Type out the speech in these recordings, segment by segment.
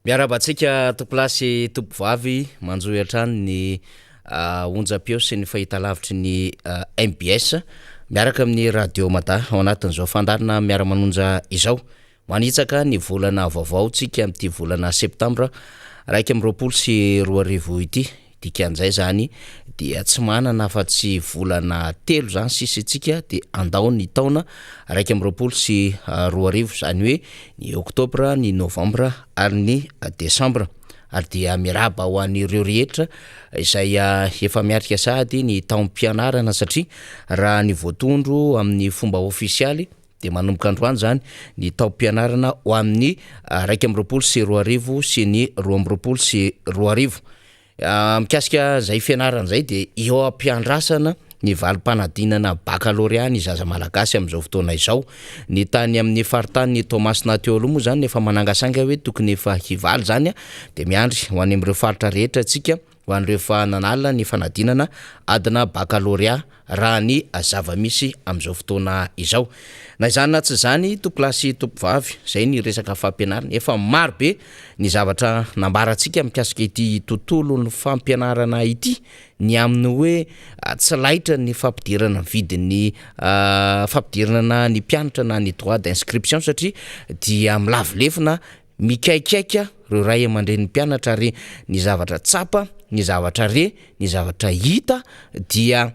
Miarabantsika topilasy topovavy manjoy an-trano ny onjam-peo sy ny fahitalavitry ny MBS miaraka amin'ny radio Mata ao anatin'izao fandarina miara-manonja izao manitsaka ny volana vaovao tsika amin'ity volana septambra 2024 ity dikan'izay zany dia tsy manana afa-tsy volana telo zany sisy tsika de andao ny taona 2024 zany hoe ny oktobra, ny novambra ary ny desambra ary dia miraba ho an'ireo rehetra izay efa miatrika sady ny taom-pianarana satria raha ny voatondro amin'ny fomba ofisialy de manomboka androany zany ny taom-pianarana ho amin'ny 2024 sy ny 2024 mikasika zay fianarana zay de eo ampiandrasana ny valim-panadinana baccalauréat ny zaza malagasy am'izao fotoana izao ny tany amin'ny faritany Tomasina teo aloha moa zany efa manangasanga hoe tokony efa hivaly zany de miandry ho any amin'ireo faritra rehetra tsika ho an'ireo fa nanalina ny fanadinana adina baccalauréat raha ny zava-misy am'izao fotoana izao na izany na tsy zany topilasy topovavy zay ny resaka fampianarana efa maro be ny zavatra nambarantsika mikasika ity tontolo ny fampianarana ity ny amin'ny hoe tsy laitra ny fampidirana vidin'ny fampidirana ny mpianatra na ny droit d'inscription satria dia milavolefina mikaikaika reo ray aman-dren'ny mpianatra ary ny zavatra tsapa ny zavatra re ny zavatra hita dia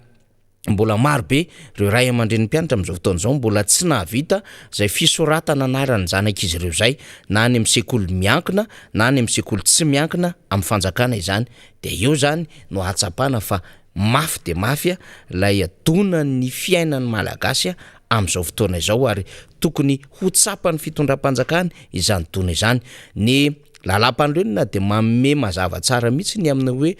mbola maro be reo ray aman-dren'ny mpianatra am'izao fotoana zao mbola tsy nahavita zay fisoratana anarany zanak'izy ireo zay na any amin'ny sekoly miankina na any amin'ny sekoly tsy miankina amin'ny fanjakana izany de eo zany no hatsapana fa mafy de mafy lay adonan'ny fiainan'ny malagasy am'izao fotoana izao ary tokony ho tsapany fitondram-panjakana izany dona izany ny lalam-pandrenina de manome mazava tsara mihitsy ny amin'ny hoe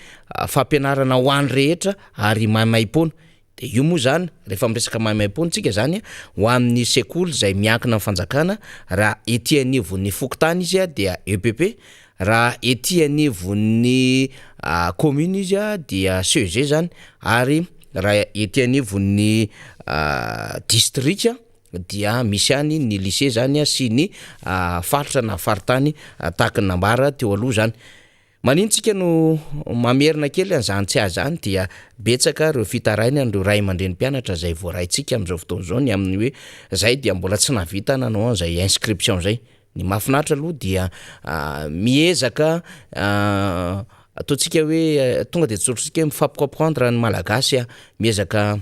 fampianarana ho any rehetra ary maimaimpona de io moa zany rehefa miresaka maimaimpona-tsika zany ho amin'ny sekoly zay miankina amin'ny fanjakana raha ety anivon'ny fokontany izy dia EPP raha ety anivon'ny commune izy dia CEG zany ary raha ety anivon'ny district dia misy any ny lycée zany sy ny faritra na faritany tahaka ny nambara teo aloha zany manintsika no mamerina kely an'izany tsy azany dia betsaka reo fitaraina reo ray aman-dren'ny mpianatra zay voaraintsika am'izao fotoana zao ny amin'ny hoe zay dia mbola tsy nahavita nanao an'izay inscription zay ny mahafinaritra aloha dia miezaka ataontsika hoe tonga de tsotritsika hoe mifampicomprendre ny malagasy miezaka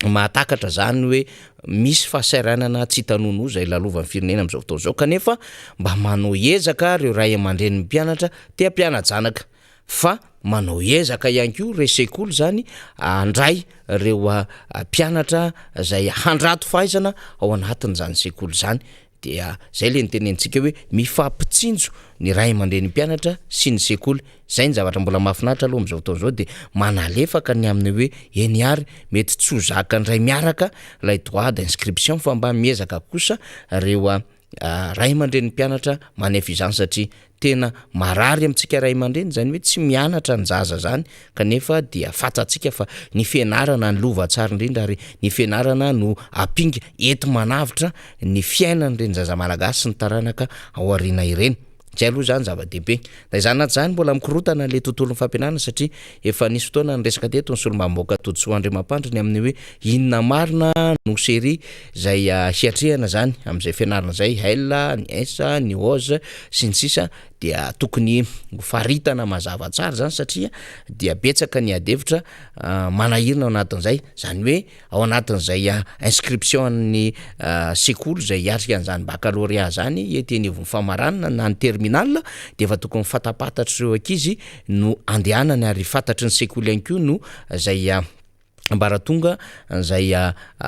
mahatakatra zany hoe misy fahasahiranana tsy tanono zay lalovan'ny firenena am'izao fotoana zao kanefa mba manao ezaka reo ray aman-dren'ny mpianatra te ampianajanaka fa manao ezaka ihany koa re sekoly zany andray reo mpianatra zay handrato fahaizana ao anatin'izany sekoly zany dia zay le nitenentsika hoe mifampitsinjo ny ray aman-dren'ny mpianatra sy ny sekoly zay ny zavatra mbola mahafinaritra aloha am'izao fotoana zao de manalefaka ny amin'ny hoe eny ary mety tsy ho zaka ndray miaraka lay droit d'inscription fa mba miezaka kosa reo ray aman-dren'ny mpianatra manefa izany satria tena marary amintsika ray aman-dreny zany hoe tsy mianatra ny zaza zany kanefa dia fantatsika fa ny fianarana ny lova tsara indrindra ary ny fianarana no apinga eto manavitra ny fiainan'ireny zaza malagasy sy ny taranaka ao aoriana ireny tsy aloha zany zava-dehibe da izany naty zany mbola mikorotana le tontolon'ny fampianarana satria efa nisy fotoana ny resaka teto ny solombamoaka todosoa Andriamampandry amin'ny hoe inona marina no série zay hiatrehana zany am'izay fianarana zay L, ny S, ny OZ sy ny sisa dia tokony faritana mazava tsara zany satria dia betsaka ny adevitra manahirina ao anatin'izay zany hoe ao anatin'izay inscription-ny sekoly zay hiatrika an'izany baccalauréat zany ety anivon'ny famaranana na ny terminal de efa tokony fatapatatra ireo ankizy no andehanany ary fantatry ny sekoly ihany koa no zay ambaratonga zay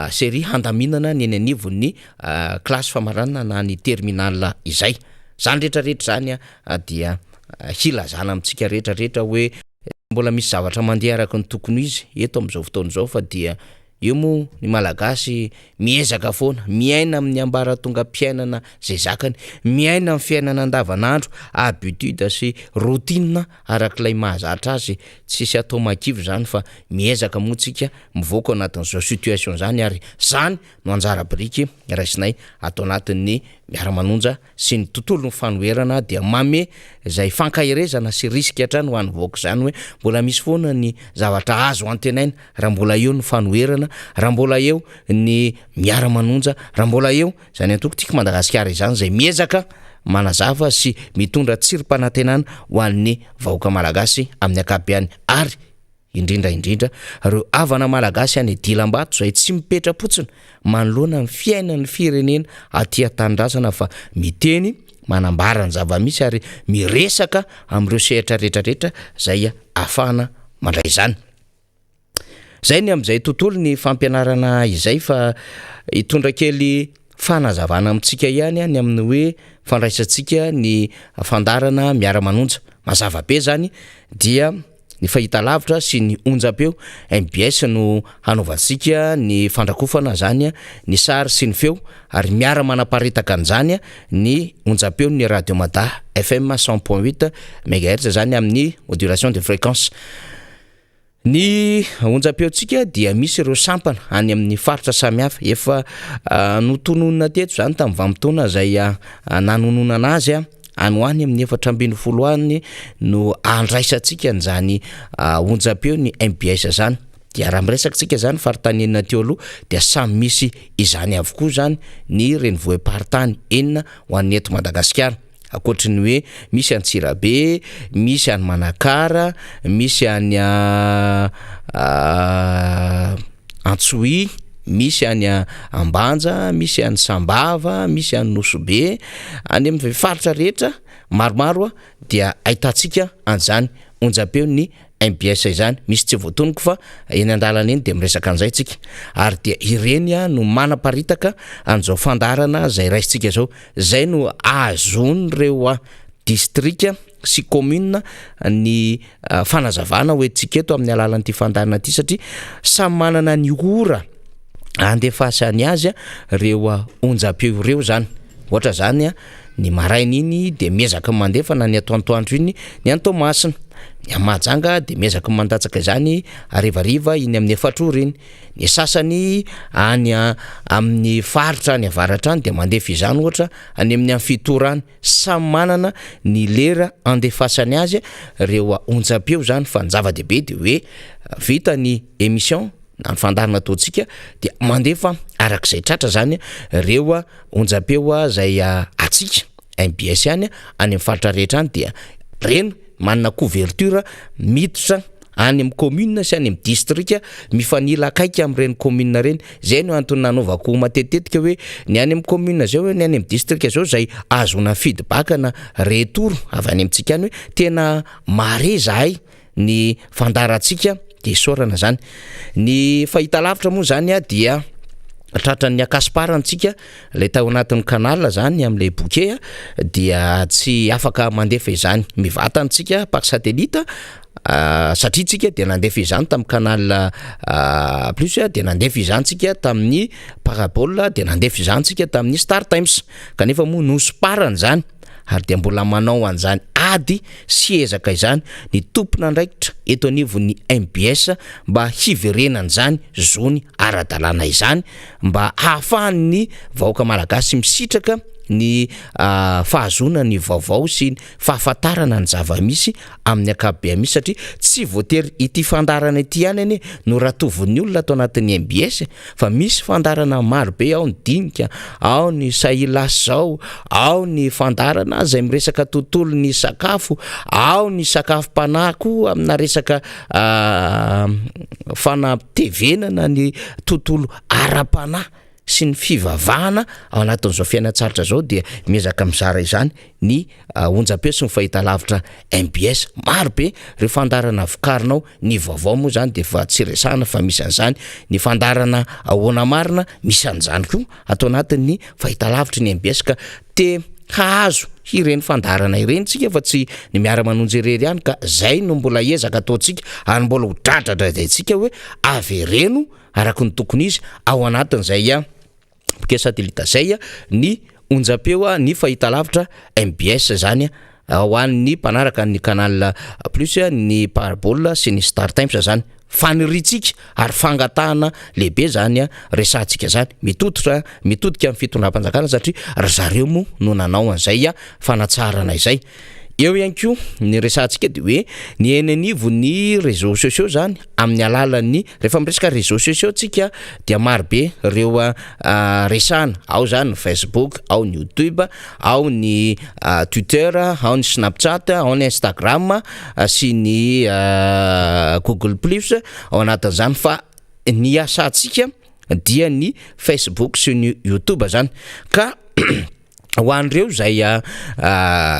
série handaminana ny eny anivon'ny klasy famaranana na ny terminal izay zany rehetrarehetra zany dia hilazana amintsika rehetrarehetra hoe mbola misy zavatra mandeha araka ny tokony izy eto am'izao fotoana izao fa dia io moa ny malagasy miezaka foana miaina amin'ny ambaratongam-piainana zay zakany miaina amin'ny fiainana andavanandro habitude sy routine arak'ilay mahazatra azy tsisy atao makivy zany fa miezaka moa tsika mivoaka anatin'izao situation zany ary zany no anjara biriky raisinay atao anatin'ny miara-manonja sy ny tontolo ny fanoherana dia mame zay fankahirezana sy risika hatrany ho an'ny voaka zany hoe mbola misy foana ny zavatra azo antenaina raha mbola eo ny fanoherana raha mbola eo ny miara-manonja raha mbola eo zany antoko tiaka Madagasikara izany zay miezaka manazava sy mitondra tsirim-panantenana ho an'ny vahoaka malagasy amin'ny akabeany ary indrindra reo avana malagasy any Dilambato zay tsy mipetra-potsiny manoloana ny fiainan'ny firenena aty an-tanindrazana fa miteny manambara ny zava-misy ary miresaka amin'ireo sehatra rehetrarehetra zay ahafahana mandray zany. Zay ny amin'izay tontolo ny fampianarana izay fa hitondra kely fanazavana amintsika ihany ny amin'ny hoe fandraisantsika ny fandarana miara-manonja mazava be zany dia ny fahitalavitra sy ny onjam-peo MBS no hanaovantsika ny fandrakofana zany ny sary sy ny feo ary miara manaparitaka an'izany ny onjam-peo ny Radio Mada FM 100.8 MHz zany amin'ny modulation de fréquence. Ny onjam-peontsika dia misy ireo sampana any amin'ny faritra samihafa efa notononona teto zany tamin'ny vanim-potoana zay nanononana azy anoany amin'ny 420 any no andraisantsika n'zany onjam-peo ny MBS zany dia raha miresakitsika zany faritanyena teo aloha dia samy misy izany avokoa zany ny renivohim-paritany enina ho an'ny eto Madagasikara akoatriny hoe misy Antsirabe, misy any Manakara, misy any Antsohi, misy any Ambanja, misy any Sambava, misy any Nosobe, any amin'ny faritra rehetra maromaro dia ahitantsika an'izany onjam-peo ny MBS izany misy tsy voatonoko fa eny andalana eny de miresaka an'izay tsika ary dia ireny no manaparitaka an'izao fandarana zay raisintsika zao zay no azony reo distrika sy commune ny fanazavana hoe tsika eto amin'ny alalan'ity fandarana ity satria samy manana ny ora andefasany azy reo onjam-peo ireo zany ohatra zany ny maraina iny de miezaka mandefana ny atoantoandro iny ny antomasina ny amajanga de miezaka mandatsaka izany arivariva iny amin'ny efatroro iny ny sasany any amin'ny faritra ny avaratra any de mandefa izany ohatra any amin'ny fitorany samy manana ny lera andefasany azy reo onjam-peo zany fa ny zava-dehibe de hoe vita ny émission na ny fandarana ataontsika dia mandefa arak'izay tratra zany reo onjam-peo zay atsika MBS any amin'ny faritra rehetra any dia reno manana couverture miditra any amin'ny commune sy any amin'ny district mifanila akaiky amin'ireny commune reny zay no antony nanaovako matetetika hoe ny any amin'ny commune zao ny any amin'ny district zao zay azona feedback na retour avy any amintsika any hoe tena mare zahay ny fandarantsika de sorana zany. Ny fahitalavitra moa zany dia tratran'ny akasiparantsika lay tao anatin'ny canal zany amin'ilay bouquet dia tsy afaka mandefa izany mivatantsika par satellite satria tsika de nandefa izany tamin'ny canal plus de nandefa izany tsika tamin'ny parabole de nandefa izany tsika tamin'ny Star Times kanefa moa nosparana zany ary de mbola manao an'izany ady sy ezaka izany ny tompona andraikitra eto anivon'ny MBS mba hiverenana zany zony ara-dalàna izany mba hahafahan'ny vahoaka malagasy misitraka ny fahazona ny vaovao sy fahafantarana ny zava-misy amin'ny akabe misy satria tsy voatery ity fandarana ity ihany no ratovon'ny olona atao anatin'ny MBS fa misy fandarana maro be ao ny dinika ao ny sahilasy zao ao ny fandarana zay miresaka tontolo ny sakafo ao ny sakafom-panako amina resaka fanatevenana ny tontolo ara-panahy sy ny fivavahana ao anatin'izao fiainatsaratra zao dia miezaka mizara izany ny onjam-peo sy ny fahitalavitra MBS maro be reo fandarana vokarinao ny vaovao moa zany de fa tsy resahana fa misy an'izany ny fandarana ahoana marina misy an'izany koa atao anatin'ny fahitalavitra ny MBS ka te hahazo ireny fandarana ireny tsika fa tsy ny miara-manonjy irery ihany ka zay no mbola ezaka ataontsika ary mbola ho dradradradrayntsika hoe avereno araka ny tokony izy ao anatin'izay a bika satelita zay a ny onjam-peo a ny fahitalavitra MBS zany a ho an'ny mpanaraka ny canal plus ny parabole sy ny Star Times zany faniritsika ary fangatahana lehibe zany a resantsika zany mitodika amin'ny fitondram-panjakana satria ry zareo moa no nanao an'izay a fanatsarana izay eo ihany koa ny resantsika de hoe ny enanivo ny réseaux sociaux zany amin'ny alalan'ny rehefa miresaka réseaux sociaux tsika dia marobe reo resana ao zany ny Facebook ao ny YouTube ao ny Twitter ao ny Snapchat ao ny Instagram sy ny Google Plus ao anatin'izany fa ny asantsika dia ny Facebook sy ny YouTube zany ka ho an'ireo zay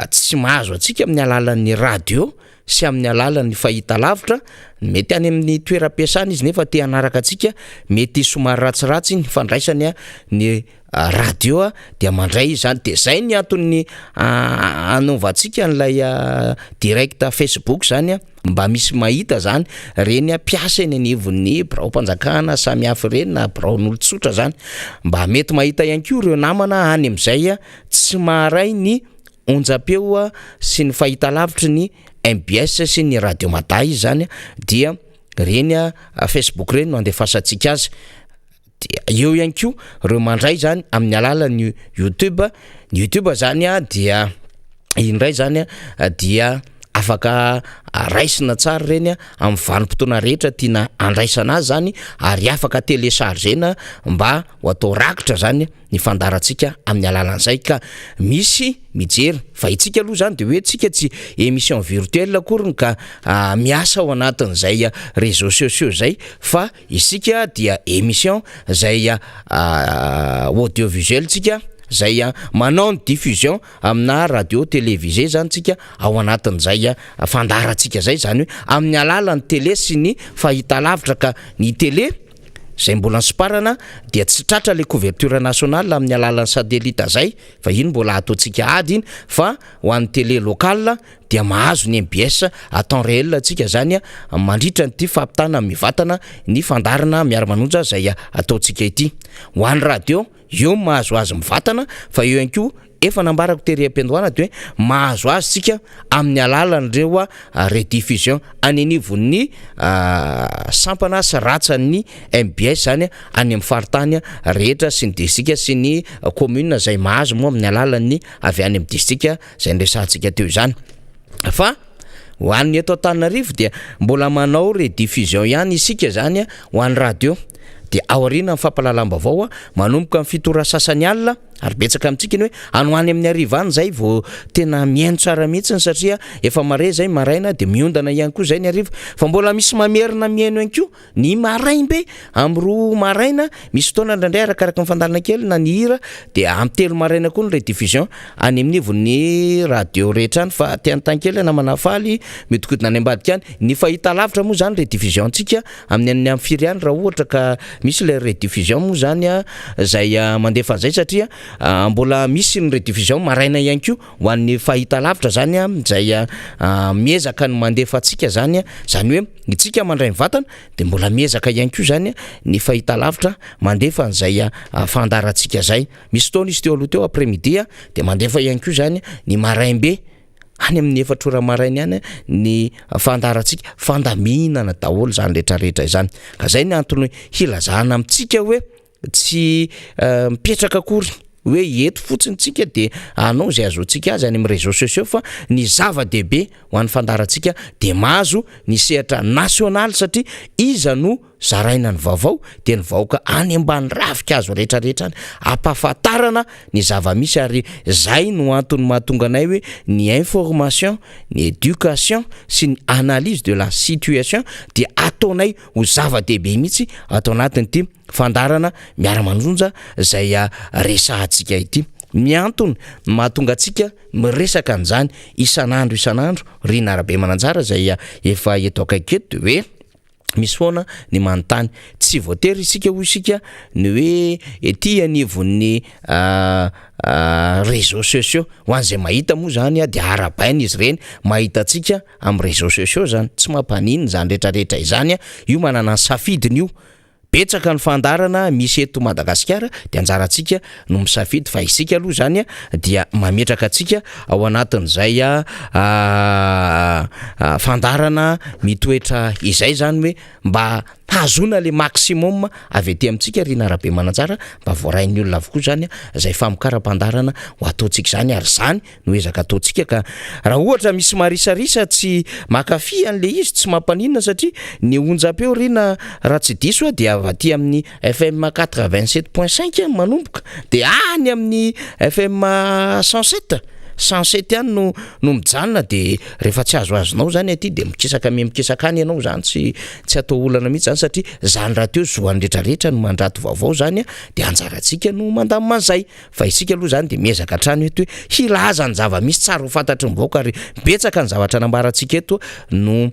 tsy mahazo atsika amin'ny alalan'ny radio sy amin'ny alalan'ny fahitalavitra mety any amin'ny toeram-piasana izy nefa te hanaraka atsika mety somary ratsiratsy ny fandraisany ny radio dia mandray zany de zay ny antony anaovantsika an'ilay direct Facebook zany mba misy mahita zany reny mpiasa eny anivon'ny birao-mpanjakana samy hafa reny na biraon'olon-tsotra zany mba mety mahita ihany koa ireo namana any amin'izay tsy maharay ny onjam-peo sy ny fahitalavitry ny MBS sy ny radio Mata izy zany dia reny Facebook reny no andefasantsika azy eo ihany koa ireo mandray zany amin'ny alalan'ny YouTube ny YouTube zany dia indray zany dia afaka raisina tsara reny amin'ny vanim-potoana rehetra tiana andraisana azy zany ary afaka téléchargena mba ho atao rakitra zany ny fandarantsika amin'ny alalan'izay ka misy mijery fa itsika aloha zany de hoe tsika tsy émission virtuelle akory ka miasa ao anatin'izay réseaux sociaux zay fa isika dia émission zay audiovisuel tsika zay manao ny diffusion amina radio télévisé zany tsika ao anatin'izay fandarantsika zay zany hoe amin'ny alalan'ny télé sy ny fahitalavitra ka ny télé zay mbola nsiparana dia tsy tratra le couverture nationale amin'ny alalan'ny satellite zay fa iny mbola ataontsika ady iny fa ho an'ny télé locale dia mahazo ny MBS à temps réel tsika zany mandritra ny fampitana mivatana ny fandarana miara-manonja zay ataontsika ity ho an'ny radio eo mahazo azy mivatana fa eo ihany koa efa nambarako tery am-piandohana de hoe mahazo azy tsika amin'ny alalan'ireo rediffusion anenivon'ny sampana sy ratsan'ny MBS zany any amin'ny faritany rehetra sy ny distrika sy ny commune zay mahazo moa amin'ny alalan'ny avy any amin'ny distrika zay nresantsika teo izany fa ho an'ny eto Antananarivo dia mbola manao rediffusion ihany isika zany ho an'ny radio de aorina ny fampalalam-baovao manomboka amin'ny fitora sasany alina ary betsaka amintsika ny hoe anoany amin'ny arivany zay vao tena miaino tsara mihitsy satria efa mare zay maraina de miondana ihany koa zay ny ariva fa mbola misy mamerina miaino ihany koa ny maraimbe amin'ny roa maraina misy fotoana indraindray arakaraka ny fandarana kely na ny hira de amin'ny telo maraina koa ny rediffusion any amin'ny ivon'ny radio rehetra any fa tiany kely na manafaly mitokodina any ambadika any ny fahitalavitra moa zany rediffusion tsika amin'ny firy any raha ohatra ka misy le rediffusion moa zany zay mandefa an'izay satria mbola misy ny rediffusion maraina ihany koa ho an'ny fahitalavitra zany zay miezaka ny mandefa atsika zany zany hoe itsika mandray mivatana de mbola miezaka ihany koa zany ny fahitalavitra mandefa an'izay fandarantsika zay misy fotoana izy teo aloha teo après midi de mandefa ihany koa zany ny maraimbe any amin'ny efatrora maraina any ny fandarantsika fandaminana daholo zany rehetrarehetra izany ka zay ny antony hilazana amintsika hoe tsy mipetraka akory hoe eto fotsiny tsika de anao zay azotsika azy any amin'ny réseaux sociaux fa ny zava-dehibe ho an'ny fandarantsika de mahazo ny sehatra nasionaly satria iza no zaraina ny vaovao de ny vahoaka any ambany rafika azo rehetrarehetra any ampahafantarana ny zava-misy ary zay no antony mahatonga anay hoe ny information ny éducation sy ny analyse de la situation de ataonay ho zava-dehibe mihitsy atao anatin'ity fandarana miara-manonja zay resantsika ity miantony mahatonga atsika miresaka an'izany isan'andro ry narabe mananjara zay efa eto akaiky eto de hoe misy foana ny manontany tsy voatery isika ho isika ny hoe ety anivon'ny réseaux sociaux ho an'izay mahita moa zany de arabaina izy reny mahita atsika amin'ny réseaux sociaux zany tsy mampanino zany rehetrarehetra izany io manana ny safidiny io betsaka ny fandarana misy eto Madagasikara dia anjarantsika no misafidy fa isika aloha zany dia mametraka antsika ao anatin'izay fandarana mitoetra izay zany hoe mba hazona le maximum avy ety amintsika Rina Rabemananjara mba voarain'ny olona avokoa zany izay famokara-pandarana ho ataontsika zany ary zany no ezaka ataontsika ka raha ohatra misy marisarisa tsy makafy an'le izy tsy mampaninana satria ny onjam-peo Rina raha tsy diso dia aty amin'ny FM 87.5 manomboka dia any amin'ny FM 107 ihany no mijanona dia rehefa tsy azoazonao zany aty dia mikisaka any ianao zany tsy atao olana mihitsy zany satria zany raha teo zoan'ny rehetrarehetra no mandrato vaovao zany dia anjarantsika no mandamy manzay fa isika aloha zany dia miezaka hatrany eto hoe hilaza ny zava-misy tsara ho fantatry ny vahoaka ary betsaka ny zavatra nambarantsika eto no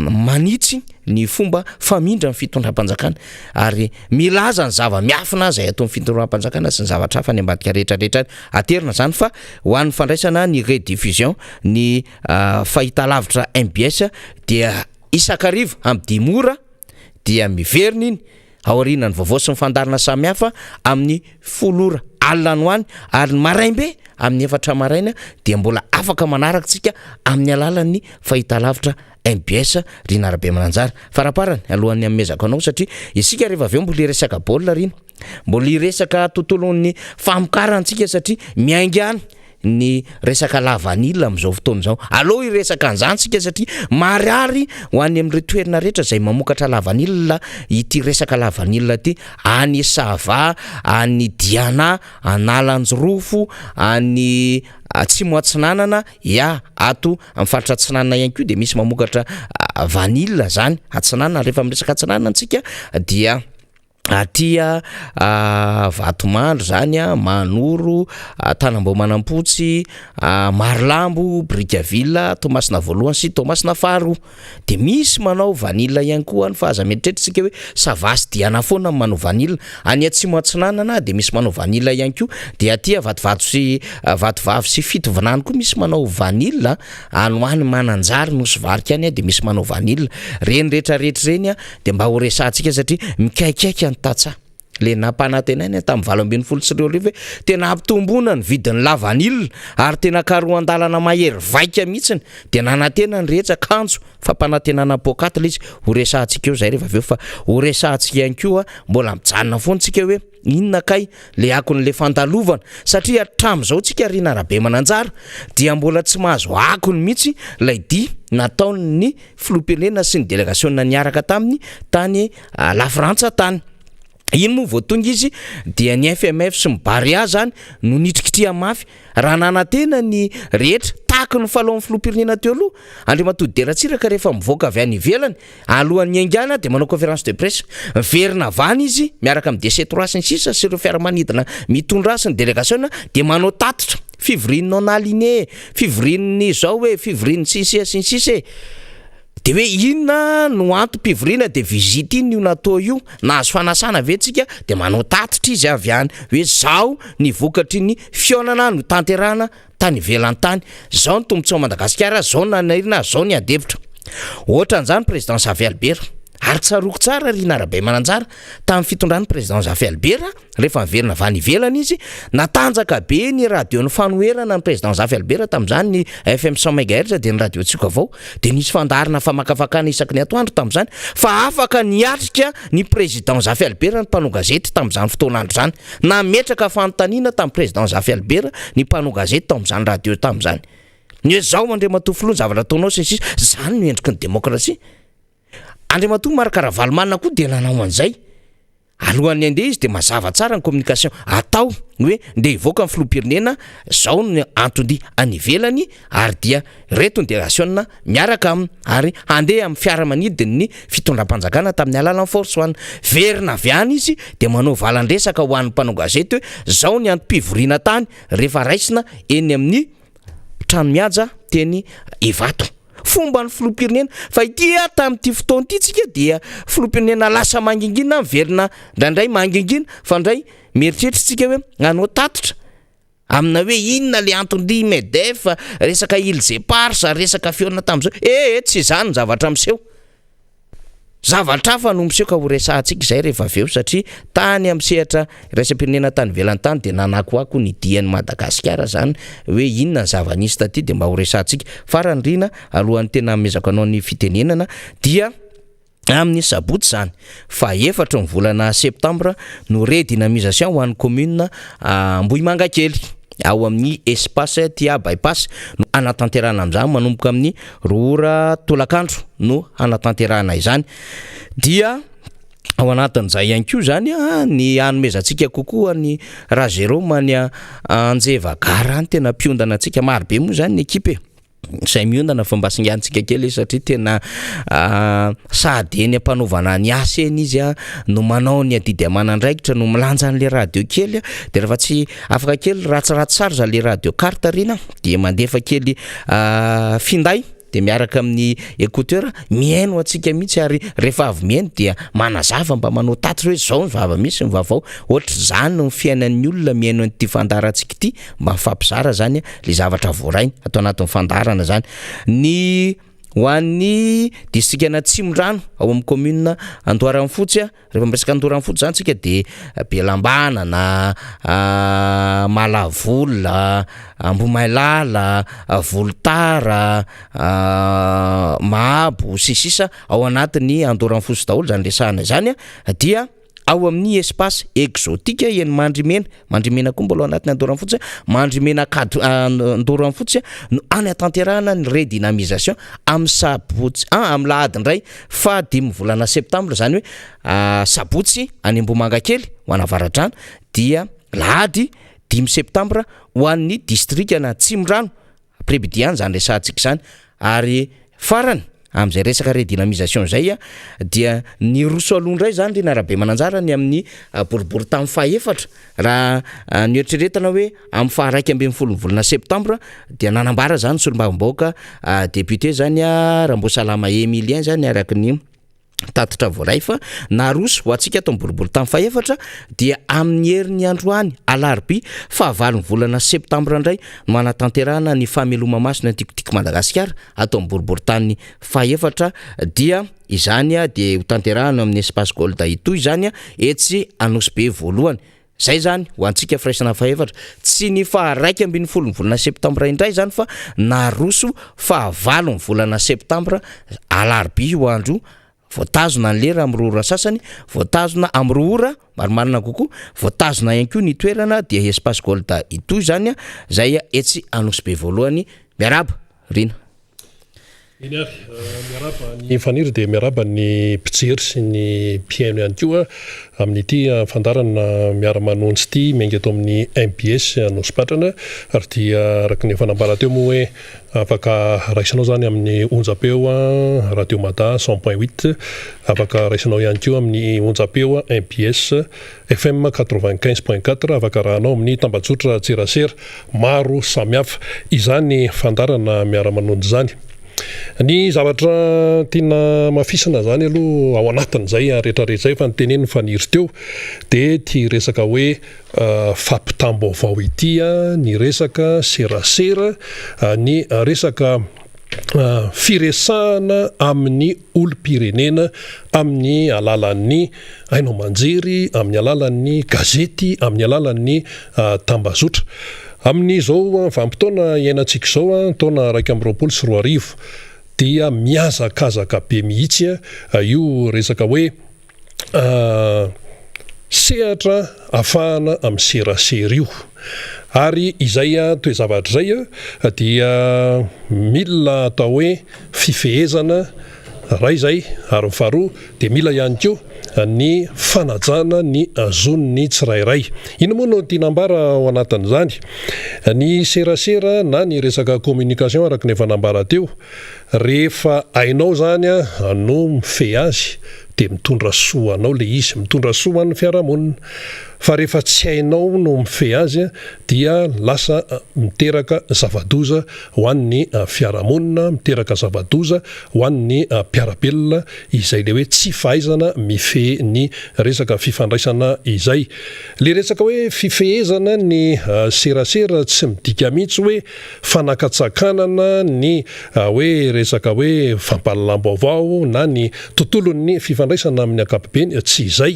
manitsy ny fomba famindra ny fitondram-panjakana ary milaza ny zava-miafina zay atao ny fitondram-panjakana sy ny zavatra hafa ny ambadika rehetrarehetra aterina zany fa ho an'ny fandraisana ny rediffusion ny fahitalavitra MBS dia isakarivo amin'ny 10 mora dia miverina iny aoriana ny vaovao sy ny fandarana samihafa amin'ny 10 ora alina ny hoany ary ny maraimbe amin'ny 4 maraina dia mbola afaka manaraka tsika amin'ny alalan'ny fahitalavitra MBS Rina Rabemananjara faraparany alohan'ny amezako anao satria isika rehefa aveo mbola resaka baolina Rina mbola resaka tontolon'ny famokarantsika satria miaingany ny resaka lavanila amin'izao fotoana izao aloha iresaka an'izantsika satria marary ho any amin'ny toerana rehetra izay mamokatra lavanila ity resaka lavanila ity any Sava any Diana Analanjorofo any Atsimo Atsinanana ato amin'ny faritra Atsinanana ihany koa dia misy mamokatra vanila zany Atsinanana rehefa miresaka Atsinanana antsika dia atia Vatomandry zany Manoro Tanambo Manampotsy Marilambo Brikavilla Tomasina voalohany sy Tomasina faharoa dia misy manao vanila ihany koa ny fahazametritritsika hoe Savasy Diana foana manao vanila any Atsimo Atsinanana dia misy manao vanila ihany koa dia atia Vatovavy sy Fitovinany koa misy manao vanila anoany Mananjary nosy varika any dia misy manao vanila reny rehetrarehetra reny dia mba ho resantsika satria mikaikaiky tatsa le nampanatenainy tamin'ny 20 tena ampitomboana ny vidin'ny lavanila ary tena karoa andalana mahery vaika mihitsiny dia nanantena ny rehetra kanjo fa mpanantenana pokatla izy ho resantsika eo zay rehefa aveo fa ho resantsika ihany koa mbola mijanona foantsika hoe inona kay le akon'le fandalovana satria hatramin'izao tsika Rina Rabemananjara dia mbola tsy mahazo akony mihitsy lay dia nataony filoham-pirenena sy ny délégation niaraka taminy tany la Frantsa tany iny moa voatonga izy dia ny FMF sy mibaria zany no nitrikitria mafy raha nanantena ny rehetra tahaka ny falaon'ny filoham-pirenena teo aloha Andriamatoa Deratsiraka rehefa mivoaka avy any ivelany alohan'ny aingana dia manao conférence de presse verina vany izy miaraka amin'ny DC3 sy ny sisa sy ireo fiaramanidina mitondra sy ny délégation dia manao tatitra fivoriany non aligné fivoriany zao hoe fivoriany sisy sy ny sisy dia hoe inona no antom-pivoriana dia visite iny io natao io nahazo fanasana avetsika dia manao tatitra izy avy any hoe zao ny vokatry ny fionana no tanterana tany ivelany tany zao ny tombontsoa Madagasikara zao ny nanirina zao ny adevitra ohatra an'izany président Xavier Albert ary tsaroko tsara Rina Rabemananjara tamin'ny fitondran'ny président Xavier Albert rehefa miverina vany ivelany izy natanjaka be ny radiony fanoherana ny président Xavier Albert tamin'izany ny FM 100 MHz dia ny radio tsika avao dia nisy fandarina famakafakana isaky ny atoandro tamin'izany fa afaka niatrika ny président Xavier Albert ny mpanao gazety tamin'izany fotoanandro zany nametraka fanontaniana tamin'ny président Xavier Albert ny mpanao gazety tamin'izany radio tamin'izany ny zao Andriamatoa filoha zavatra ataonao sy zany no endriky ny demokrasia Andriamatoa Marakaravalomanina koa dia nanao an'izay alohan'ny andeha izy dia mazava tsara ny communication atao hoe ndeha hivoaka ny filoham-pirenena zao ny antony any ivelany ary dia reto ny délégation miaraka aminy ary andeha amin'ny fiaramanidiny fitondram-panjakana tamin'ny alalan'ny force one verina avy any izy dia manao valandresaka ho an'ny mpanao gazety hoe zao ny antom-pivoriana tany rehefa raisina eny amin'ny trano mihaja teny Ivato fomba ny filoham-pirenena fa ity tamin'ity fotoana ity tsika dia filoham-pirenena lasa mangingina miverina ndraindray mangingina fa ndray mieritreritsika hoe anao tatitra amina hoe inona le antony MEDEF resaka Île Zépar sa resaka fiona tamin'izao tsy zany ny zavatra miseho zavatra hafa no miseho ka ho resantsika izay rehefa avy eo satria tany amin'ny sehatra raisam-pirenena tany ivelany tany dia nanakoako ny dian'ny Madagasikara zany hoe inona ny zava-nisy taty dia mba ho resantsika farany rina alohan'ny tena amezako anao ny fitenenana dia amin'ny sabotsy zany fa 4 ny volana septambra no redynamisation ho an'ny commune Ambohimangakely ao amin'ny espace tia bypass no anatanterahana amin'izany manomboka amin'ny 2 ora tolakandro no anatanterahana izany dia ao anatin'izay ihany koa zany ny hanomezantsika kokoa ny raha Jérôme ny Anjevagara ny tena mpiondana antsika marobe moa zany ny ekipe zay miondana fa mba singantsika kely satria tena sady eny ampanovana ny asa eny izy no manao ny adidy amanandraikitra no milanja an'le radio kely dia rehefa tsy afaka kely ratsiratsy sary za le radio carte rina dia mandefa kely finday dia miaraka amin'ny écouteur mihaino atsika mihitsy ary rehefa avy mihaino dia manazava mba manao tatitra hoe zao ny vava misy ny vaovao ohatra zany ny fiainan'ny olona mihaino an'ity fandarantsika ity mba mifampizara zany le zavatra voarainy atao anatin'ny fandarana zany ny ho an'ny district Tsimondrano ao amin'ny commune Andoharamfotsy rehefa miresaka Andoharamfotsy zany tsika dia Belambanana Malavola Ambohimailala Volotara Mahabo sisisa ao anatin'ny Andoharamfotsy daholo zany resahana zany dia ao amin'ny espace exotique eny Mandrimena koa mbola anatin'ny Andoharamfotsy Mandrimena Andoharamfotsy no any atanterahana ny redynamisation amin'ny sabotsy amin'ny lahady indray fa 5 volana septambra zany hoe sabotsy any Ambohimangakely ho anavaradrano dia lahady 5 septambra ho an'ny district na Tsimondrano Prebidiany zany resantsika zany ary farany am'izay resaka redynamisation zay dia ny Rosoaloha indray zany rina arabe mananjara ny amin'ny boribory tamin'ny 4 raha ny eritreretana hoe amin'ny 1 volana septambra dia nanambara zany solombavam-bahoaka député zany Rambosalama Emilien zany araka ny tatitra voaray fa naroso ho antsika atao boribory tamin'ny 4 dia amin'ny herin'ny androany alarobia 9 volana septambra indray no manatanterahana ny fameloma masina tikotiko Madagasikara atao boribory tany 4 dia izany dia ho tanterahana amin'ny espace Gold Itoy izany etsy Anosy be voalohany zay zany ho antsika firaisana 4 tsy ny 1 volana septambra indray zany fa naroso 9 volana septambra alarobia ho andro voatazona ny lera amin'ny 2 ora sasany voatazona amin'ny 2 ora marimarina kokoa voatazona ihany koa ny toerana dia espace Gold Itoy zany zay etsy Anosy be voalohany miaraba rina iny ary miaraba ny faniry dia miaraba ny mpijery sy ny mpiaino ihany koa amin'ity fandarana miara-manonjy ity mengy ato amin'ny MBS Anosipatrana ary dia araka ny fanambara teo moa hoe afaka raisanao zany amin'ny onjapeo Radio Mada 100.8 afaka raisanao ihany koa amin'ny onjapeo MBS FM 95.4 afaka rahanao amin'ny tambajotra tserasera maro samihafa izany fandarana miara-manonjy zany. Ny zavatra tiana mafisana zany aloha ao anatin'izay rehetrarehetra zay fa nyteneniny faniry teo dia ty resaka hoe fampitam-baovao ity ny resaka serasera ny resaka firesahana amin'ny olo-pirenena amin'ny alalan'ny hainao manjery amin'ny alalan'ny gazety amin'ny alalan'ny tambazotra amin'izao vanim-potoana iainantsika izao taona 2024 dia miazakazaka be mihitsy io resaka hoe sehatra ahafahana amin'ny serasera io ary izay toezavatra zay dia mila atao hoe fifehezana ray zay ary faharoa dia mila ihany koa ny fanajana ny zon'ny tsirairay ino moa no tianambara ao anatin'izany ny serasera na ny resaka communication araka ny efa nambara teo rehefa ainao zany no mifehy azy dia mitondra soa anao le izy mitondra soa an'ny fiarahamonina fa rehefa tsy hainao no mife azy dia lasa miteraka zavadoza ho an'ny fiarahamonina, miteraka zavadoza ho an'ny mpiarabelona izay le hoe tsy fahaizana mife ny resaka fifandraisana izay. Le resaka hoe fifehezana ny serasera tsy midika mihitsy hoe fanakatsakanana ny hoe resaka hoe fampalalam-baovao na ny tontolon'ny fifandraisana amin'ny ankapobeny tsy izay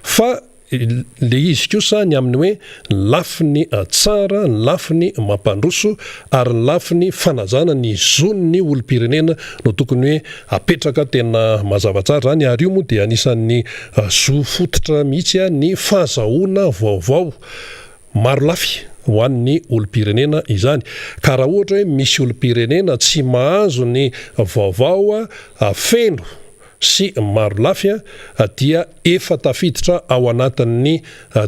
fa le izy kosa ny amin'ny hoe lafiny tsara, ny lafiny mampandroso ary ny lafiny fanajana ny zon'ny olom-pirenena no tokony hoe apetraka tena mazavatsara zany ary io moa dia anisan'ny zo fototra mihitsy ny fahazahoana vaovao maro lafy ho an'ny olom-pirenena izany. Ka raha ohatra hoe misy olom-pirenena tsy mahazo ny vaovao feno sy maro lafy dia efa tafiditra ao anatin'ny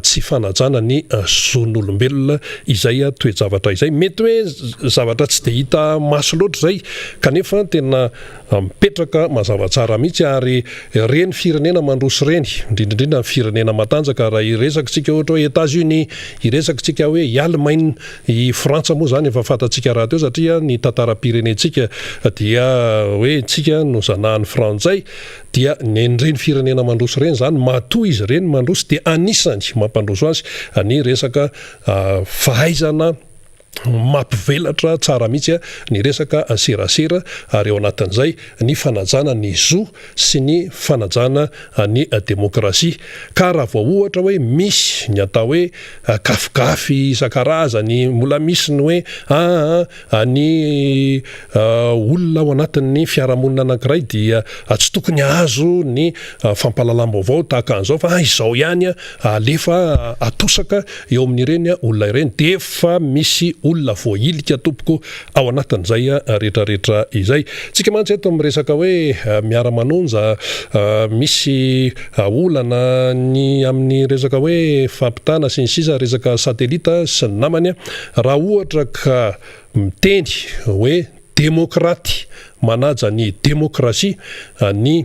tsy fanajana ny zon'olombelona izay toe-javatra izay. Mety hoe zavatra tsy dia hita maso loatra zay kanefa tena mipetraka mazavatsara mihitsy ary reny firenena mandroso reny indrindrindrindra firenena matanjaka raha iresakantsika ohatra hoe États-Unis, iresakantsika hoe i Allemagne, i Frantsa moa zany efa fantatsika raha teo satria ny tantaram-pirenentsika dia hoe tsika no zanahan'ny Frantsay dia nyreny firenena mandroso reny zany matoa izy reny mandroso dia anisany mampandroso azy ny resaka fahaizana mampivelatra tsara mihitsy ny resaka serasera ary ao anatin'izay ny fanajana ny zo sy ny fanajana ny demokrasia. Ka raha vao ohatra hoe misy ny atao hoe gafigafy isan-karazany, mbola misy ny hoe ny olona ao anatin'ny fiarahamonina anankiray dia tsy tokony azo ny fampalalam-baovao tahaka an'izao fa izao ihany alefa atosaka eo amin'ireny olona ireny dia efa misy olona voailika tompoko ao anatin'izay rehetrarehetra izay. Tsika mantsy eto miresaka hoe miara-manonja misy olana ny amin'ny resaka hoe fampitana sy ny sisa resaka satelita sy ny namany raha ohatra ka miteny hoe demokraty manaja ny demokrasia ny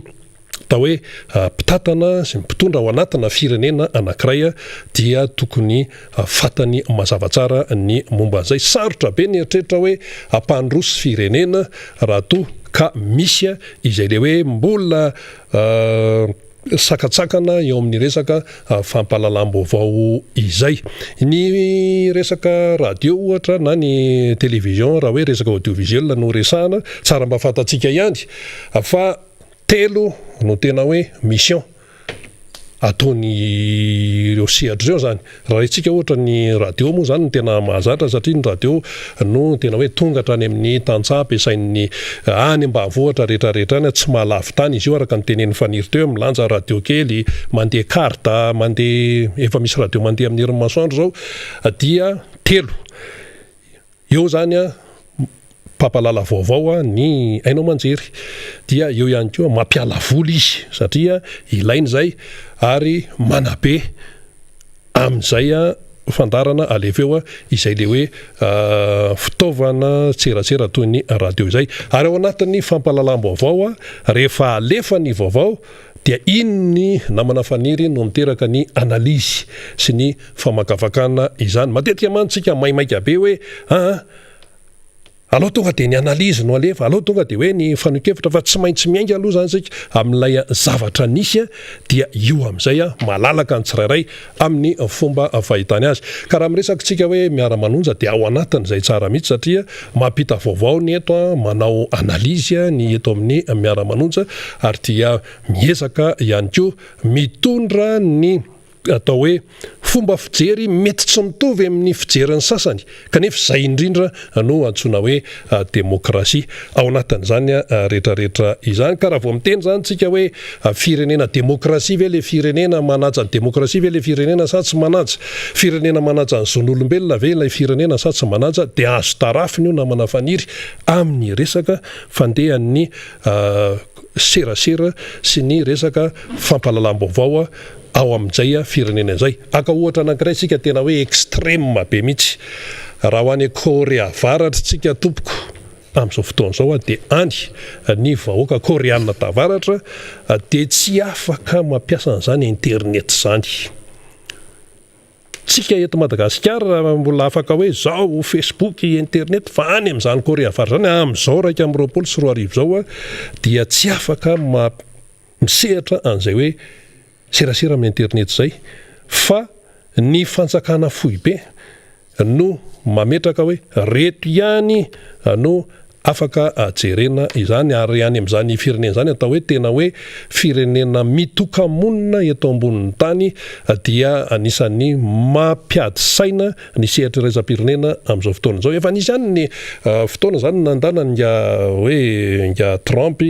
atao hoe mpitatana sy mpitondra ao anatina firenena anankiray dia tokony fatany mazavatsara ny momba an'izay. Sarotra be ny eritreritra hoe ampandroso firenena raha toa ka misy izay le hoe mbola sakatsakana eo amin'ny resaka fampalalam-baovao izay. Ny resaka radio ohatra na ny télévision raha hoe resaka audiovisuel no resahana tsara mba fantatsika ihany fa telo no tena hoe mission ataony ireo sehatra ireo zany. Raha itsika ohatra ny radio moa zany no tena mahazatra satria ny radio no tena hoe tonga hatrany amin'ny tantsaha ampiasain'ny any ambanivohitra rehetrarehetra any tsy mahalavy tany izy io araka ny tenen'ny faniry teo milanja radio kely mandeha karta mandeha efa misy radio mandeha amin'ny herin'ny masoandro zao dia telo eo zany pampalala vaovao ny ainao manjery dia eo ihany koa mampiala voly izy satria ilainy zay ary manabe amin'izay fandarana alefeo izay le hoe fitaovana tserasera toy ny radio izay. Ary ao anatin'ny fampalalam-baovao rehefa alefa ny vaovao dia iny namana faniry no miteraka ny analizy sy ny famakafakana izany. Matetika mantsika maimaika be hoe aloha tonga dia ny analizy no alefa, aloha tonga dia hoe ny fanoikevitra fa tsy maintsy miainga aloha zany sika amin'ilay zavatra nisy dia io amin'izay malalaka ny tsirairay amin'ny fomba fahitany azy. Ka raha miresakitsika hoe miara-manonja dia ao anatin'izay tsara mihitsy satria mampita vaovao ny eto manao analizy ny eto amin'ny miara-manonja ary dia miezaka ihany koa mitondra ny atao hoe fomba fijery mety tsy mitovy amin'ny fijeriny sasany kanefa izay indrindra no antsoina hoe demokrasia ao anatin'izany rehetrarehetra izany. Ka raha vao miteny zany tsika hoe firenena demokrasia ve le firenena manaja ny demokrasia ve le firenena sa tsy manaja, firenena manaja ny zon'olombelona ve ilay firenena sa tsy manaja, dia azo tarafiny io namana faniry amin'ny resaka fandehan'ny serasera sy ny resaka fampalalam-baovao ao amin'izay firenena izay. Aka ohatra anankiray sika tena hoe extrême be mihitsy raha ho any Korea avaratra tsika tompoko amin'izao fotoan'izao dia any ny vahoaka koreana tavaratra dia tsy afaka mampiasa an'izany internet zany tsika eto Madagasikara mbola afaka hoe zao Facebook, internet fa any amin'izany Korea Avaratra zany amin'izao 2024 zao dia tsy afaka misehatra an'izay hoe serasera amin'ny internet zay fa ny fanjakana fohy be no mametraka hoe reto ihany no afaka jerena izany ary any amin'izany firenena zany atao hoe tena hoe firenena mitokamonina eto ambonin'ny tany dia anisan'ny mampiady saina ny sehatra iraisam-pirenena amin'izao fotoana izao. Efa nisy ihany ny fotoana zany nandana nga Trump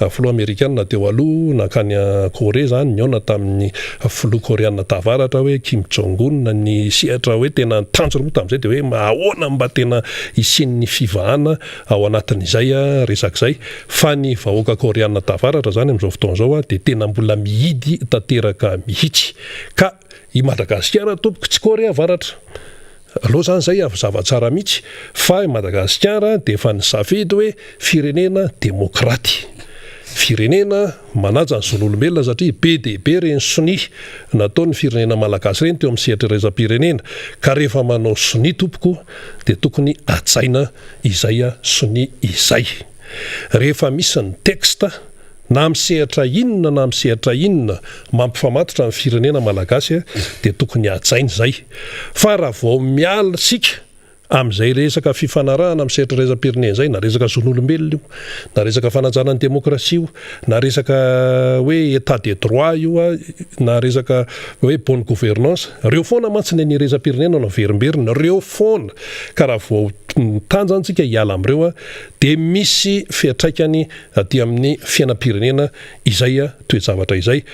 filoha amerikanina teo aloha nakany Korea zany niona tamin'ny filoha koreana tavaratra hoe Kim Jong-un ny sehatra hoe tena tanjona tamin'izay dia hoe ahoana mba tena isian'ny fivahana ao anatin'izay resak'izay fa ny vahoaka koreana tavaratra zany amin'izao fotoana izao dia tena mbola mihidy tanteraka mihitsy ka i Madagasikara tompoko tsy Korea Avaratra aloha zany zay zava-tsara mihitsy fa i Madagasikara dia efa nisafidy hoe firenena demokraty, firenena manaja ny zon'olombelona satria be dia be reny soni nataony firenena malagasy reny teo amin'ny sehatra iraisam-pirenena ka rehefa manao soni tompoko dia tokony atsaina izay soni izay. Rehefa misy ny teksta na misehatra inona na misehatra inona mampifamatotra ny firenena malagasy dia tokony atsaina izay fa raha vao miala sika amin'izay resaka fifanarahana amin'ny sehatra iraisam-pirenena izay na resaka zon'olombelona io na resaka fanajana ny demokrasia io na resaka hoe état de droit io na resaka hoe bonne gouvernance reo foana mantsy ny iraisam-pirenena no verimberina reo foana ka raha vao tanjantsika hiala amin'ireo dia misy fiatraikany aty amin'ny fiainam-pirenena izay toe-javatra izay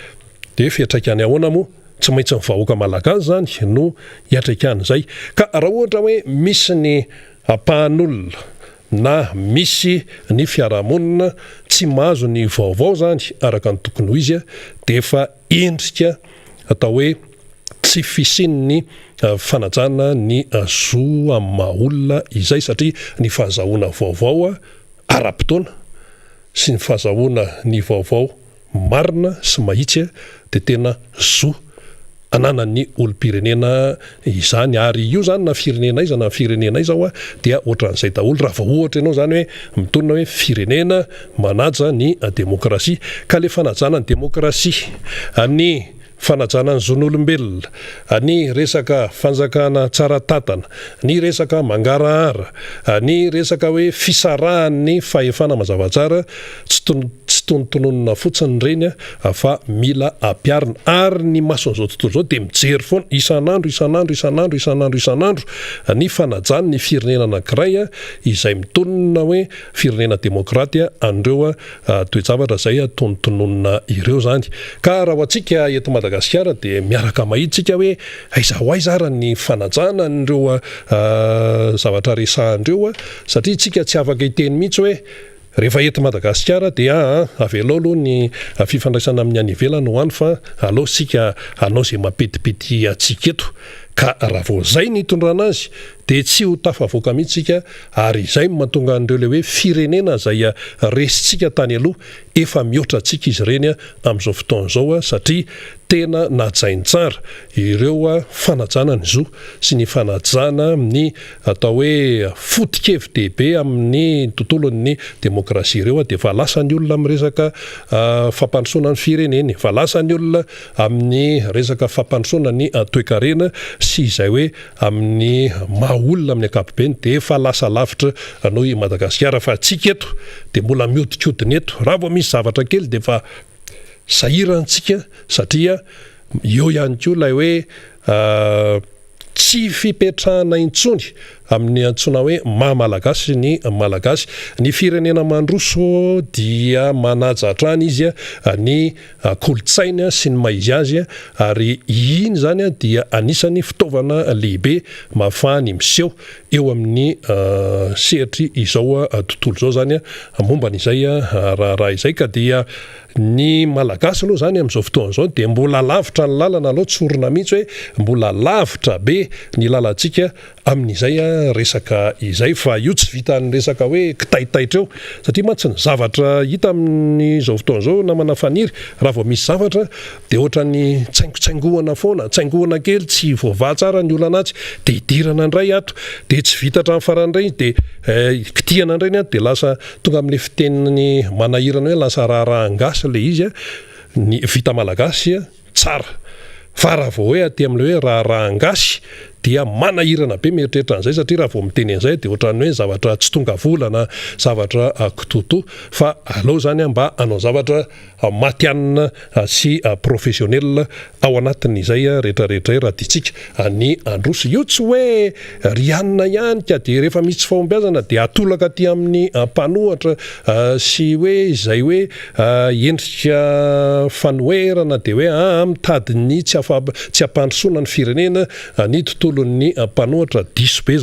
dia fiatraikany ahoana moa tsy maintsy ny vahoaka malagasy zany no hiatraikany ka raha ohatra hoe misy ny ampahan'olona na misy ny fiarahamonina tsy mahazo ny vaovao zany araka ny tokony ho izy dia efa endrika atao hoe tsy fisian'ny fanajana ny zo amin'ny maha-olona izay satria ny fahazahoana vaovao ara-potoana sy ny fahazahoana ny vaovao marina sy mahitsy dia tena zo ananan'ny olom-pirenena izany ary io zany na firenena iza na firenena izao dia ohatran'izay daholo raha vao ohatra ianao zany hoe mitonina hoe firenena manaja ny demokrasia ka le fanajana ny demokrasia any fanajana ny zon'olombelona ny resaka fanjakana tsara tatana ny resaka mangarahara ny resaka hoe fisarahan'ny fahefana mazava-tsara tsy tonontononina fotsiny reny fa mila ampiarina ary ny mason'izao tontolo izao dia mijery foana isanandro ny fanajana ny firenena anankiray izay mitonina hoe firenena demokraty an'ireo toe-javatra izay tonontononina ireo zany ka raha ho antsika eto Madagasikara dia miaraka mahitsika hoe aiza ho aiza ara ny fanajana n'ireo zavatra resahandreo satria tsika tsy afaka hiteny mihitsy hoe rehefa eto Madagasikara dia avelao aloha ny fifandraisana amin'ny any ivelany ho any fa alao sika anao zay mampetipety atsika eto ka raha vao zay ny hitondrana azy dia tsy ho tafavoaka mihitsika ary izay mahatonga an'ireo le hoe firenena zay resitsika tany aloha efa mihoatra antsika izy reny amin'izao fotoana izao satria tena najainy tsara ireo fanajana ny zo sy ny fanajana ny atao hoe fotikevy-dehibe amin'ny tontolon'ny demokrasia ireo dia fa lasany olona amin'ny resaka fampandrosoana ny fireneny fa lasany olona amin'ny resaka fampandrosoana ny toe-karena sy izay hoe amin'ny maha-olona amin'ny ankapobeny dia efa lasa lavitra anao i Madagasikara fa atsika eto dia mbola miodikodina eto raha vao misy zavatra kely dia fa sahirantsika satria eo ihany koa ilay hoe tsy fipetrahana intsony amin'ny antsona hoe maha-malagasy ny malagasy ny firenena mandroso dia manaja hatrany izy ny kolotsaina sy ny maizy azy ary iny zany dia anisany fitaovana lehibe mahafahany miseho eo amin'ny sehatry izao tontolo izao zany momban'izay raha izay ka dia ny malagasy aloha zany amin'izao fotoana izao dia mbola lavitra ny lalana aloha tsorona mihitsy hoe mbola lavitra be ny lalantsika amin'izay resaka izay fa io tsy vitany resaka hoe kitaitaitra eo satria mantsy ny zavatra hita amin'izao fotoan'izao namana faniry raha vao misy zavatra dia ohatra ny tsaingotsaingohana foana tsaingohana kely tsy voavaha tsara ny olana atsy dia hidirana indray ato dia tsy vita hatramin'ny farandray dia kitihana indray ny ato dia lasa tonga amin'ilay fiteniny manahirana hoe lasa raha-rahangasy ilay izy ny vita malagasy tsara fa raha vao hoe aty amin'ilay hoe raha-rahangasy dia manahirana be mieritreritra an'izay satria raha vao miteny an'izay dia ohatran'ny hoe zavatra tsy tonga volana zavatra kitoto fa aleo zany mba hanao zavatra matianina sy professionnel ao anatin'izay rehetrarehetra raha diantsika ny androso io tsy hoe rianina ihany ka dia rehefa misy fahombiazana dia atolaka aty amin'ny mpanohatra sy hoe izay hoe endrika fanoherana dia hoe mitady ny tsy hampandrosoana ny firenena ny tontolon'ny mpanohatra diso be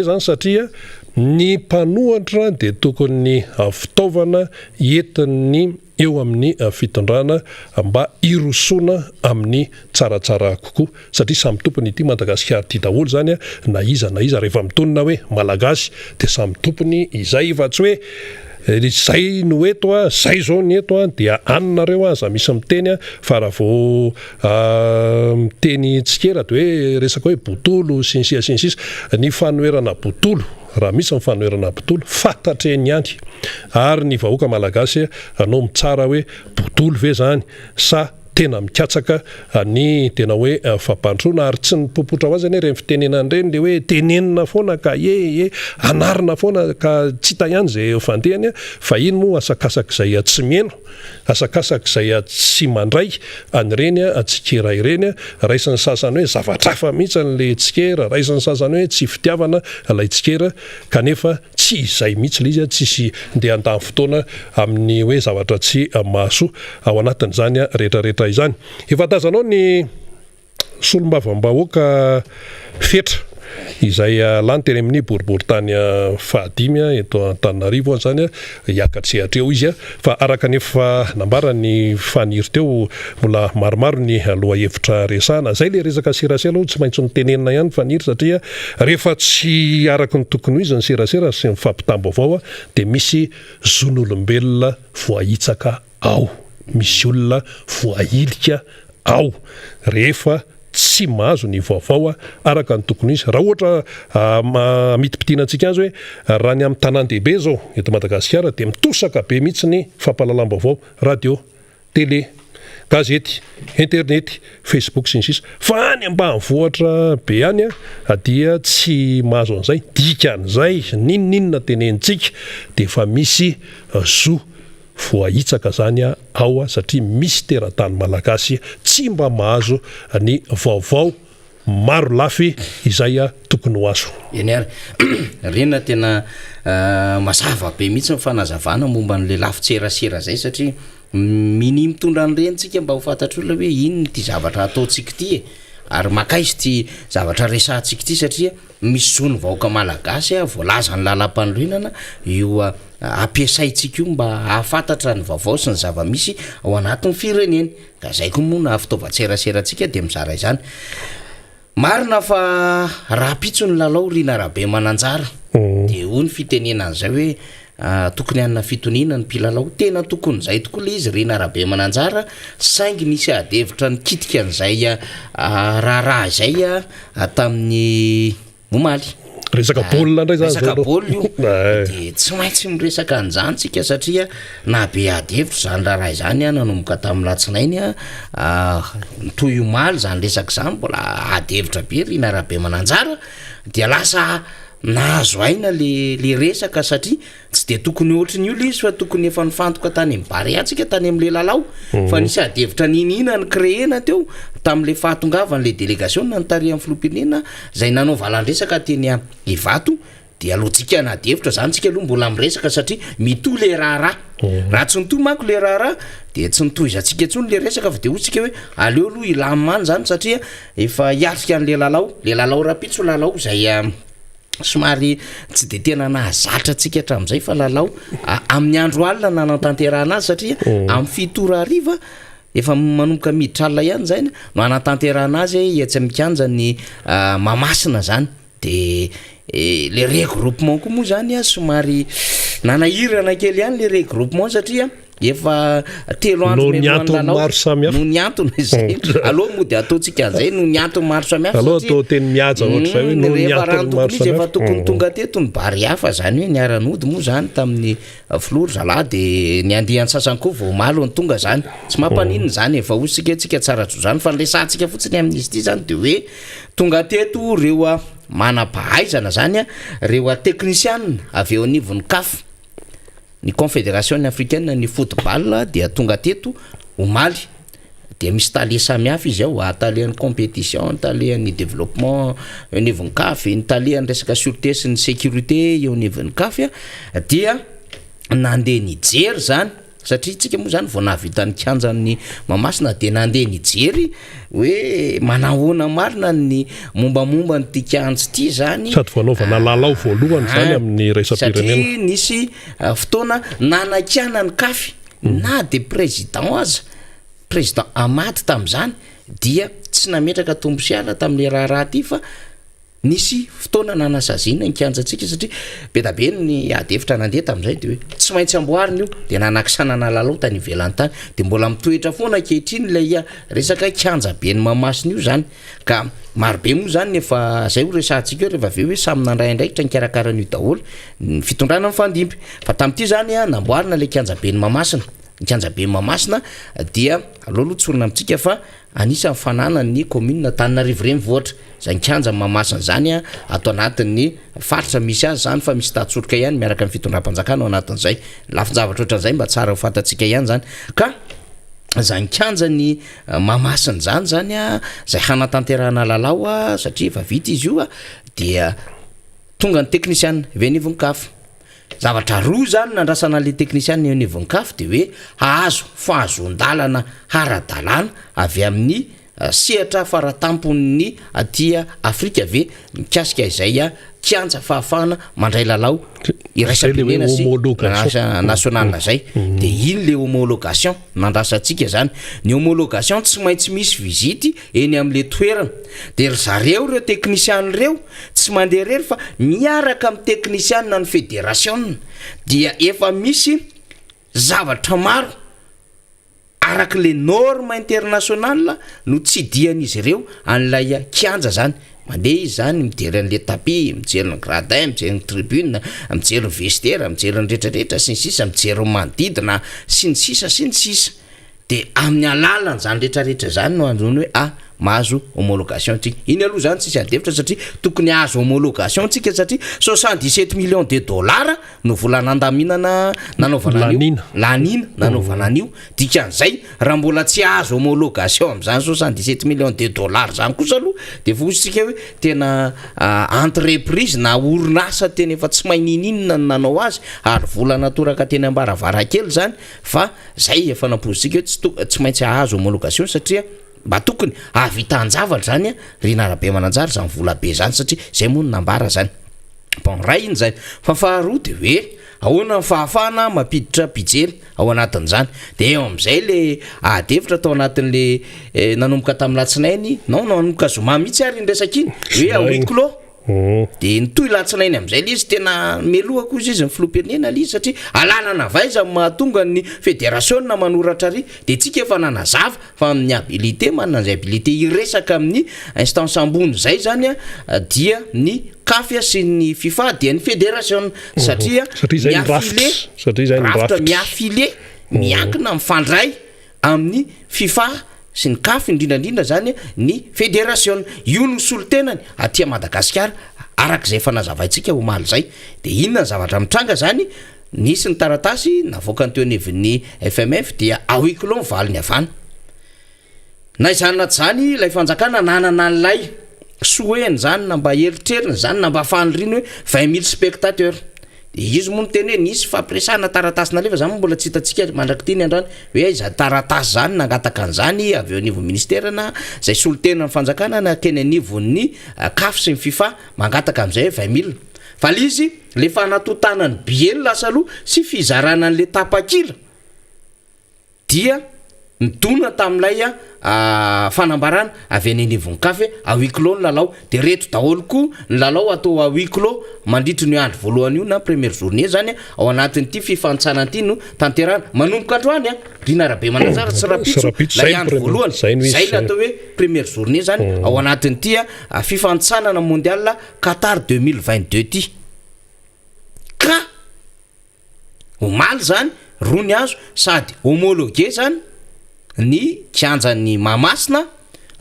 zany satria ny mpanohatra dia tokony fitaovana entin'ny eo amin'ny fitondrana mba irosoana amin'ny tsaratsara kokoa satria samy tompony ity Madagasikara ity daholo zany na iza rehefa mitonina hoe malagasy dia samy tompony izay fa tsy hoe zay no eto zay zao ny eto dia anonareo aza misy miteny fa raha vao miteny tsikera dia hoe resaka hoe botolo sy ny sisa ny fanoherana botolo raha misy ny fanoherana botolo fantatreny ihany ary ny vahoaka malagasy anao mitsara hoe botolo ve zany sa tena mikatsaka ny tena hoe fampandrosoana ary tsy nipopotra ho azy any reny fitenenany reny le hoe tenenina foana ka anarina foana ka tsy hita ihany zay fandehany fa iny moa asakasak'izay tsy mieno asakasak'izay tsy mandray anyreny tsikera ireny raisin'ny sasany hoe zavatrafa mihitsy an'le tsikera raisin'ny sasany hoe tsy fitiavana ilay tsikera kanefa tsy izay mihitsy le izy tsisy ndeha andany fotoana amin'ny hoe zavatra tsy mahasoa ao anatin'izany rehetrarehetra izany efa tazanao ny solombavam-bahoaka fetra izay lany teny amin'ny boribory-tany fahadimy eto Antananarivo zany hiakatrehatra eo izy fa araka nefa nambara ny faniry teo mbola maromaro ny loha hevitra resahana zay le resaka serasera tsy maintsy nitenenina ihany faniry satria rehefa tsy araka ny tokony izy ny serasera sy ny fampitam-baovao dia misy zon'olombelona voahitsaka ao misy olona voahilika ao rehefa tsy mahazo ny vaovao araka ny tokony izy raha ohatra mitipitiana antsika azy hoe raha ny amin'ny tanan-dehibe zao eto Madagasikara dia mitosaka be mihitsy ny fampahalalam-baovao radio tele gazety internet Facebook sy ny sisa fa any ambanivohitra be any dia tsy mahazo an'izay dikan'izay ninninona tenentsika dia efa misy zo voahitsaka zany ao satria misy teratany malagasy tsy mba mahazo ny vaovao maro lafy izay tokony ho azo eny ary rena tena mazava be mihitsy ny fanazavana momba n'le lafitserasera zay satria mini mitondra an'ireny mba ho fantatry olona hoe ino ty zavatra ataontsika ty ary makaizy ty zavatra resahantsika ty satria misy zony vahoaka malagasy voalaza ny lalam-panorenana io ampiasaintsika io mba ahafantatra ny vaovao sy ny zava-misy ao anatin'ny fireneny ka zay koa moa na fitaovan-tseraseratsika dia mizara izany marina fa raha pitso ny lalao Rina Rabe Mananjara dia ho ny fitenenan'izay hoe tokony hanina fitoniana ny mpilalao tena tokony zay tokoa le izy Rina Rabe Mananjara saingy nisy adevitra nikitika an'izay raha izay tamin'ny Momaly resaka baolina indray zany resaka baolina io dia tsy maintsy miresaka an'izantsika satria na be adevitra zany raha izany nanomboka tamin'ny latsinainy toy Momaly zany resaka zany mbola adevitra be Rina Rabe Mananjara dia lasa nahazo aina le resaka satria tsy dia tokony ohatrin'ny io izy fa tokony efa nifantoka tany amin'ny Barea-tsika tany amin'le lalao fa nisy adevitra ninina ny créena teo tamin'le fahatongavan'le délégation nanotarehan'ny filoham-pirenena zay nanao valan-dresaka teny Ivato dia alohantsika nadevitra zany tsika aloha mbola miresaka satria mitohy le raha tsy nitohy manko le raha dia tsy nitohizantsika intsony le resaka fa dia hotsika hoe aleo aloha ilamany zany satria efa hiafika an'le lalao rapitso lalao zay somary tsy dia tena nahazatra antsika hatramin'izay fa lalao amin'ny andro alina nanantanterahana azy satria amin'ny fitora hariva efa manomboka miditra alina ihany zay no anatanterahana azy etsy mikanja ny Mahamasina zany de le regroupement koa moa zany a somary nanahirana kely ihany le regroupement satria efa telo andro maro samihafa no ny antony zay aloha moa de ataontsika an'izay no ny antony maro samihafa aloha atao teny mihaja ohatra zay hoe no ny antony maro samihafa efa tokony tonga teto ny bary hafa zany hoe niaran'ody moa zany tamin'ny filory zalahy de ny andihan-tsasany koa vao malo ny tonga zany tsy mampanino zany efa osika tsika tsara tso zany fa nlesantsika fotsiny amin'izy ity zany de hoe tonga teto reo a manam-pahaizana zany a reo a technician avy eo anivon'ny CAF ny confédération africaine ny football dia tonga teto omaly dia misy tale samihafa izy ao atalehan'ny compétition talehan'ny développement eo anivon'ny CAF ny talehan'ny resaka sûreté sy ny sécurité eo anivon'ny CAF dia nandeha nijery zany satria tsika moa zany vao nahavitany kianjan'ny Mahamasina de nandeha nijery hoe manahoana marina ny mombamomba ny tikianjy ity zany sady vanaovana lalao voalohany zany amin'ny raisam-pirenena satria nisy fotoana nanakana ny CAF na de président aza président Amady tam'izany dia tsy nametraka tombosiala tamin'le raha ty fa nisy fotoana nanasazina ny kianjantsika satria betabe ny adevitra nandeha tamin'izay de hoe tsy maintsy amboarina io de nanaksanana lalao tany ivelany tany de mbola mitoetra foana kehitriny ilay resaka kianja be ny Mahamasina io zany ka marobe moa zany efa zay ho resantsika eo rehefa aveo hoe samy nandray andraikitra ny karakaran'io daholo ny fitondrana mifandimby fa tamin'ity zany a namboarina le kianja be ny Mahamasina ny kianja be ny Mahamasina dia aloha tsorina amintsika fa anisan'ny fananany commune Antananarivo renivohitra zany kianja Mahamasina zany a ato anatin'ny faritra misy azy zany fa misy tatsoroka ihany miaraka amin'ny fitondram-panjakana ao anatin'izay lafin-javatra ohatran'izay mba tsara ho fantatsika ihany zany ka zany kianja ny Mahamasina zany a zay hanatanterahana lalao a satria efa vita izy io a dia tonga ny technician avy anivon'ny CAF zavatra roa zany nandrasana le technician eo anivon'ny CAF de hoe ahazo fahazon-dalana haradalana avy amin'ny sehatra faratampon'ny atia Afrika ve mikasika izay a kianja fahafahana mandray lalao iraisam-pirenena sy national zay de iny le homologation nandrasantsika zany ny homologation tsy maintsy misy visity eny amin'le toerana de zareo reo technician reo tsy mandeha rery fa miaraka amin'ny technician ny fédération dia efa misy zavatra maro araka le norme internationale no tsy dian'izy ireo an'ilay kianja zany mandeha izy zany mijery an'le tapis mijery ny gradin mijery ny tribune mijery ny vestiaire mijery ny rehetrarehetra sy ny sisa mijery ny manodidina sy ny sisa de amin'ny alalany zany rehetrarehetra zany no androny hoe mahazo homologation tsika iny aloha zany tsisy adevitra satria tokony azo homologation tsika satria 77 millions de dollars no vola nandaminana nanaovana lanina nanaovana an'io dikan'izay raha mbola tsy azo homologation am'izany 77 millions de dollars zany kosa aloha de fositsika hoe tena entreprise na orinasa tena efa tsy mainininina ny nanao azy ary vola natoraka teny ambaravarakely zany fa zay efa nampozitsika hoe tsy maintsy azo homologation satria mba tokony avitan-javatra zany a rinarabe mananjary zany vola be zany satria zay moa no nambara zany bon ray iny zany fa faharoa de hoe ahoana ny fahafahana mampiditra pijery ao anatin'izany de eo am'izay le adevitra tao anatin'le nanomboka tamin'ny latsinainy nanomboka zoma mihitsy ary nresaka iny hoe ahoiklo de nitoy latsinainy am'izay le izy tena melohako izy ny filoam-pirenena le izy satria alalana vaiza mahatonga ny fédération na manoratra ary de tsika efa nanazava fa amin'ny habilité manana an'izay habilité iresaka amin'ny instance ambony zay zany a dia ny CAF sy ny FIFA dia ny fédération satria miafile miankina mifandray amin'ny FIFA sy ny CAF indrindrandrindra zany ny fédération io no solotenany aty Madagasikara arak'izay fanazavaitsika omaly zay de inona ny zavatra mitranga zany nisy ny taratasy navoaka ny teo anivon'ny FMF dia ahoikolon valiny avana na izany na tsy zany ilay fanjakana nanana an'ilay soeny zany na mba eritrerina zany na mba afahan'riny hoe 20 000 spectateurs de izy moa miteny hoe nisy fampiresana taratasy nalefa zany mbola tsy hitantsika mandraky ty ny andrany hoe iza taratasy zany nangataka an'izany avy eo anivon'ny ministère na zay solotena ny fanjakana na keny anivon'ny CAF sy ny FIFA mangataka am'izay 20 000 fa lizy le fanatotanany biely lasa aloha sy fizarana an'le tapakila dia nidona tam'ilay fanambarana avy any voninkafe a huis clos ny lalao de reto daholo koa ny lalao atao a huis clos mandritry ny andro voalohany io na première journée zany ao anatin'ity fifantsana ty no tanterana manomboka androany rina rabe mananjara sy rapitso lay andro voalohany zay natao hoe première journée zany ao anatin'ity fifantsanana mondial Qatar 2022 ty ka omaly zany rony azo sady homologué zany ny kianjan'ny Mahamasina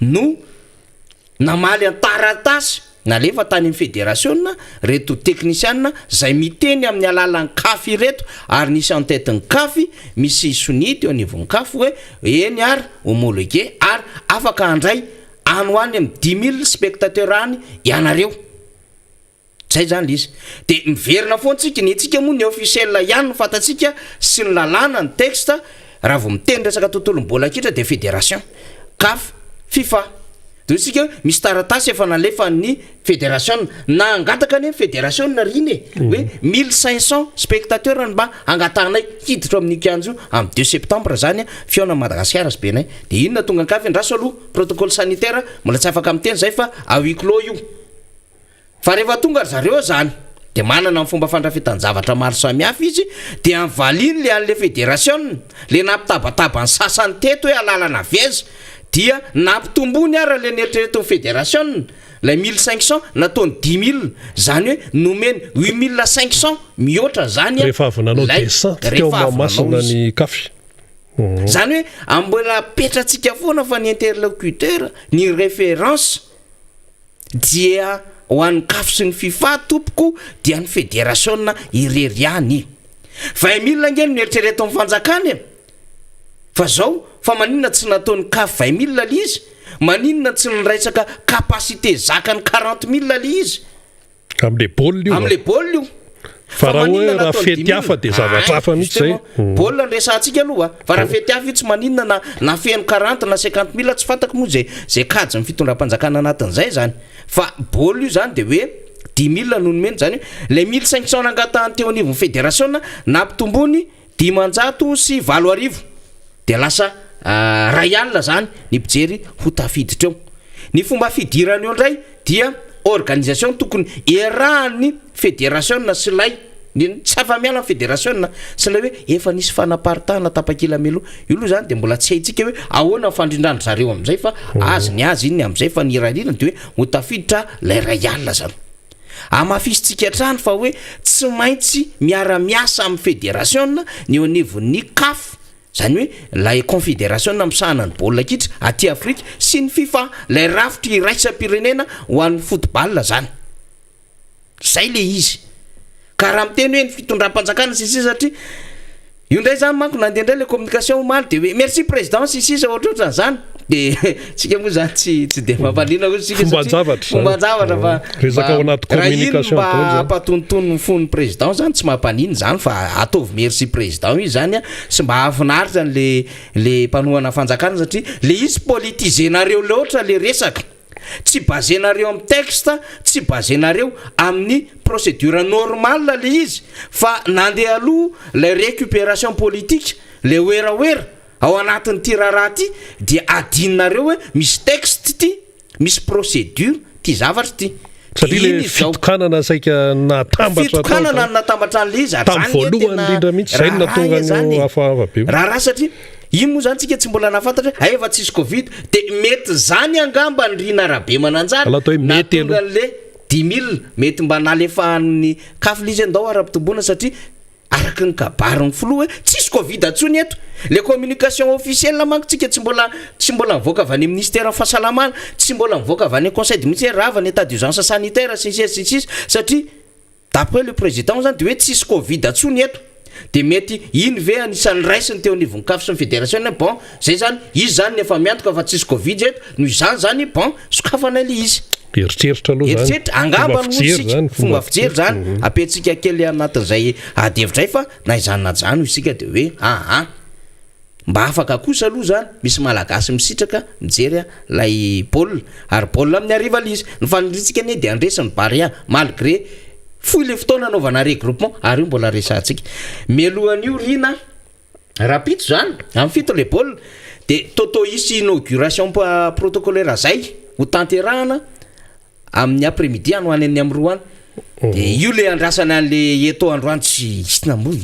no namaly an-taratasy nalefa tany amin'ny fédération reto technicienne zay miteny amin'ny alalan'ny CAF reto ary nisy en-tête ny CAF misy sonity eo anivon'ny CAF hoe eny ary homologué ary afaka andray any hoany amin'ny 10 000 spectateurs any ianareo zay zany izy de miverina foantsika ny etsika moa ny officiel ihany no fatatsika sy ny lalàna ny texte raha vao miteny resaka tontolom-bola kitra de fédération CAF FIFA de sika misy taratasy efa nalefa ny fédération na angataka ny fédération na riny hoe 1500 spectateurs mba angatanay hiditra amin'ny kianjo am 2 septembre zany fiona Madagascar sy benay de inona tonga CAF ndraso aloha protocole sanitaire mbola tsy afaka miteny zay fa a huis clos io fa rehefa tonga zareo zany de manana amin'ny fomba fandrafitan-javatra maro samihafa izy de anvaliny le an'le fédération le nampitabataba ny sasany teto hoe alalana viez dia nampitombony ara le neritrereto ny fédération la 1500 nataony 10 000 zany hoe nomeny 8500 mihoatra zany rehefa avy nanao descente teo Mahamasina ny CAF zany hoe ambola petratsika foana fa ny interlocuteur ny référence dia ho an'ny CAF sy ny FIFA tompoko dia ny fédération ireriany 20 000 ngeny nieritrereto amin'ny fanjakany fa zao fa maninona tsy nataony CAF 20 000 izy maninona tsy niraisaka capacité zakany 40 000 izy am'le bôl io fa raha hoe raha fety hafa de zavatra hafa mihitsy zay bôl resantsika aloha fa raha fety hafa io tsy maninona na feno 40 na 50 000 tsy fatako moa zay kajy ny fitondram-panjakana anatin'izay zany fa bôl io zany de hoe 10 000 nonomeny zany le 1500 nangatahany teo anivon'ny fédération nampitombony 500 sy 4 de lasa ray alina zany ny mpijery ho tafiditra eo ny fomba fidirany eo ndray dia organisation tokony erahany fédération sy lay tsy afa-miala ny fédération sy lay hoe efa nisy fanaparitahana tapakila melo io aloha zany de mbola tsy haitsika hoe ahoana fandrindrano zareo am'izay fa azy ny azy iny am'izay fa niralina de hoe ho tafiditra lay ray alina zany amafisitsika trano fa hoe tsy maintsy miara-miasa amin'ny fédération ny eo anivon'ny CAF zany hoe la confédération misahana ny baolina kitra aty Afrique sy ny FIFA lay rafitry raisa-pirenena ho an'ny football zany zay le izy ka raha miteny hoe ny fitondram-panjakana sisy satria io ndray zany manko nandeha ndray le communication omaly de hoe merci président sisy ohatroatra zany de tsika moa zany tsy de mampalina fomba zavatra fa resaka ao anaty communication mba ampatontono ny fon'ny président zany tsy mampanino zany fa ataovy merci président izy zany sy mba afinaritra le mpanohana fanjakana satria le izy politizenareo loatra le resaka tsy bazenareo amin'ny texte tsy bazenareo amin'ny procédure normale le izy fa nandeha aloha la récupération politique le oeraoera ao anatin'ny ty raharaha ty dia adinareo hoe misy texte ty misy procédure ty zavatra ty satria le fitokanana saika fitokanana natambatra an'le izy ary zany voalohany indrindra mihitsy zay natonga ny hafahafa be raharaha satria iny moa zany tsika tsy mbola nafantatra hoe efa tsisy covid de mety zany angamba ny rina rabe mananjara natonga an'le 10 000 mety mba nalefahan'ny CAF lizy andao ara-pitombona satria araky ny kabariny flo hoe tsisy covid atsony eto le communication officielle manko tsika tsy mbola mivoaka avy any ministère fahasalamana tsy mbola mivoaka avy any conseil de ministère raha avy any état d'urgence sanitaire sisy satria d'après le président zany de hoe tsisy covid atsony eto de mety iny ve anisan'ny raisiny teo anivon'ny CAF sy ny fédération bon zay zany izy zany efa miantoka fa tsisy covid eto noho izany zany bon sokafana le izy eritreritra aloha zany angamba ny fomba fijery zany apetsika kely anatin'izay adevitra zay fa na izany na jany isika de hoe mba afaka kosa aloha zany misy malagasy misitraka mijery lay baolina ary baolina amin'ny ariva lizy ny fanindritsika ne de andresiny baria malgré foy le fotoana anaovana regroupement ary io mbola resantsika mialohan'io rina rapito zany amin'ny fito le baolina de toto isy inauguration protocolaire zay ho tanterahana amin'ny après-midi ano any amin'ny am'roa any de io le andrasana an'le eto androany tsy isina moy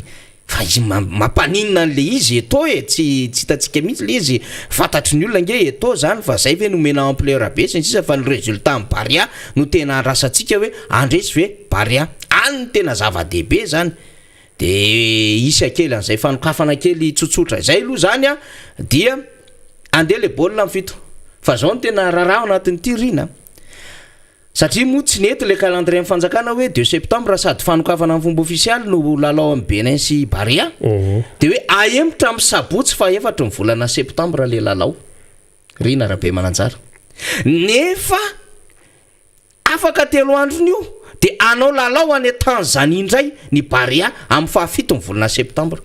fa izy mampaninina an'le izy eto tsy hitatsika mihitsy le izy fantatry ny olona nge eto zany fa zay ve nomena ampleur be sy ny sisa fa ny résultat amin'ny Barea no tena andrasantsika hoe andresy ve Barea any tena zava-dehibe zany de isa kely an'izay fanokafana kely tsotsotra zay aloha zany a dia andeha le baolina amin'ny fito fa zao no tena rarah anatin'ity rina satria moa tsy nety le calendrier fanjakana hoe 2 septembre sady fanokafana amin'ny fomba officialy no lalao amin'ny Benin sy Barea de hoe aembotra amin'ny sabotsy fa efatra ny volana septembre le lalao rina rabe mananjara nefa afaka 3 andron'io de anao lalao any Tanzanie indray ny Barea amin'ny fahafito ny volana septembre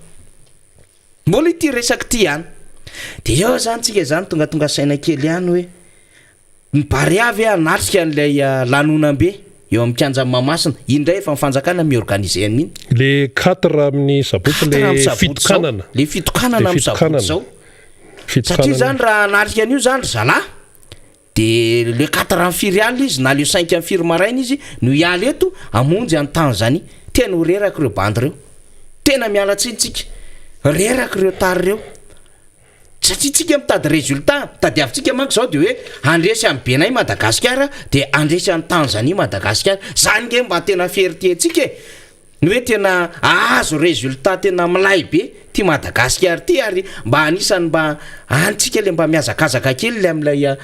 mbola ity resaky ty ihany de eo zany tsika zany tonga saina kely ihany hoe ny Barea avy anatrika an'ilay lanonam-be eo amin'ny kianja Mahamasina indray efa mifanjakana miorganiser an'iny le 4 amin'ny sabotsy le fitokanana le fitokanana amin'ny sabotsy zao satria zany raha anatrika an'io zany zala de le 4 amin'ny firial izy na le 5 amin'ny firy maraina izy no ialy eto amonjy any Tanzanie tena ho reraka ireo bandy reo tena miala tsinitsika reraka ireo tary reo satria tsika mitady résultat tadiavintsika manko zao de hoe andresy amin'ny Benin Madagasikara de andresy amin'ny Tanzanie Madagasikara zany nge mba tena fierté tsika ny hoe tena azo résultat tena milay be ty Madagasikara ty ary mba anisany mba antsika le mba miazakazaka kely le amin'ilay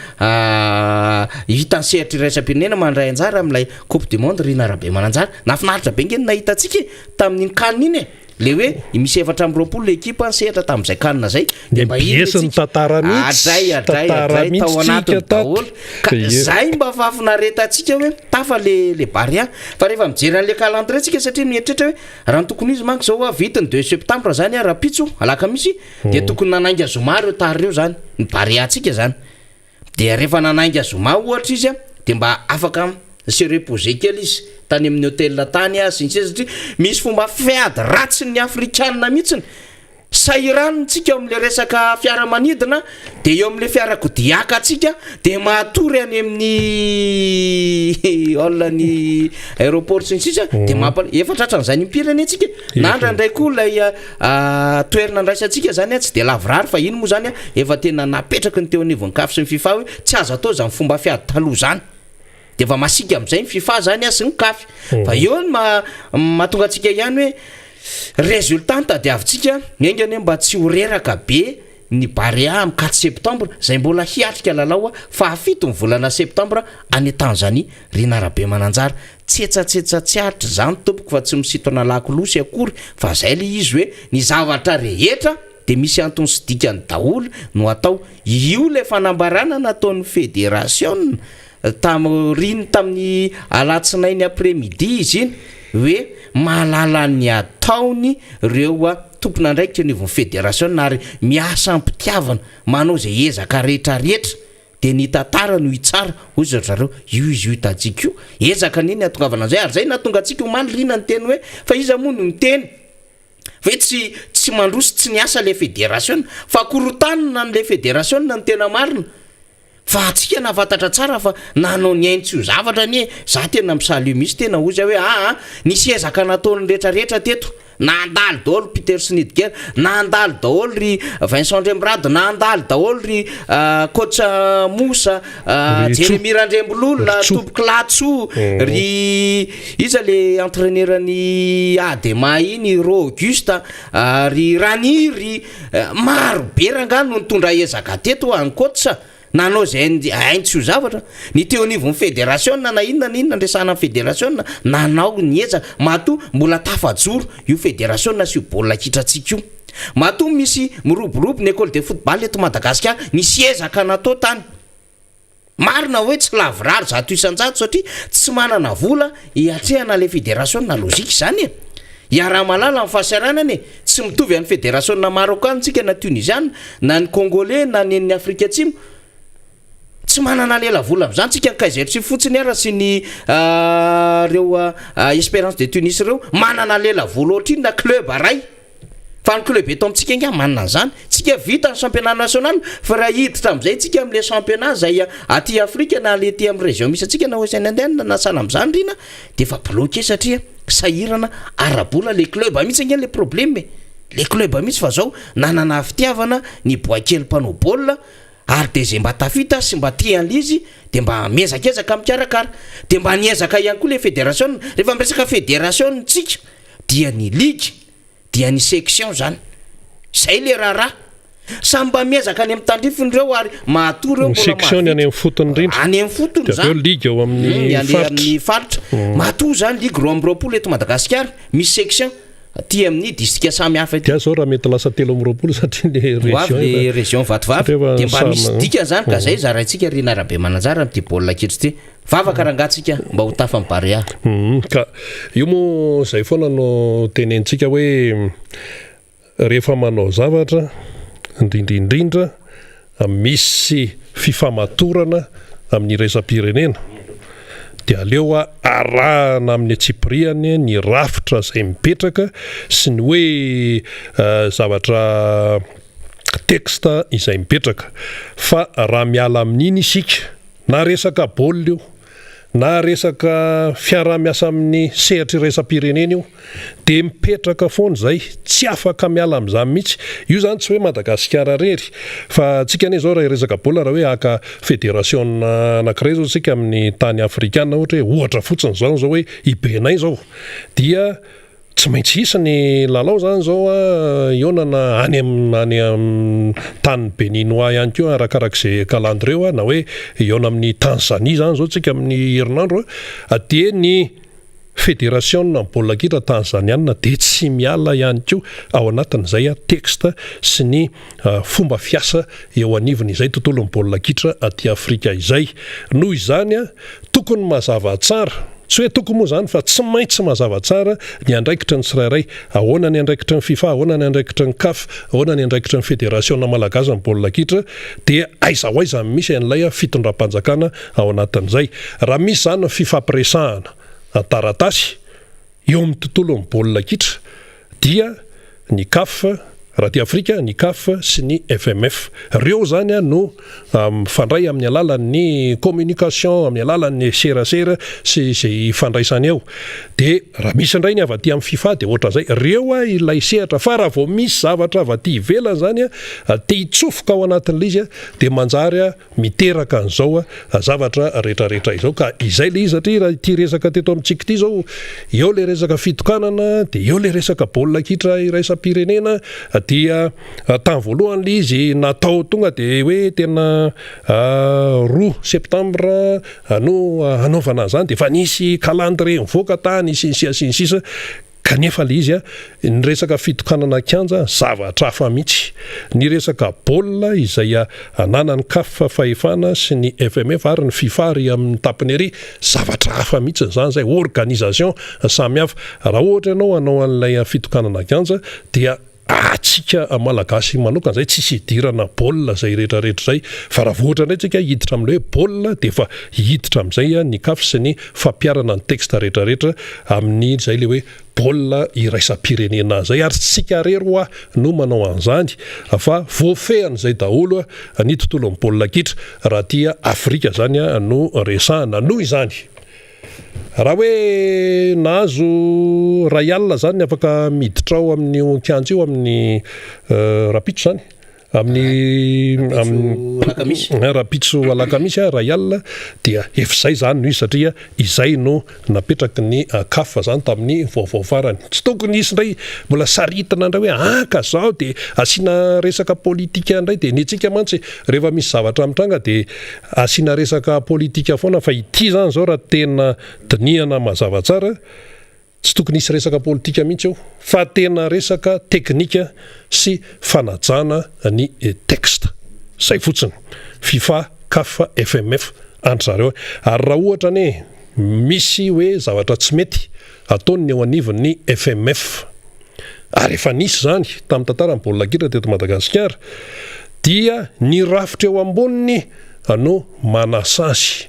hitan'ny sehatry iraisam-pirenena mandray anjara amin'ilay coupe du monde rina arabe mananjara nafinaritra be nge nahitatsika tamin'iny kanina iny le hoe misy efatra amin'ny 20 l'équipe sehatra tamin'izay kanina zay de mba esiny tantara mihitsy adray tao anaty daholo ka zay mba fafinaretatsika hoe tafa le Barea fa rehefa mijery an'le calendrier tsika satria mieritreritra hoe raha tokony izy manko zao vitiny 2 septembre zany rapitso alakamisy de tokony nanainga zoma reo tary reo zany ny Barea tsika zany de rehefa nanainga zoma ohatra izy de mba afaka se reposer kely izy tany amin'ny hôtel tany sy ny sisa satria misy fomba fiady ratsy ny afrikanina mihitsiny sahirano tsika amin'le resaka fiaramanidina de eo amin'le fiarakodiaka tsika de matory any amin'ny olany aéroport sy ny sisa de efa tratran'izany impirenetsika nandrandray koa lay toerana ndraisantsika zany tsy de lavirary fa ino moa zany efa tena napetraky ny teo anivon-kafy sy ny FIFA hoe tsy azo atao zany fomba fiady taloha zany de efa masika amin'izay ny FIFA zany sy ny kafy fa eo ny mahatonga antsika ihany hoe résultat tadiavintsika ngengany mba tsy ho reraka be ny Barea amin'ny 4 septembre zay mbola hiatrika lalao fahafito ny volana septembre any Tanzanie rina arabe mananjara tsetsatsetsatsa tsy aritra zany tompoko fa tsy misitona lakolosy akory fa zay le izy hoe ny zavatra rehetra de misy antony sy dikany daholo no atao io le fanambarana nataon'ny fédération tamin'ny alatsinainy après-midi izy iny hoe mahalala ny ataony reo tomponandraikitra anivon'ny fédération ary miasa ampitiavana manao zay ezaka rehetrarehetra de ny tantara no itsara hoy zareo io izy io hitantsika io ezaka niny atongavana zay ary zay natonga antsika omaly rina ny teny hoe fa iza moa no miteny fa tsy mandrosy tsy niasa le fédération fa korotanina n'le fédération ny tena marina fa atsika nafatatra tsara fa nanao ny ainy tsy ho zavatra ny za tena misaly misy tena ozy hoe nisy ezaka nataony rehetrarehetra teto nandalo daholo Peter Snidger nandalo daholo ry Vincent Rembrado nandalo daholo ry coach Moussa Jeremy Randrembololona Topoky Latso ry iza le entraîneur ny Adema iny Ro Augusta ry Raniry maro be rangano nitondra ezaka teto any coach nanao zay ainy tsy ho zavatra ny teo anivon'ny fédération na inona andresana fédération nanao ny ezaka mato mbola tafajoro io fédération sy io baolina kitratsika io mato misy miroborobo ny école de football eto Madagasikara nisy ezaka natao tany marina hoe tsy lavirary zato isan-jato satria tsy manana vola hiatrehana le fédération na logika zany raha malala amin'ny fahasaranany tsy mitovy amin'ny fédération na Marocain tsika na Tunisiana na ny Congolais na ny Afrika Atsimo tsy manana lela vola am'zany tsika ny Kaizer Chiefs fotsiny ara sy ny reo Espérance de Tunis reo manana lela vola ohatriny na club aray fa ny club eto amintsika inga manana zany tsika vita ny championnat national fa raha hiditra am'izay tsika am'le championnat zay aty Afrika na le ty amin'ny région misy atsika na Ocean Indienne na nasana am'zany rina de fa bloqué satria sahirana arabola le club mihitsy inga le problème le club mihitsy fa zao nanana fitiavana ny boakely mpanao baolina ary de zay mba tafita sy mba tian'izy de mba miezaka mikarakara de mba niezaka ihany koa le fédération rehefa miresaka fédération tsika dia ny ligue dia ny section zany zay le raha samba miezaka any amin'ny tandrifindreo ary mahatory eo section any amin'ny fotony rindra any amin'ny fotony zany ligue eo amin'ny faritra mahatory zany ligue roa amby roapolo eto Madagasikara misy section ty amin'ny district samy hafa dia zao raha mety lasa 3 amby roapolo satria le région vatovavy de mba misy dika zany ka zay zaraintsika rina arabe mananjara am'ty baolina kitra ty vavaka rangatsika mba ho tafa miparea ka io mo zay foana no tenentsika hoe rehefa manao zavatra indrindrindrindra misy fifamatorana amin'ny raisam-pirenena dia aleo arahana amin'ny atsipriany ny rafitra zay mipetraka sy ny hoe zavatra texte izay mipetraka fa raha miala amin'iny isika na resaka baolina io na resaka fiarah-miasa amin'ny sehatra raisam-pirenena io de mipetraka foana zay tsy afaka miala amin'izany mihitsy io zany tsy hoe Madagasikara rery fa tsika ane zao raha resaka baolina raha hoe aka fédération anankiray zao tsika amin'ny tany afrikana ohatra fotsiny zao hoe IBNay zao dia tsy maintsy isa ny lalao zany zao ionana any amin'ny tany béninois ihany koa arakarak'izay calendrier na hoe iona amin'ny Tanzanie zany zao tsika amin'ny herinandro de ny fédération na baolina kitra tanzaniana de tsy miala ihany koa ao anatin'izay texte sy ny fomba fiasa eo anivon'izay tontolo ny baolina kitra aty Afrika izay noho izany tokony mazava tsara tsy hoe tokony moa zany fa tsy maintsy mazava tsara ny andraikitry ny tsirairay ahoana ny andraikitry ny FIFA ahoana ny andraikitry ny CAF ahoana ny andraikitry ny fédération malagasy ny baolina kitra dia aiza ho aiza misy an'ilay fitondram-panjakana ao anatin'izay raha misy zany fifampiresahana taratasy eo amin'ny tontolo ny baolina kitra dia ny CAF raha ty Afrika ny CAF sy ny FMF reo zany no mifandray amin'ny alalan'ny communication amin'ny alalan'ny serasera sy zay fandraisany eo de raha misy indray ny avy aty amin'ny FIFA de ohatra zay reo ilay sehatra fa raha vao misy zavatra avy aty ivelany zany te hitsofoka ao anatin'ilay izy de manjary miteraka an'izao zavatra rehetrarehetra izao ka izay le izy satria raha ity resaka teto amintsika ity zao eo le resaka fitokanana de eo le resaka baolina kitra iraisam-pirenena dia tany voalohany le izy natao tonga de hoe tena 2 septambra no anaovana zany de fa nisy calendrier mivoaka tany sinsisa kanefa le izy ny resaka fitokanana kianja zavatra hafa mihitsy ny resaka baolina izay ananany CAF fahefana sy ny FMF ary ny FIFA ary amin'ny tapiny ery zavatra hafa mihitsy zany zay organisation samy hafa raha ohatra ianao anao an'ilay fitokanana kianja dia atsika malagasy manokana zay tsisy hidirana baolina zay rehetrarehetra zay fa raha vohatra indray tsika hiditra amin'ilay hoe baolina de fa hiditra amin'izay ny CAF sy ny fampiarana ny texte rehetrarehetra amin'ny zay le hoe baolina iraisam-pirenena zay ary tsika rery no manao an'izany fa voafehany zay daholo ny tontolo ny baolina kitra raha tia Afrika zany no resahana noho izany raha hoe nahazo Royal zany afaka miditra ao amin'ny kianja io amin'ny rapitso zany amin'ny rapitso alakamisy Royal dia efizay zany no izy satria izay no napetraky ny CAF zany tamin'ny vaovao farany tsy tokony isy ndray mbola saritana ndray hoe ka zao de asina resaka politika ndray de netsika mantsy rehefa misy zavatra mitranga de asina resaka politika foana fa ity zany zao raha tena dinihana mazava tsara tsy tokony isy resaka politika mihitsy eo fa tena resaka teknika sy fanajana ny texte zay fotsiny FIFA CAF FMF andry zareo ary raha ohatra ane misy hoe zavatra tsy mety ataony ny eo anivon'ny FMF ary efa nisy zany tamin'ny tantara ny baolina kitra teto Madagasikara dia ny rafitra eo amboniny no manasazy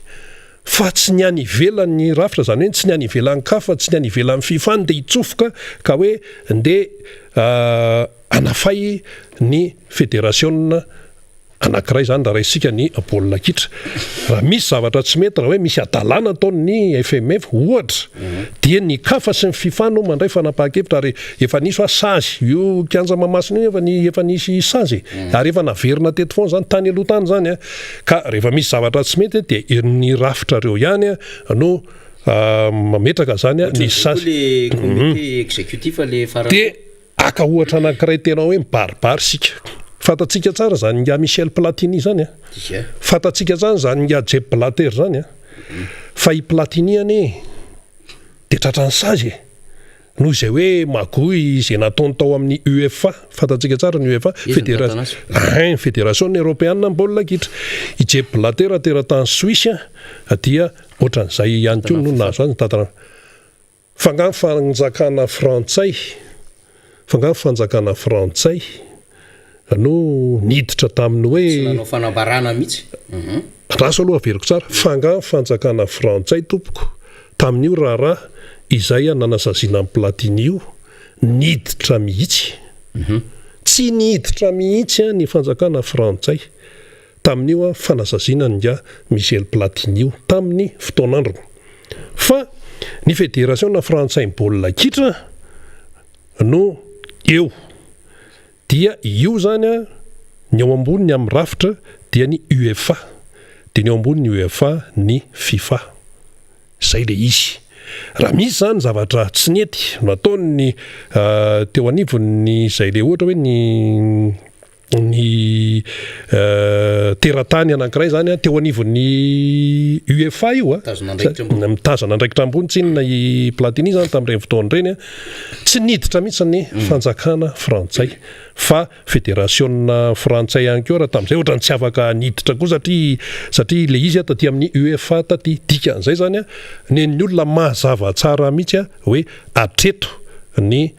fa tsy ny any ivelan'ny rafitra zany hoe tsy ny any ivelan'ny kafa tsy ny any ivelan'ny FIFA dia hitsofoka ka hoe ndeha anafay ny fédération anankiray zany raha raisika ny baolina kitra raha misy zavatra tsy mety raha hoe misy adalana ataony FMF ohatra dia ny kafa sy ny FIFA no mandray fanapahan-kevitra ary efa nisy hoe sazy io kianja mamasina io efa nisy sazy ary efa naverina teto foana zany tany aloha tany zany ka rehefa misy zavatra tsy mety dia ny rafitra reo ihany no mametraka zany ny sazy dia aka ohatra anankiray tena hoe mibaribary sika fatatsika tsara zany nga Michel Platini zany fatatsika tsara zany nga Jeb Blatter zany fa i Platini ane de tratrany sazy noho izay hoe magoy izay nataony tao amin'ny UEFA fatatsika tsara ny UEFA fédération européenne baolina kitra i Jeb Blatter teratany Suisse dia ohatran'izay ihany koa no nazo azy tantara fangano fanjakana frantsay no niditra taminy hoe fanambarana mihitsy raso aloha averiko tsara fanga fanjakana frantsay tompoko tamin'io raharaha izay nanasaziana amin'ny Platini io niditra mihitsy tsy niditra mihitsy ny fanjakana frantsay tamin'io fanasaziana nga Michel Platini io tamin'ny fotoanandro fa ny fédération frantsay baolina kitra no eo dia io zany ny eo ambony amin'ny rafitra dia ny UEFA dia ny eo ambony ny UEFA ny FIFA zay le izy raha misy zany zavatra tsy nety nataony ny teo anivony zay le ohatra hoe ny teratany anankiray zany teo anivony UEFA io mitazana andraikitra ambony tsy inona i Platini zany tamin'ireny fotoana ireny tsy niditra mihitsy ny fanjakana frantsay fa fédération frantsay ihany koa raha tamin'izay ohatrany tsy afaka niditra koa satria le izy taty amin'ny UEFA taty dikan'izay zany ny olona mazava tsara mihitsy hoe atreto ny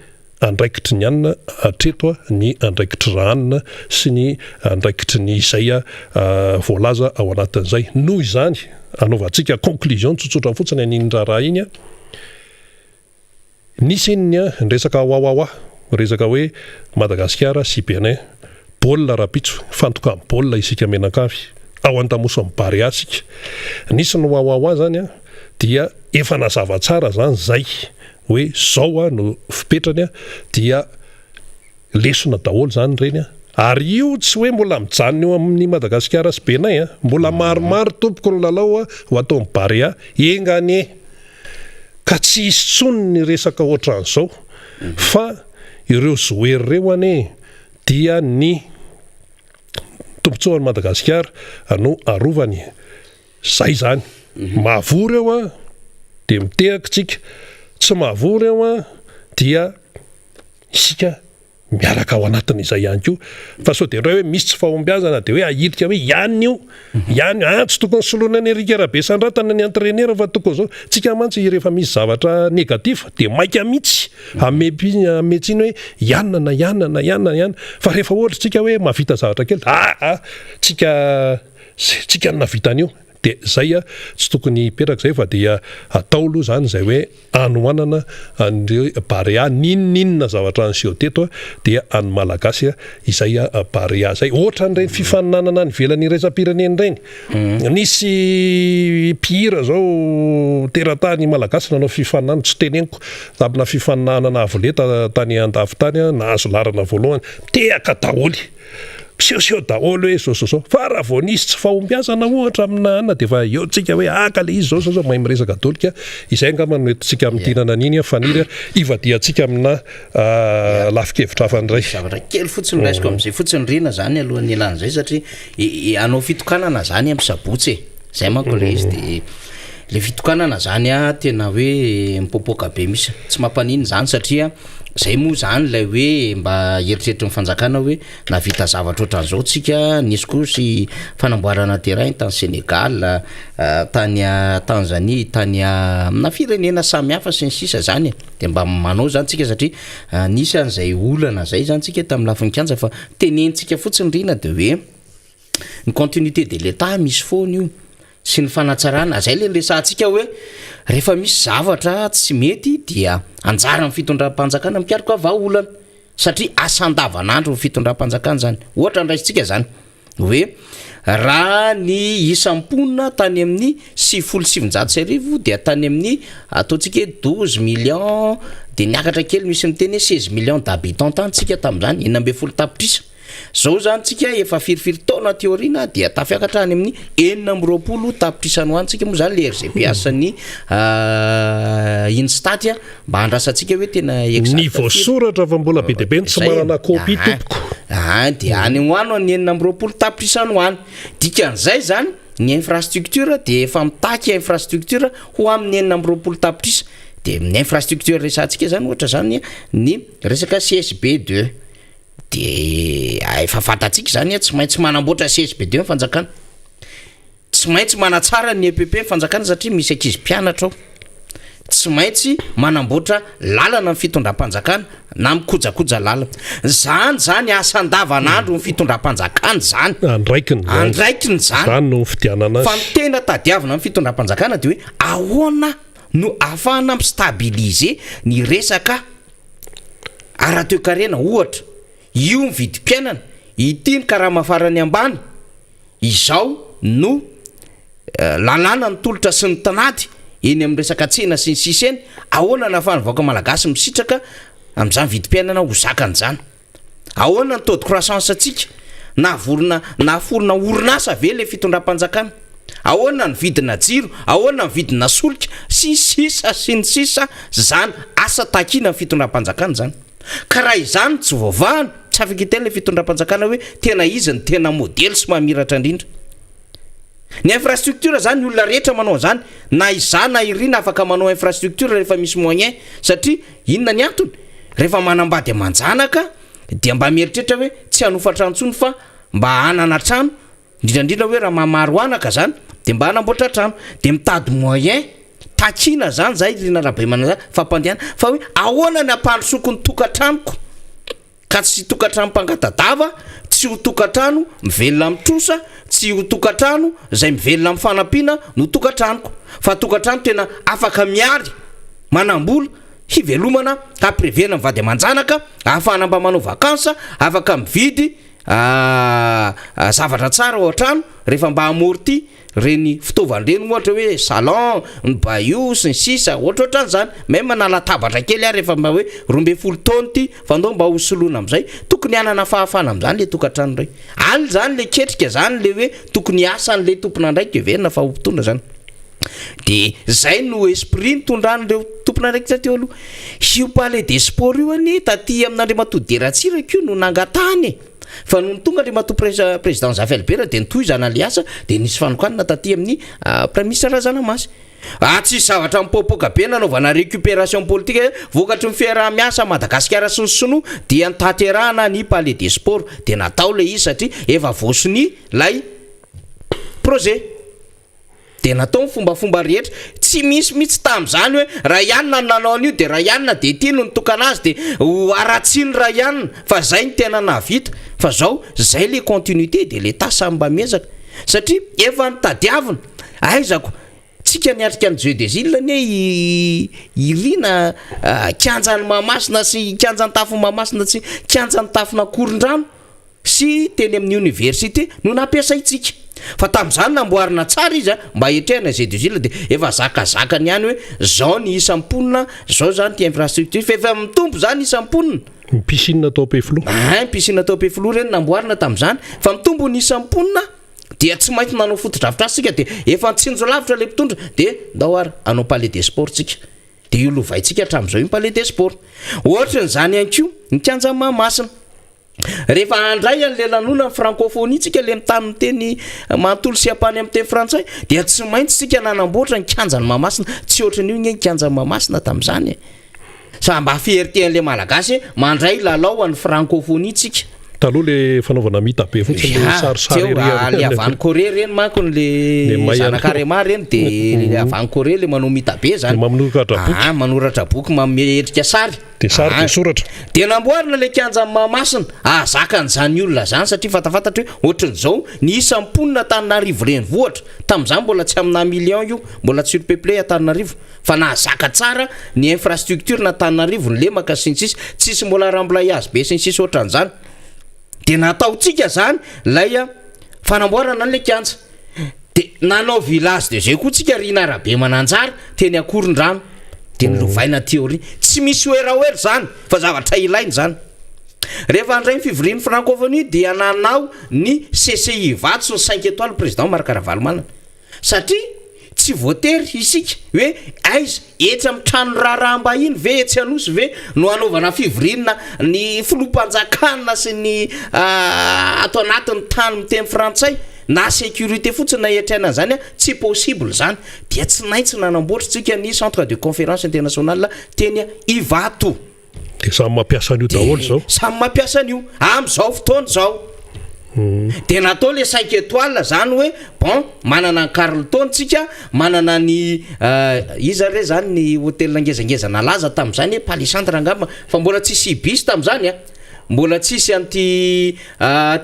andraikitry ny anina atreto ny andraikitry ranina sy ny andraikitry ny izay voalaza ao anatin'izay noho izany anaovantsika conclusion tsotsotra fotsiny an'iny raha iny nisy iny resaka wawawa resaka hoe Madagasikara sy Benin baolina rapitso fantoka amin'ny baolina isika menakavy ao an-tamoso amin'ny Barea sika nisy ny wawawa zany dia efa nazava tsara zany zay hoe zao no fipetrany dia lesona daholo zany reny ary io tsy hoe mbola mijanona eo amin'ny Madagasikara sy Benin mbola maromaro tompoko ny lalao ho atao amin'ny Barea engany ka tsy hisy tsony ny resaka ohatran'izao fa ireo joueur reo dia ny tompontsoan'ny Madagasikara no arovany zay zany mahavory eo dia mitehaka tsika tsy mahavory eo dia isika miaraka ao anatin'izay ihany koa fa sao dia ndray hoe misy tsy fahombiazana dia hoe ahilika hoe ihany io ihany tsy tokony soloina ny Eric Rabesandratana ny entraîneur fa tokony zao tsika mantsy rehefa misy zavatra negatif dia maika mihitsy ametsiny hoe ihanana fa rehefa ohatra tsika hoe mahavita zavatra kely tsika navitany io dia zay tsy tokony hipetraka zay fa dia atao aloha zany zay hoe anoanana an'ireo Barea ninninona zavatra an'seho teto dia any malagasy izay Barea zay ohatra n'ireny fifaninanana ny velan'ny iraisam-pireneny reny nisy mpihira zao teratany malagasy nanao fifaninana tsy teneniko tamina fifaninanana avoleta tany andafy tany nahazo larana voalohany tehaka daholy mseoseo daholo hoe zao fa raha vao nisy tsy fahombiazana ohatra amina dia fa eo tsika hoe aka le izy zao mahay miresaka dolika izay angamba no entotsika amin'tinana an'iny faniry ivadiantsika amina lafikevitra hafan'ray zavatra kely fotsiny raisiko amin'izay fotsiny rina zany alohan'ny ilan'izay satria anao fitokanana zany amin'ny sabotsy zay manko le izy dia le fitokanana zany tena hoe mipopoka be misy tsy mampaniny zany satria zay moa zany lay hoe mba eritreritry ny fanjakana hoe navita zavatra ohatran'izao tsika nisy koa sy fanamboarana terrain tany Sénégal tany Tanzanie tany na firenena samihafa sy ny sisa zany dia mba manao zany tsika satria nisy an'izay olana zay zany tsika tamin'ny lafin'ny kianja fa tenentsika fotsiny rina dia hoe ny continuité de l'état misy foana io sy ny fanatsarana zay le resantsika hoe rehefa misy zavatra tsy mety dia anjara ny fitondram-panjakana mikarika vahaolana satria asan-davanandro ny fitondram-panjakana zany ohatra andraisitsika zany hoe raha ny isam-ponina tany amin'ny 770 dia tany amin'ny ataontsika 12 millions dia niakatra kely misy miteny 16 millions d'habitants tantsika tamin'izany 12 tapitrisa zao zany tsika efa firifiry taona teoriana dia tafiakatra any amin'ny 420 tapitrisa no antsika moa zany le RGP asany Instat mba handrasantsika hoe tena ny voasoratra fa mbola be deabe tsy manana copie tompoko dia any hoano ny 420 tapitrisa no any dikan'izay zany ny infrastructure dia efa mitaky infrastructure ho amin'ny 420 tapitrisa dia ny infrastructure resantsika zany ohatra zany ny resaka CSB2 dia efa fantatsika zany tsy maintsy manamboatra CSB2 ny fanjakana tsy maintsy manatsara ny EPP ny fanjakana satria misy ankizy mpianatra ao tsy maintsy manamboatra lalana ny fitondram-panjakana na mikojakoja lalana zany asan-davanandro ny fitondram-panjakana zany andraikiny zany no fidianana azy fa tena tadiavina ny fitondram-panjakana dia hoe ahoana no ahafahana mistabiliser ny resaka ara-toekarena ohatra io mividy mpiainana ity ny karama farany ambany izao no lalàna ny tolotra sy ny tanady eny amin'ny resaka tsena sy ny sisa eny ahoana na ahafahany vaoaka malagasy misitraka amin'izany vidy mpiainana ho zakan'izany ahoana ny taux de croissance atsika naforona orinasa ve le fitondram-panjakana ahoana ny vidina jiro ahoana ny vidina solika sy sisa sy ny sisa zany asa takina ny fitondram-panjakana zany ka raha izany tsy vaovahany tsy afaka hiteny le fitondram-panjakana hoe tena izy ny tena modely sy mamiratra indrindra ny infrastructure zany ny olona rehetra manao zany na izana irina afaka manao infrastructure rehefa misy moyen satria inona ny antony rehefa manambady amanjanaka dia mba mieritrehitra hoe tsy hanofatra antsony fa mba hanana trano indrindrandrindra hoe raha mamaro anaka zany dia mba hanamboatra trano dia mitady moyen takina zany zay irina rahabe zany fampandehana fa hoe ahoana ny ampandrosoko ny tokantranoko ka tsy tokantrano mpangatadava tsy ho tokantrano mivelona mitrosa tsy ho tokantrano zay mivelona amin'ny fanampiana no tokantranoko fa tokantrano tena afaka miary manambola hivelomana aprevena mivady amanjanaka ahafahana mba manao vakansa afaka mividy zavatra tsara ao an-trano rehefa mba amorti reny fitaovanyreny ohatra hoe salon ny baio sy ny sisa ohatrohatran'izany même na latabatra kely ary rehefa mba hoe 12 taona ty fandao mba hosoloana amin'izay tokony hanana fahafana amin'izany le tokantrano ray any zany le ketrika zany le hoe tokony asan'le tompona ndraiky verina fa hompitondra zany de zay no esprit nitondrany reo tompona ndraiky za teo aloha io palais des sports io any taty amin'Andriamatoa Deratsiraka io no nangatany fa no tonga Andriamatoa président Jafy Albert dia nitoy zany aliasa dia nisy fanokanana taty amin'ny premier ministre Razanamasy tsy zavatra mipopoka be nanaovana récupération politique vokatry ny fiaraha-miasa Madagasikara sy ny sinoa dia nitaterahana ny palais des sports dia natao le izy satria efa voasiny lay projet dia natao ny fombafomba rehetra tsy misy mihitsy tamin'izany hoe raha ianina no nanao an'io dia raha ianina dia ity no nitokana azy dia aratsiny raha ianina fa zay ny tena nahavita fa zao zay le continuité de l'état samy mba miezaka satria efa nitadiavina aizako tsika niatrika ny jeu des îles ane irina kianjany mamasina sy kianjany tafo mamasina sy kianjany tafona koron-drano sy teny amin'ny université no nampiasaitsika fa tamin'izany namboarina tsara izy mba etrehana jeu des îles dia efa zakazakany ihany hoe zao ny isam-ponina zao zany ty infrastructure fa efa mitombo zany isam-ponina piscine tao Peflo piscine tao Peflo reny namboarina tamin'izany fa mitombo ny isam-ponina dia tsy maintsy nanao fotodrafitra sika dia efa nitsinjo lavitra le mpitondra dia ndao ary anao palais des sports tsika dia io lovaitsika hatramin'izao io palais des sports ohatran'izany ihany koa ny kianjany Mahamasina rehefa andray an'le lanona francophonie tsika le mitany miteny manontolo sy ampany amin'ny teny frantsay dia tsy maintsy tsika nanamboatra ny kianjany Mahamasina tsy ohatran'io ny kianjany Mahamasina tamin'izany sa mba fierté an'le malagasy mandray lalao an'ny francophonie tsika taloha le fanaovana mita be fotsiny le sarisary le avany Korea reny manko le zanakarema reny de le avany Korea le manao mita be zany manoratra boky mametrika sary de sary de soratra de namboarina le kianja Mahamasina zakan'izany olona zany satria fatafantatra hoe ohatran'izao ny isamponina Antananarivo reny vohatra tam'izany mbola tsy amina million io mbola tsy surpeuplé Antananarivo fa nahazaka tsara ny infrastructure na Antananarivo ny lemaka sy ny sisy tsisy mbola remblayage be sy ny sisy ohatran'izany de nataotsika zany lay fanamboarana le kianja de nanao village de zay koa tsika Rinarabe mananjara teny Akorondrano de nilovaina théorie tsy misy oeraoera zany fa zavatra ilainy zany rehefa andray fivorian'ny francophonie dia nanao ny CCI Vato sy 5 étoiles président Marc Ravalomanana satria tsy voatery isika hoe aiza etsy amin'ny trano raharaham-bahiny ve etsy anosy ve no anaovana fivoriana ny filoham-panjakana sy ny atao anatin'ny tany miteny frantsay na sécurité fotsiny na etrana zany tsy possible zany dia tsy maintsy nanamboatritsika ny centre de conférence internationale teny Ivato de samy mampiasa an'io daholo zao samy mampiasa an'io am'izao fotoana zao de natao le 5 étoiles zany hoe bon manana ny Carlton tsika manana ny iza re zany ny hôtel ngezangeza nalaza tam'izany Palissandre angamba fa mbola tsisy Ibis tam'izany mbola tsisy anty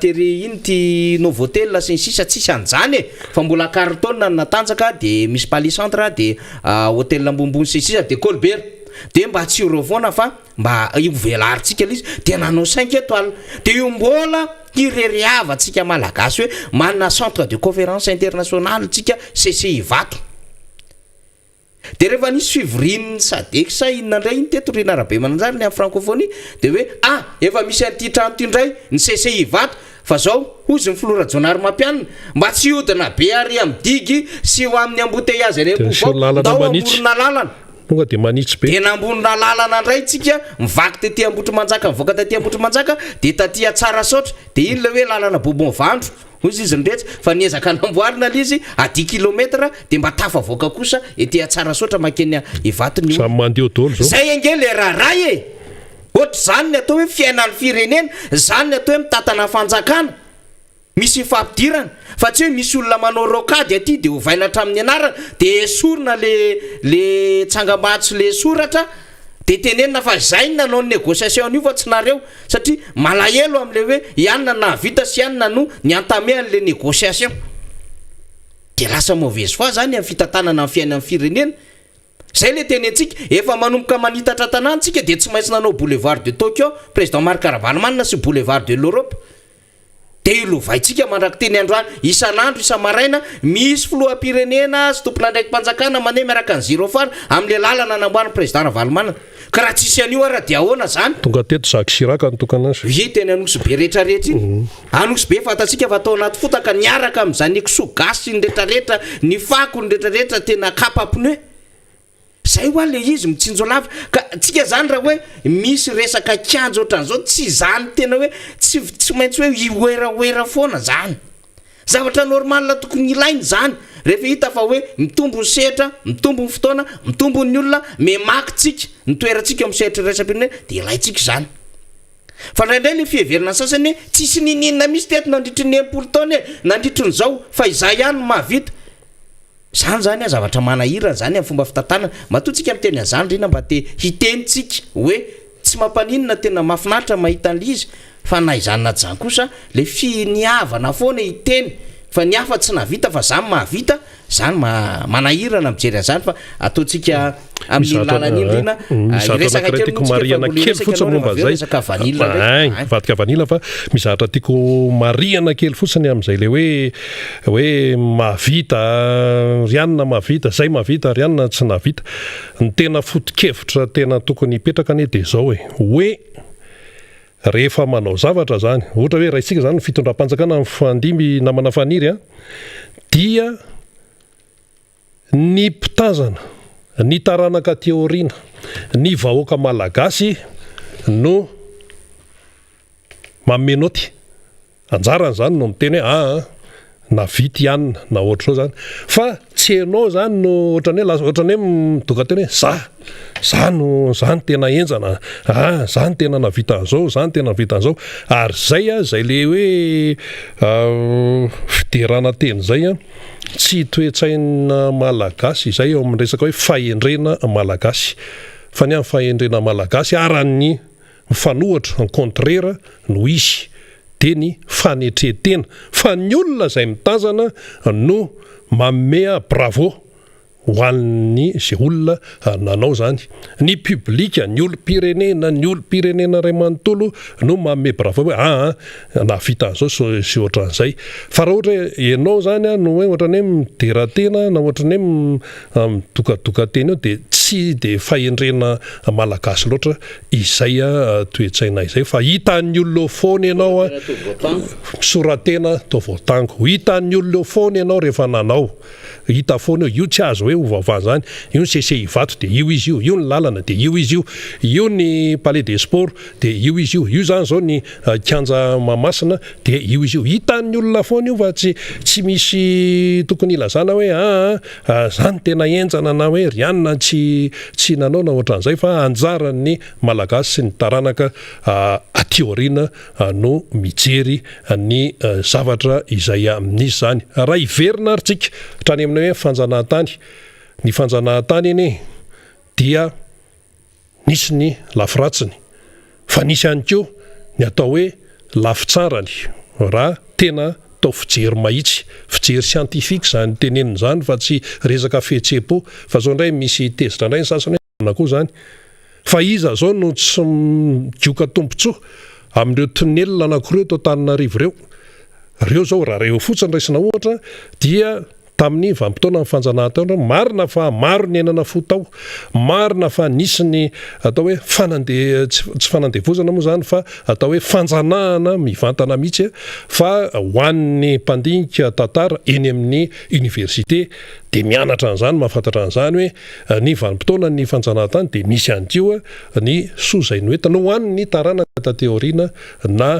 tery iny ty Novotel sy ny sisa tsisy an'izany fa mbola Carlton natanjaka de misy Palissandre de hôtel ambonimbony sy sisa de Colbert de mba tsy revona fa mba ivelarintsika izy de nanao 5 étoiles de io mbola ireriavatsika malagasy hoe manana centre de conférence internationale tsika CCI Vato de rehefa nisy fivorian'ny Sadek sa inona indray iny teto Rinarabe mananjara ny amin'ny francophonie de hoe efa misy an'ity trano ty indray ny CCI Vato fa zao hozy ny Flora Jonary Mampianina mba tsy hodina be ary amin'ny digy sy ho amin'ny embouteillage ndao amorona lalana tonga de manitsy be de nambonina lalana indray tsika mivaky tetỳ Ambotrimajaka mivoaka tetỳ Ambotrimajaka de tatỳ Tsarasotra de iny le hoe lalana Bobon Vandro hozy izy ndretsy fa niezaka namboarina lizy à 10 km de mba tafavoaka kosa etỳ Tsarasotra makeny Ivato ny samy mandeha daholo zao zay ange le raharay ohatra zany ny atao hoe fiainan'ny firenena zany ny atao hoe mitatana fanjakana misy fampidirana fa tsy hoe misy olona manao rokady aty de ovaina hatramin'ny anarana de esorina le tsangamatsy le soratra de tenenina fa zay nanao négociation io fa tsy nareo satria malahelo am'le hoe ianona na vita sy ianona no ny entamé an'le négociation de lasa mauvaise foi zany amin'ny fitantanana amin'ny fiainan'ny firenena zay le tenentsika efa manomboka manitatra tanàntsika de tsy maintsy nanao boulevard de Tokyo président Marc Ravalomanana sy boulevard de l'Europe de ilovaitsika mandraky teny androany isan'andro isa-maraina misy filoham-pirenena sy tompona ndraiky mpanjakana maneho miaraka ny zirofara am'le lalana namboariny président Ravalomanana ka raha tsisy an'io ara de ahoana zany tonga teto Jacques Chirac nitokana azy teny anosy be rehetrarehetra iny anosy be fatatsika fa atao anaty fotaka niaraka am'izany kisogasy ny rehetrarehetra ny fako ny rehetrarehetra tena kapa-pneu zay hoa le izy mitsinjo lava ka tsika zany raha hoe misy resaka kianja ohatran'izao tsy zany tena hoe tsy maintsy hoe ioeraoera foana zany zavatra normal tokony ilainy zany rehefa hita fa hoe mitombo ny sehatra mitombo ny fotoana mitombo ny olona memaky tsika ny toerantsika amin'ny sehatra resam-pirenena de ilaitsika zany fa indraindray le fieverina sasany tsisy nininina misy teto nandritry ny 90 taona nandritry ny zao fa izay ihany mahavita zany zavatra manahirana zany amin'ny fomba fitantanana matotsika miteny azany rina mba te hitenitsika hoe tsy mampaninina tena mafinaritra mahita an'izy fa na izany na zany kosa le finiavana foana hiteny fa ny hafa tsy navita fa zany mahavita zany manahirana mijery azany fa ataotsika amin'ny lalany iny rina resaka tiako mariana kely fotsiny momba zay vadika vanila fa mizatra tiako mariana kely fotsiny am'izay le hoe mahavita rianina mahavita zay mahavita rianina tsy navita ny tena foto-kevitra tena tokony hipetraka ane de zao hoe rehefa manao zavatra zany ohatra hoe raha isika zany ny fitondram-panjakana amin'ny fandimby namana faniry dia ny mpitazana ny taranaka teoriana ny vahoaka malagasy no mamenoty anjarany zany no miteny hoe na vity ihany na ohatr'izao zany fa tsy anao zany no ohatrany hoe ohatrany hoe midoka teny hoe zany tena enjana zany tena navita an'izao zany tena navita an'izao ary zay le hoe fiderana teny zay tsy toetsaina malagasy izay eo amin'ny resaka hoe fahendrena malagasy fa ny amin'ny fahendrena malagasy aran'ny mifanohatra ny contraire no izy dia ny fanetretena fa ny olona izay mitazana no mamea bravo ho an'ny izay olona nanao zany ny publika ny olo-pirenena ray manontolo no mame bravo hoe navita an'izao sy ohatran'izay fa raha ohatra ianao zany no hoe ohatrany hoe mideratena na ohatrany hoe midokadoka teny eo dia tsy dia fahendrena malagasy loatra izay toetsaina izay fa hitan'ny olona foana ianao misoratena tao voatango hitan'ny olona foana ianao rehefa nanao hita foana io tsy azo hoe ovavany zany io ny sese hivato dia io izy io ny lalana dia io izy io ny palais des sports dia io izy io zany zao ny kanja mamasina dia io izy io hitan'ny olona foana io fa tsy misy tokony ilazana hoe zany tena enjana na hoe rianina tsy nanao na ohatran'izay fa anjaran'ny malagasy sy ny taranaka aty aoriana no mijery ny zavatra izay amin'izy zany raha iverina ary tsika trany amin'ny hoe fanjanahantany ny fanjanahantany iny dia nisy ny lafiratsiny fa nisy ihany koa ny atao hoe lafitsarany raha tena tao fijery mahitsy fijery scientifique zany teneniny zany fa tsy resaka fihetseham-po fa zao indray misy tezitra indray ny sasany hoe koa zany fa iza zao no tsy migioka tompontsoa amin'ireo tonelina anankiroa eto Antananarivo ireo zao raha reo fotsiny raisina ohatra dia tamin'ny vanim-potoana ny fanjanahantany marina fa maro ny enana fotao marina fa nisy ny atao hoe tsy fanandevozana moa zany fa atao hoe fanjanahana mivantana mihitsy fa ho an'ny mpandinika tantara eny amin'ny université dia mianatra an'izany mahafantatra an'izany hoe ny vanim-potoana ny fanjanahantany dia misy ihany koa ny soazainy hoentana ho an'ny taranaka tateoriana na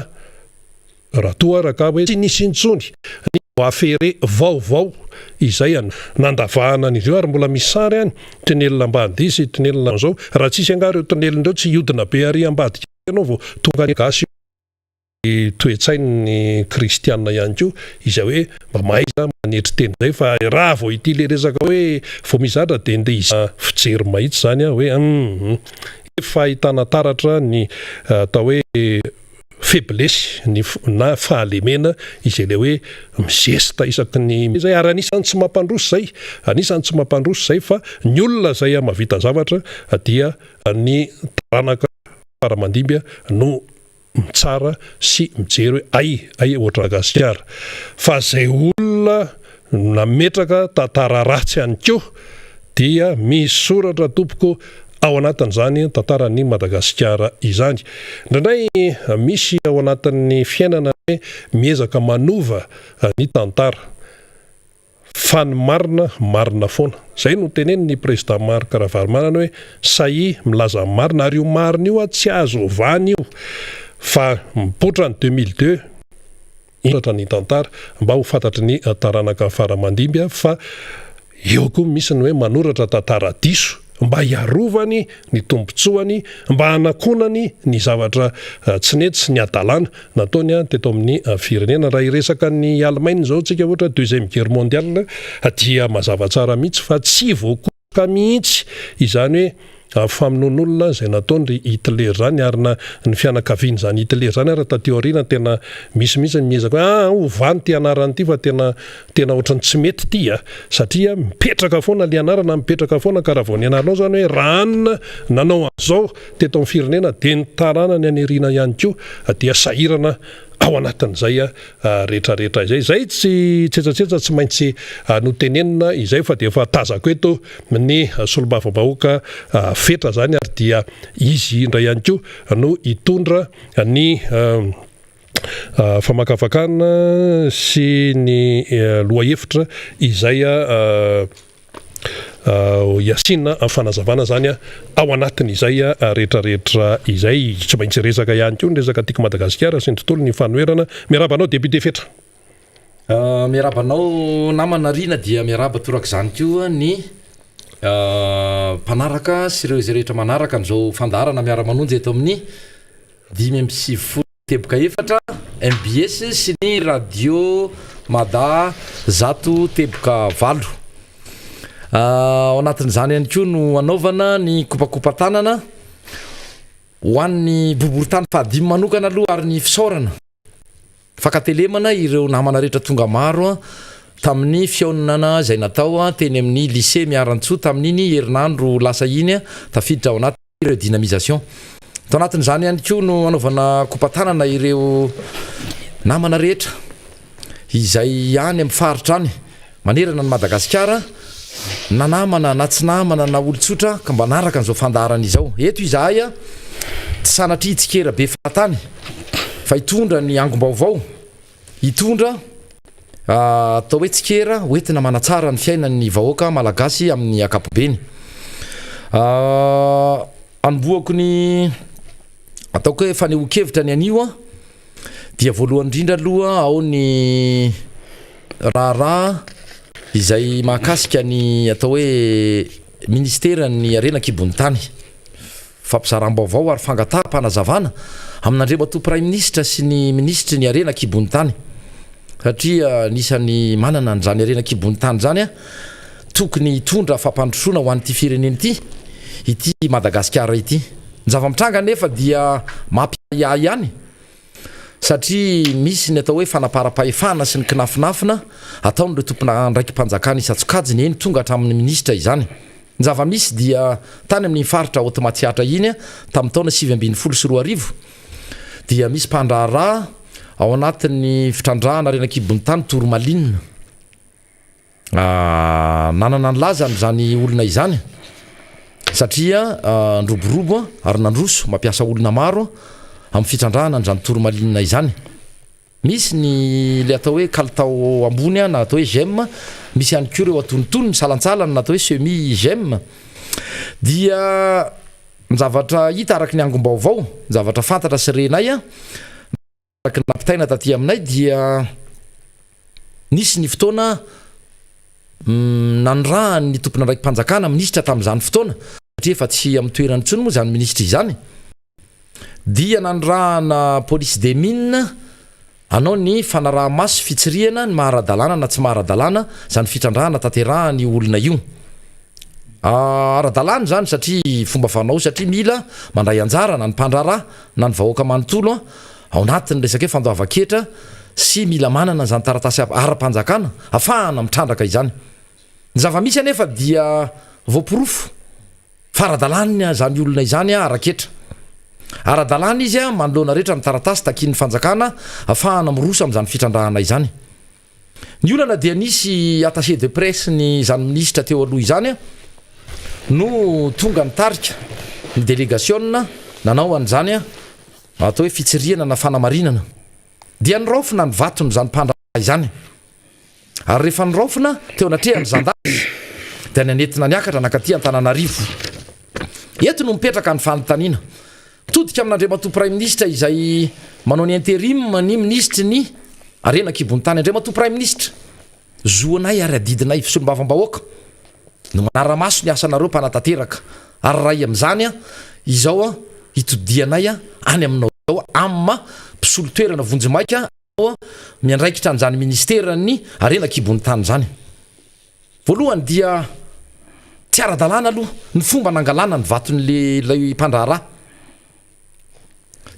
raha toa araka hoe tsy nisy intsony ny afere vaovao izay nandavahana an'ireo ary mbola misy sary any tonelina ambady sy tonelina zao raha tsisy angareo tonelindreo tsy iodina be ary ambadika ianao vao tonga ny gasy toetsain'ny kristianina ihany koa izay hoe mba mahaiza manetry teny zay fa raha vao ity le resaka hoe vao mizatra dia ndeha izy fijery mahitsy zany hoe efa ahitana taratra ny atao hoe faiblesse na fahalemena izay le hoe mizesta isaky ny zay ary anisany tsy mampandroso zay fa ny olona zay mahavita zavatra dia ny taranaka faramandimby no mitsara sy mijery hoe ay ohatra Madagasikara fa zay olona nametraka tantara ratsy ihany koa dia misy soratra tompoko ao anatin'izany tantaran'ny Madagasikara izany indray misy ao anatin'ny fiainana hoe miezaka manova ny tantara fa ny marina foana zay no teneniny président Marc Ravalomanana hoe sahy milaza marina ary io marina io tsy azo ovany io fa mipoitra ny 2002 inatra ny tantara mba ho fantatry ny taranaka faramandimby fa eo koa misy ny hoe manoratra tantara diso mba hiarovany ny tombontsoany mba hanakonany ny zavatra tsy nety sy ny adalàna nataony teto amin'ny firenena raha iresaka ny Allemagne zao tsika ohatra deuxième guerre mondiale dia mazava tsara mihitsy fa tsy voakoka mihitsy izany hoe famonon'olona zay nataony ry Hitler zany ary ny fianakaviany zany Hitler zany raha tateoriana tena misy miezaka hoe ovany ty anarany ty fa tena ohatrany tsy mety ty satria mipetraka foana le anarana mipetraka foana ka raha vao ny anaranao zany hoe ranona nanao an'izao teto amin'ny firenena dia ny taranany aneriana ihany koa dia sahirana ao anatin'izay rehetrarehetra izay tsy tsetratsetsa tsy maintsy no tenenina izay fa dia efa tazako eto ny solombavambahoaka fetra zany ary dia izy indray ihany koa no hitondra ny famakafakana sy ny lohahevitra izay Yasina amin'ny fanazavana zany ao anatin'izay rehetrarehetra izay tsy maintsy resaka ihany koa ny resaka tiako Madagasikara sy ny tontolo ny fanoherana miarabanao député fetra miarabanao namana rina dia miaraba toraka zany koa ny mpanaraka sy ireo izay rehetra manaraka am'izao fandarana miara-manonjy eto amin'ny 5 teboka efatra MBS sy ny radio Mada zato teboka valo. Ao anatin'izany ihany koa no anaovana ny kopakopa-tanana ho an'ny boborotany fahadimy manokana aloha ary ny fisaorana fakatelemana ireo namana rehetra tonga maro tamin'ny fiaonana izay natao teny amin'ny lycée Miarantsoa tamin'iny herinandro lasa iny tafiditra ao anaty ireo dynamisation. Tao anatin'izany ihany koa no anaovana kopa-tanana ireo namana rehetra izay any amin'ny faritra any manerana ny Madagasikara na namana na tsy namana na olon-tsotra ka mba naraka an'izao fandarana izao. Eto izahay tsy sanatria tsikera be fahatany fa hitondra ny angom-baovao, hitondra atao hoe tsikera hoentina manatsara ny fiainan'ny vahoaka malagasy amin'ny ankapobeny. Anomboako ny ataoko hoe fanehoan-kevitra ny anio dia voalohany indrindra aloha ao ny raharaha izay mahakasika ny atao hoe ministeran'ny arenan-kibon'ny tany fampizaram-baovao ary fangataham-panazavana amin'Andriamatoa Prime Ministre sy ny ministry ny arenan-kibon'ny tany satria nisany manana n'izany arenan-kibon'ny tany zany tokony hitondra fampandrosoana ho an'ity firenena ity Madagasikara ity. Ny zava-mitranga nefa dia mampiahy ihany satria misy ny atao hoe fanapara-pahefana sy ny kinafinafina ataon'ireo tompona ndraiky mpanjakana isatsokajiny eny tonga hatramin'ny ministra izany. Ny zava-misy dia tany amin'ny faritra Haute-Matiatra iny tamin'ny taona 2014 dia misy mpandraharaha ao anatin'ny fitrandrahana arenan-kibon'ny tany Toromalinina. Nanana ny laza amin'izany olona izany satria ndroborobo ary nandroso mampiasa olona maro amin'ny fitrandrahana n'izany Toromalinina izany. Misy ny le atao hoe kalitao ambony na atao hoe gemme, misy ihany koa ireo atonontonony salantsalany na atao hoe semi gemme. Dia ny zavatra hita araky ny angom-baovao, ny zavatra fantatra sy renay araky nampitaina taty aminay dia nisy ny fotoana nandrahany ny tompona ndraiky mpanjakana ministra tamin'izany fotoana satria efa tsy amin'ny toerany intsony moa zany ministra izany. Dia nandrahana police des mines anao ny fanaraha-maso fitsirihana ny maharadalàna na tsy maharadalàna zany fitrandrahana tanterahany olona io. Aradalàna zany satria fomba fanao satria mila mandray anjara na ny mpandraharaha na ny vahoaka manontolo ao anatin'ny resaka hoe fandoava-ketra sy mila manana zany taratasy ara-panjakana ahafahana mitrandraka izany. Ny zava-misy anefa dia voapirofo faradalàna zany olona izany ara-ketra. Ara-dalàna izy manoloana rehetra ny taratasy takin'ny fanjakana ahafahana miroso amin'izany fitrandrahana izany. Ny olana dia nisy attaché de presse ny zany ministra teo aloha izany no tonga nitarika ny délégation nanao an'izany atao hoe fitsirihana na fanamarinana dia niraofina ny vatony zany mpandraharaha izany. Ary rehefa niraofina teo anatrehany zandary dia nanentina niakatra nakaty Antananarivo. Eto no mipetraka ny fanontaniana todika amin'Andriamatoa Prime Ministre izay manao ny intérim ny ministry ny arenan-kibon'ny tany. Andriamatoa Prime Ministre zoanay ary adidinay fisolombavambahoaka no manara-maso ny asanareo mpanatanteraka ary ray amin'izany izao hitodianay any aminao zao amma mpisolo-toerana vonjimaika miandraikitra an'izany ministerany arenan-kibon'ny tany zany. Voalohany dia tsy ara-dalàna aloha ny fomba nangalana ny vaton'lay mpandraharaha.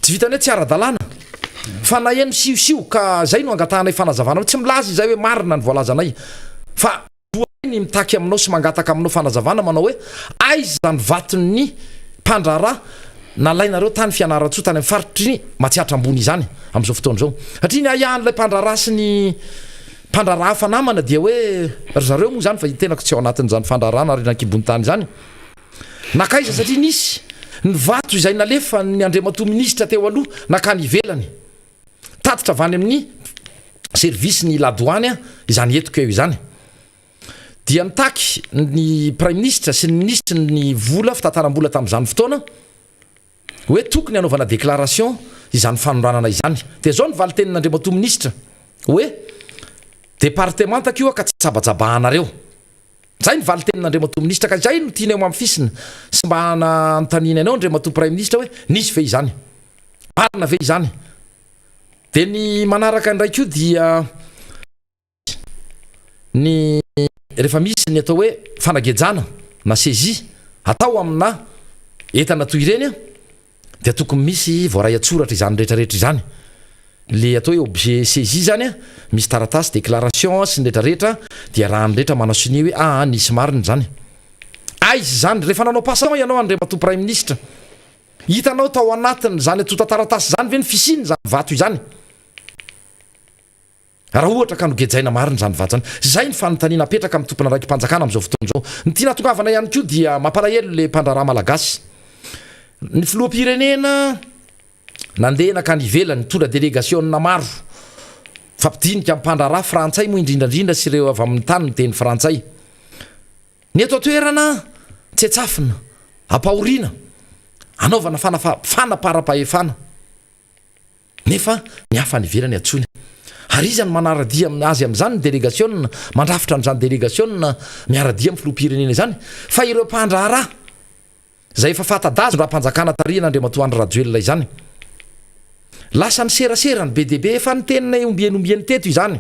Tsy vitany hoe tsy ara-dalàna fa na eno siosio ka zay no angatahanay fanazavana tsy milaza izay hoe marina ny voalazanay fa ny mitaky aminao sy mangataka aminao fanazavana manao hoe aiza zany vaton'ny mpandraharaha nalainareo tany fianaratsoa tany amin'ny faritry matsiatra ambony izany amin'izao fotoana zao. Satria ny ahian'ilay mpandraharaha sy ny mpandraharaha hafa namana dia hoe ry zareo moa zany fa tenako tsy ao anatin'izany fandraharahana arenan-kibon'ny tany zany nakaiza satria nisy ny vato izay nalefa ny Andriamatoa ministra teo aloha nakany ivelany tatitra avany amin'ny service ny ladoany izany etiko eo izany. Dia nitaky ny Prime Ministre sy ny ministre ny vola fitantaram-bola tamin'izany fotoana hoe tokony anaovana déclaration izany fanondranana izany. Dia zao ny valitenin'Andriamatoa ministra hoe départemanta kio ka tsy sabajabahanareo zay ny valy tenin'andriamato ministra ka zay no tiana eo am'fisina sy mba antanina anao andriamato prime ministre hoe nisy ve izany marina ve izany de ny manaraka ndraiky io dia ny rehefa misy ny atao hoe fanagejana na saisie atao amina entana toy ireny dia tokony misy voaray atsoratra izany rehetrarehetra izany le atao hoe objet saisie zany misy taratasy déclaration sy ny rehetrarehetra dia raha ny rehetra manao sini hoe nisy marina zany izy zany rehefa nanao pasao ianao andriamato prime ministre hitanao tao anatiny zany atota taratasy zany ve ny fisiny zany vato izany raha ohatra ka nogejaina marina zany vato zany zay ny fanontaniana apetraka amin'ny tompona raiky mpanjakana amin'izao fotoana zao ny tia natongavana ihany koa dia mampalahelo le mpandraraha malagasy ny filoam-pirenena nandeha nakany ivelany tondra délégationna maro fampidinika mpandraraha frantsay moa indrindrandrindra sy ireo avy amin'ny tany miteny frantsay ny eto atoerana tsy atsafina ampahoriana anaovana fanapara-pahefana nefa ny hafa ny ivelany atsony ary izy ny manaradia azy amin'izany ny délégationna mandrafitra n'izany délégationna miaradia amin'ny filoam-pirenena zany fa ireo mpandraraha zay efa fatadazo raha mpanjakana tariana andriamatoandro rajoelona izany lasa ny serasera ny BDB efa ny tenina ombieny teto izany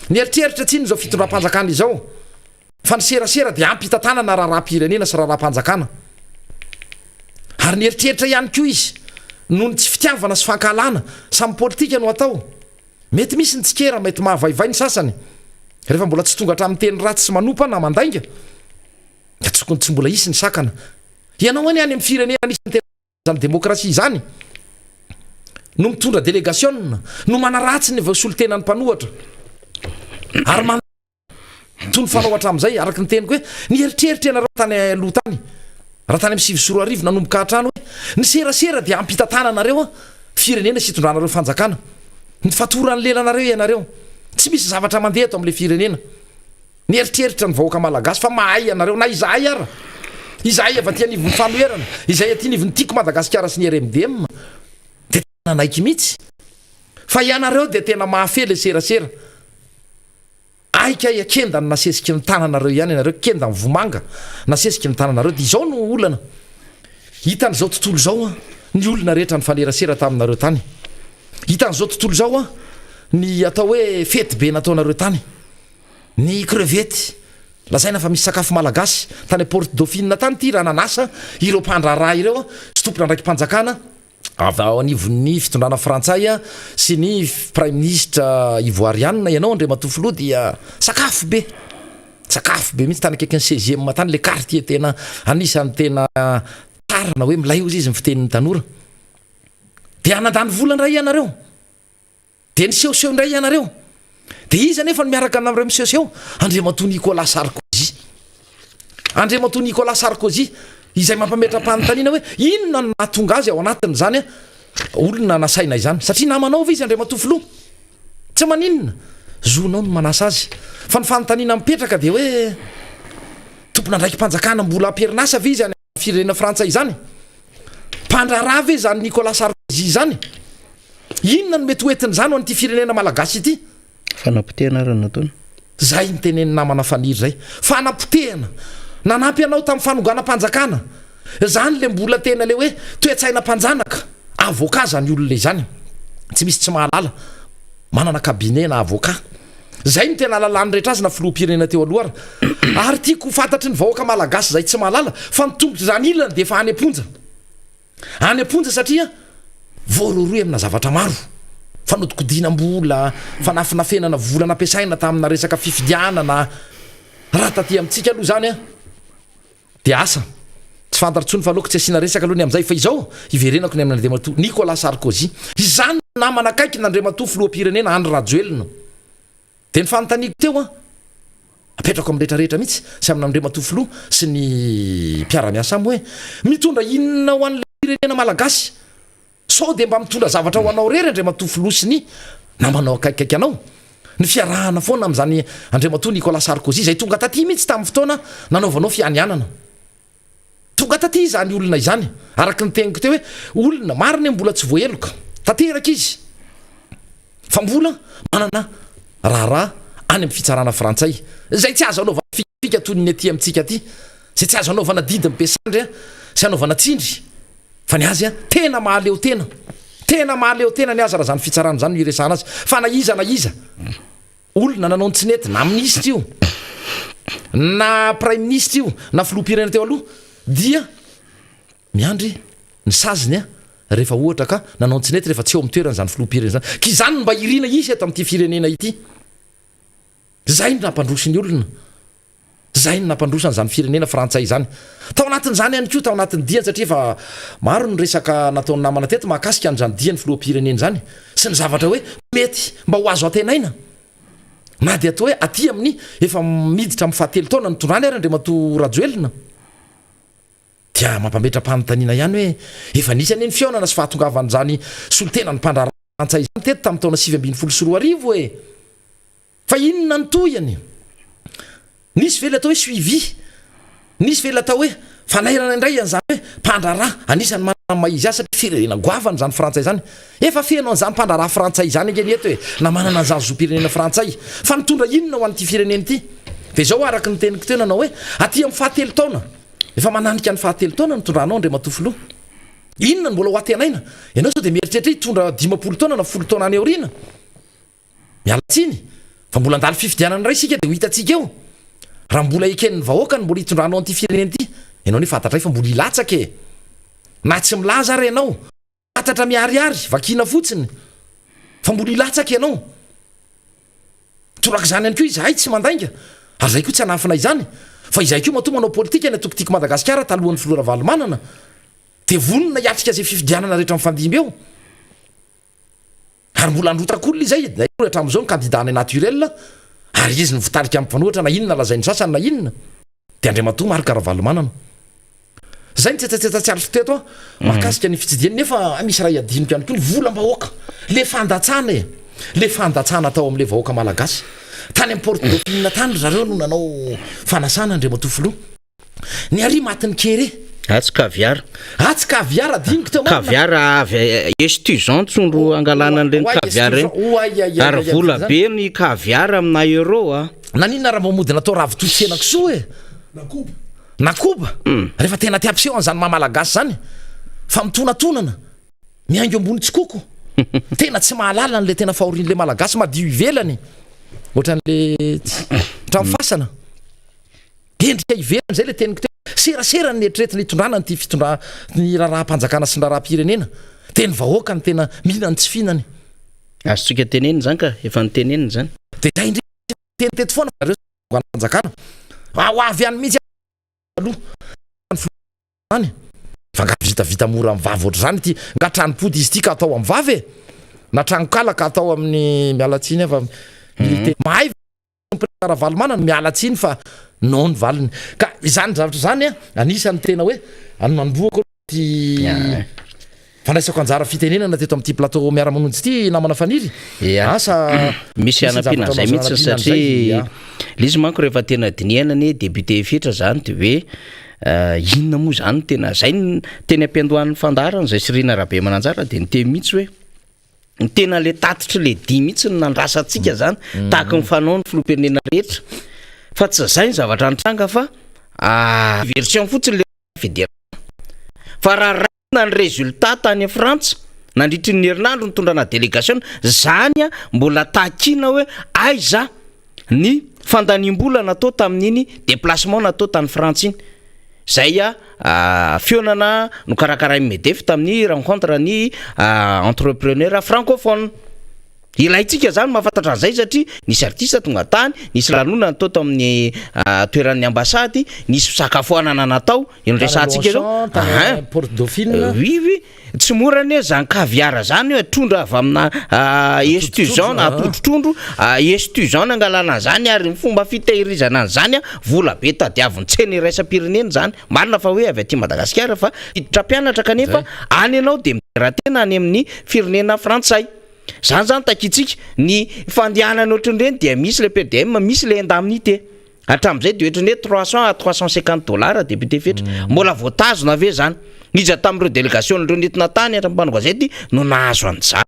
ny eritreritra tsiny zao fitondram-panjakana izao fa ny serasera dia ampitantanana raha-pirenena sy raha-panjakana ary ny eritreritra ihany koa izy noho ny tsy fitiavana sy fankalana samy politika no atao mety misy ny tsikera mety mahavaivay ny sasany rehefa mbola tsy tonga hatramin'ny teny ratsy sy manopa na mandainga da tsokony tsy mbola isy ny sakana ianao any amin'ny firenena nisy ny teny demokrasia zany no mitondra délégationna no manaratsy ny vasolitenan'ny mpanohatra ary tony fanaohatra amin'izay araky ny teniko hoe ny eritreritra ianareo tany aloha tany raha tany amin'ny sivy sy roa arivo nanomboka hatrano hoe ny serasera dia ampitantananareo firenena sy itondranareo fanjakana ny fatorany lelanareo ianareo tsy misy zavatra mandeha eto amin'le firenena ny eritreritra ny vahoaka malagasy fa mahay ianareo na izahay ara izahay avy aty anivon'ny fanoherana izay aty anivon'ny tiako madagasikara sy ny RMDM de tena naiky mihitsy fa ianareo de tena mahafely serasera aika akenda ny nasesiky ny tananareo ihany ianareo kenda ny vomanga nasesiky ny tananareo de izao no olana hitan'izao tontolo zao ny olona rehetra ny falerasera taminareo tany hitan'izao tontolo zao ny atao hoe fety be nataonareo tany ny crevety lazaina fa misy sakafo malagasy tany Porte Dauphine tany ty raha nanasa ireo mpandraraha ireo sy tompona ndraiky mpanjakana avy ao anivon'ny fitondrana frantsay sy ny prime ministre ivoirianina ianao andriamato filoha dia sakafo be mihitsy tany akaiky ny 16e tany le quartier tena anisan'ny tena tarana hoe milay ozy izy ny fitenin'ny tanora de anandany vola ndray ianareo de ny sehoseho ndray ianareo de izy nefa ny miaraka amin'ireo misehoseho andriamato Nicolas Sarkozy izay mampametram-panontaniana hoe inona no nahatonga azy ao anatiny zany olona nasaina izany satria namanao va izy andriamato filoha tsy maninona zonao no manasa azy fa ny fanontaniana mipetraka de hoe tompona ndraiky mpanjakana mbola amperinasa ve izy any firenena frantsay zany mpandraraha ve zany Nicolas Sarkozy zany inona no mety hoentiny zany ho an'ity firenena malagasy ity fanapotehana raha nataony zay ny teneny namana faniry zay fanapotehana nanampy anao tamin'ny fanonganam-panjakana zany le mbola tena le hoe toetsaina mpanjanaka avocat zany olona izany tsy misy tsy mahalala manana cabinet na avocat zay ny tena lalany rehetra azy na filoam-pirenena teo aloha ary tiako fantatry ny vahoaka malagasy zay tsy mahalala fa nitombotra zany ilana de efa any amponja satria voaroroy amina zavatra maro fanodikodinam-bola fanafinafenana vola nampiasaina tamina resaka fifidianana raha taty amintsika aloha zany de asa tsy fantatritsony fa aloka tsy asiana resaka aloha ny am'izay fa izao iverenako ny amin'ny andriamato Nicolas Sarkozy izany namana akaiky n'andriamato filoam-pirenena Andry Rajoelina de ny fanontaniako teo apetrako amin'ny rehetrarehetra mihitsy sy amin'andriamato filoha sy ny mpiara-miasa hoe mitondra inona ho an'le firenena malagasy sao de mba mitondra zavatra ho anao rery andriamato filoha sy ny namanao akaikikaiky anao ny fiarahana foana amin'izany andriamato Nicolas Sarkozy zay tonga taty mihitsy tamin'ny fotoana nanaovanao fianianana tonga taty zany olona izany araky ny teniko teo hoe olona mariny mbola tsy voaheloka tanteraka izy fa mbola manana raharaha any amin'ny fitsarana frantsay zay tsy azo anaovana fika toy ny aty amintsika aty zay tsy azo anaovana didy mipesandry a sy anaovana tsindry fa ny azy a tena mahaleo tena mahaleo tena ny azy raha zany fitsarana zany iresana azy fa na iza olona nanao ny tsinety na ministra io na prime ministre io na filoham-pirenena teo aloha dia miandry ny saziny a rehefa ohatra ka nanao ny tsinety rehefa tsy eo amin'ny toerana zany filoham-pirenena zany ka izany mba irina isy eto amin'ity firenena ity zay no nampandrosiny olona zay no nampandrosany zany firenena frantsay zany tao anatin'izany ihany koa tao anatin'ny diany satria efa maro ny resaka nataony namana teto mahakasika an'izany diany filoham-pirenena zany sy ny zavatra hoe mety mba ho azo atenaina na dia atao hoe aty amin'ny efa miditra amin'ny fahatelo taona ny tondrany ary Andriamato Rajoelina dia mampametram-panontaniana ihany hoe efa nisy any ny fiaonana sy fahatongavan'izany solotena ny mpandrarana frantsay zany teto tamin'ny taona 724 e fa inona ny toyany nisy vela atao hoe suivi nisy vela atao hoe fanairana indray an'izany hoe mpandrara anisany manama izy azy satria firenena goavany zany frantsay zany efa feno an'izany mpandrara frantsay zany angeny eto hoe na manana an'izany zoam-pirenena frantsay fa nitondra inona ho an'ity firenena ity de zao araky ny teniko teo nanao hoe aty amin'ny fahatelo taona efa mananika ny fahatelo taona nitondranao Andriamato filoha inona ny mbola ho atenaina ianao sao de mieritreritra hitondra 10 taona na 10 taona any aoriana mialatsiny fa mbola andalo fifidianana ray sika de ho hitatsika eo raha mbola eken'ny vahoaka ny mbola hitondranao an'ity firenena ity ianao ny fantatray fa mbola ilatsaka e na tsy milaza ary ianao fantatra miariary vakina fotsiny fa mbola ilatsaka ianao toraka zany ihany koa izahay tsy mandainga ary zay koa tsy hanafina izany fa izay koa matoa manao politika ny atokotiko Madagasikara talohan'ny filora valomanana de vonona hiatrika zay fifidianana rehetra mifandimby eo ary mbola androtakolona izay hatramin'izao ny kandidana naturel ary izy ny votarika amin'ny mpanohatra na inona lazainy sasany na inona de Andriamato marika ravalomanana zay ny tsetsatsetsy aly fiteto mahakasika ny fitsidiany nefa misy raha iadiniko ihany koa ny volam-bahoaka le fandatsana tao amin'le vahoaka malagasy tany amin'ny Porte Dauphine tany zareo no nanao fanasana Andriamato filoha ny ary matiny kere atsy kaviara adiniko teo kaviara avy estudiant tsondro angalana an'ireny kaviara reny ary vola be ny kaviara amina euro a naninona raha mamody natao ravitotsena kisoa e nakoba rehefa tena tiampiseho an'izany mamalagasy zany fa mitonatonana miaingo ambony tsikoko tena tsy mahalala n'le tena fahorin'le malagasy madio ivelany ohatran'le tramfasana endrika ivelany zay le teniko teo serasera ny eritreretina hitondrana nyty fitondra ny raharaha-mpanjakana sy ny raharaha-pirenena teny vahoaka ny tena mihinany tsy fihinany azotsika teneniny zany ka efa nyteneniny zany de zay indrindra teny teto foana fa zareo mpanjakana ho avy any mihitsy any fa nga vitavita mora amin'ny vavy oatra zany ity nga tranopody izy ity ka atao amin'ny vavy e na tranokalaka atao amin'ny mialatsiny fa milite mahay valomanana mialatsiny fa non valiny ka izany zavatra zany a anisany tena hoe anamboako ty fanaisako anjara fitenenana teto amin'ity plateau miara-manonjy ity namana faniry asa misy anam-pina zay mihitsy satria lizy manko rehefa tena dinianany député fitra zany de hoe inona moa zany tena zay teny ampiandohan'ny fandarana zay Sirina Rabe Mananjara de ny teny mihitsy hoe ny tena le tatitra le di mihitsy ny nandrasantsika zany tahaka ny fanao ny filoham-pirenena rehetra fa tsy zay ny zavatra nitranga fa version fotsiny le fédération fa raha raina ny résultat tany Frantsa nandritry ny herinandro nitondrana délégation zany mbola takina hoe aiza ny fandaniam-bola natao tamin'iny déplacement natao tany Frantsa iny zay fionana no karakara Medef tamin'ny rencontre ny entrepreneur francophone ilaitsika zany mahafantatra an'izay satria nisy artiste tonga tany nisy lanona natao tamin'ny toeran'ny ambasady nisy fisakafoanana natao resantsika zao Porte Dauphine oui tsy morany zany kaviara zany hoe trondra avy amina estudiant apotrotrondro estudiant angalana zany ary ny fomba fitehirizana an'izany vola be tadiaviny tseny raisam-pirenena zany marina fa hoe avy aty Madagasikara fa hiditra mpianatra kanefa any ianao de mitera tena any amin'ny firenena frantsay zany takitsika ny fandianana ohatran'ireny dia misy le PDM misy le indemnité hatram'izay de ohatran'ny 300 à 350 dollars député fetra mbola voatazona ave zany iza tamin'ireo délégation ireo nentina tany atrampano gazety no nahazo an'izany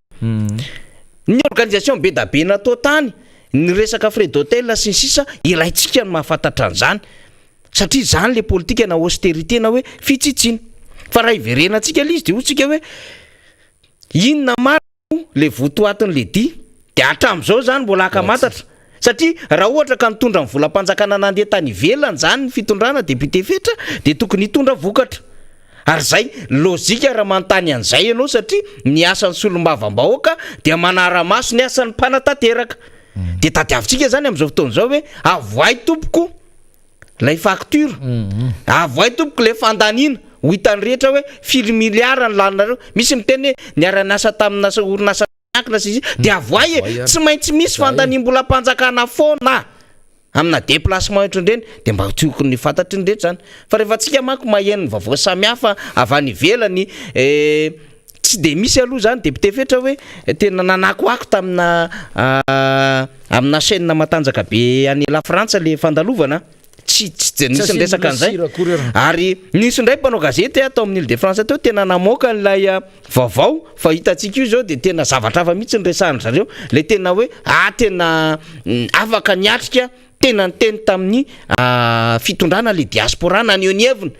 ny organisation be da be natao tany ny resaka frais d'hôtel sy ny sisa ilaintsika ny mahafantatra an'izany satria zany le politika na austérité na hoe fitsitsina fa raha iverenantsika le izy de hotsika hoe inona maro le votoatin'le dia de hatramin'izao zany mbola akamantatra satria raha ohatra ka mitondra ny volam-panjakana nandeha tany ivelany zany ny fitondrana député fetra de tokony hitondra vokatra ary zay lôjika raha manontany an'izay ianao satria ny asan'ny solombavam-bahoaka dia manara-maso ny asan'ny mpanatateraka de tadiavintsika zany amin'izao fotoan'izao hoe avoay tompoko lay facture avoay tompoko le fandanina ho hitany rehetra hoe 4 milliard ny laninareo misy miteny hoe niara-niasa tamina orinasa akina sy izy de avoay tsy maintsy misy fandanim-bola mpanjakana foana amina déplacement ohatrandreny de mba tokony fantatry ny rehetra zany fa rehefa tsika manko maheno ny vaovao samihafa avy any ivelany tsy de misy aloha zany député fetra hoe tena nanakoako tamina amina chaîne matanjaka be any la France le fandalovana tsy nisy ndresaka an'izay ary nisy ndray mpanao gazety atao amin'ny Île-de-France teo tena namoaka n'lay vaovao fa hitantsika io zao de tena zavatra hafa mihitsy nyresahany zareo le tena hoe tena afaka niatrika tena nyteny tamin'ny fitondrana le diaspora nanionievina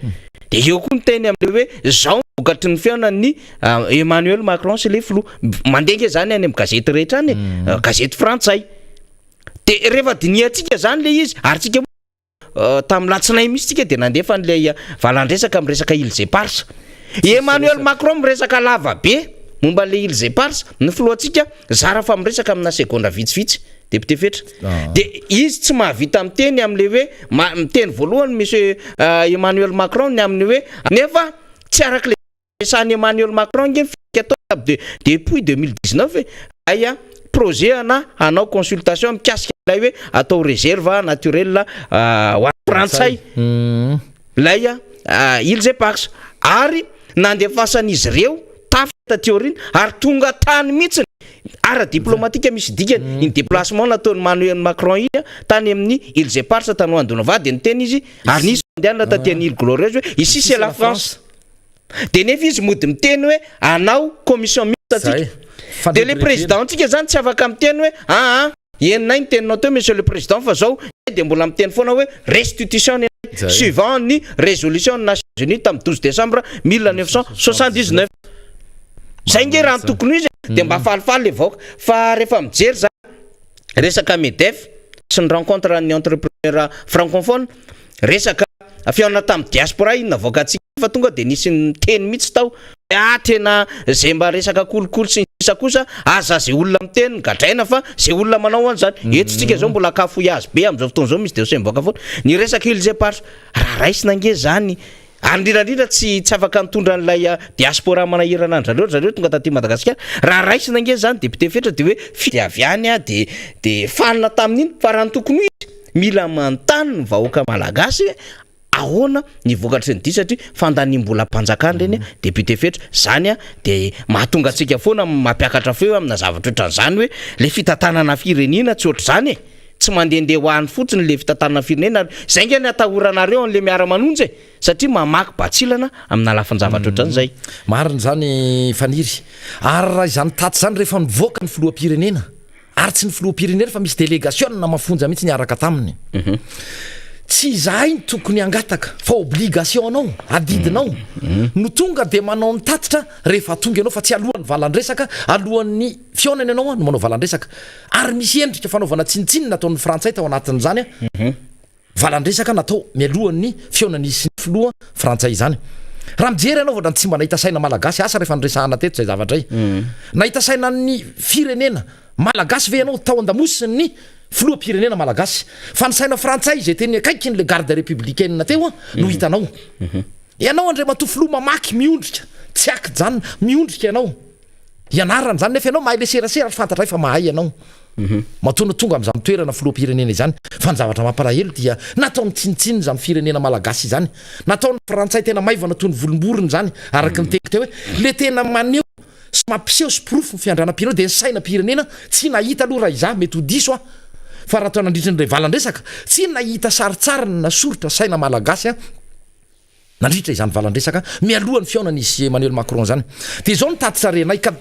de eo koa ny teny am'le hoe zao vokatry ny fiaonan'ny Emmanuel Macron sy le flou mandenge zany any amin'ny gazety rehetra any gazety frantsay de rehefa diniatsika zany le izy ary tsika tamin'ny latsinay misy tsika de nandefa n'lay valandresaka miresaka Îles et Pars Emmanuel Macron miresaka lava be momba le Îles et Pars ny filohantsika zara fa miresaka amina seconda vitsivitsy député fetra de izy tsy mahavita miteny am'le hoe miteny voalohany monsieur Emmanuel Macron ny amin'ny hoe nefa tsy araka le resahany Emmanuel Macron nge atao depuis 2019 aya projet anao consultation mikasika lay hoe atao réserve naturelle ho frantsay lay Îles et Pars ary nandefasan'izy ireo tafita théorie ary tonga tany mihitsy ara diplomatique misy dikany ny déplacement nataon'ny Emmanuel Macron iny tany amin'ny Îles et Pars tany Andonavady ny teny izy ary nisy andehanana taty Île Glorieuse hoe ici c'est la France de nefa izy mody miteny hoe anao commission mixte de le président tsika zany tsy afaka miteny hoe enina ny teninao teo monsieur le président fa zao de mbola miteny foana hoe restitution suivant ny résolution des Nations Unies tamin'ny 12 décembre 1979 zay nge raha tokony izy de mba falifaly le vaoka fa rehefa mijery zany resaka MEDEF sy ny rencontre ny entrepreneur francophone resaka fiaona tamin'ny diaspora iny navoakatsika fa tonga de nisy teny mihitsy tao tena zay mba resaka kolokolo sy isa kosa aza zay olona miteny gadraina fa zay olona manao an'izany eto tsika zao mbola kafouillage be amin'izao fotoan'izao misy de se miboaka foana ny resaka Îles et Pars raha raisina nge zany ary indrindrandrindra tsy afaka mitondra n'lay diaspora manahirana andra zareo tonga taty Madagasikara raha raisina nge zany député fetra de hoe fiaviany de falina tamin'iny fa raha ny tokony izy mila manontany ny vahoaka malagasy ahoana ny vokatry ny dia satria fandanim-bola mpanjakana reny député fetra zany de mahatonga antsika foana mampiakatra feo amina zavatra ohatran'izany hoe le fitantanana firenena tsy ohatr' zany tsy mandehandeha ho any fotsiny le fitantanana firenena zay nge ny atahoranareo an'le miara-manonjy satria mamaky batsilana amina lafan-javatra ohatran'izay mariny zany faniry ary raha izany taty zany rehefa mivoaka ny filoham-pirenena ary tsy ny filoham-pirenena fa misy délégation na mafonja mihitsy niaraka taminy tsy izay ny tokony angataka fa obligation anao adidinao no tonga de manao ny tatitra rehefa tonga ianao fa tsy alohan'ny valandresaka alohan'ny fionany ianao no manao valandresaka ary misy endrika fanaovana tsinitsininy nataon'ny frantsay tao anatin'izany valandresaka natao mialohan'ny fionany sy ny filoha frantsay zany raha mijery ianao vatra tsy mba nahita saina malagasy asa rehefa nyresahana teto zay zavatra nahita saina ny firenena malagasy ve ianao tao andamosiny ny filoham-pirenena malagasy fa ny saina frantsay zay teny akaiky n'le garde républicaine teo no hitanao ianao andre mato filoha mamaky miondrika tsy aky jany miondrika ianao ianarany zany nefa ianao mahay le serasera fantatra fa mahay ianao matona tonga am'izany toerana filoham-pirenena izany fa ny zavatra mampalahelo dia nataony tsinitsiny zany firenena malagasy zany nataony frantsay tena maivana toy ny volomborony zany araky nyteky teo hoe le tena maneo sy mampiseho sy pirofo ny fiandranam-pirenena de ny sainam-pirenena tsy nahita aloha raha iza mety ho diso fa raha tao nandritry ny valandresaka tsy nahita saritsariny na soritra saina malagasy nandritra izany valandresaka mialohan'ny fionan'izy Emmanuel Macron zany de zao ny taty sarenay ka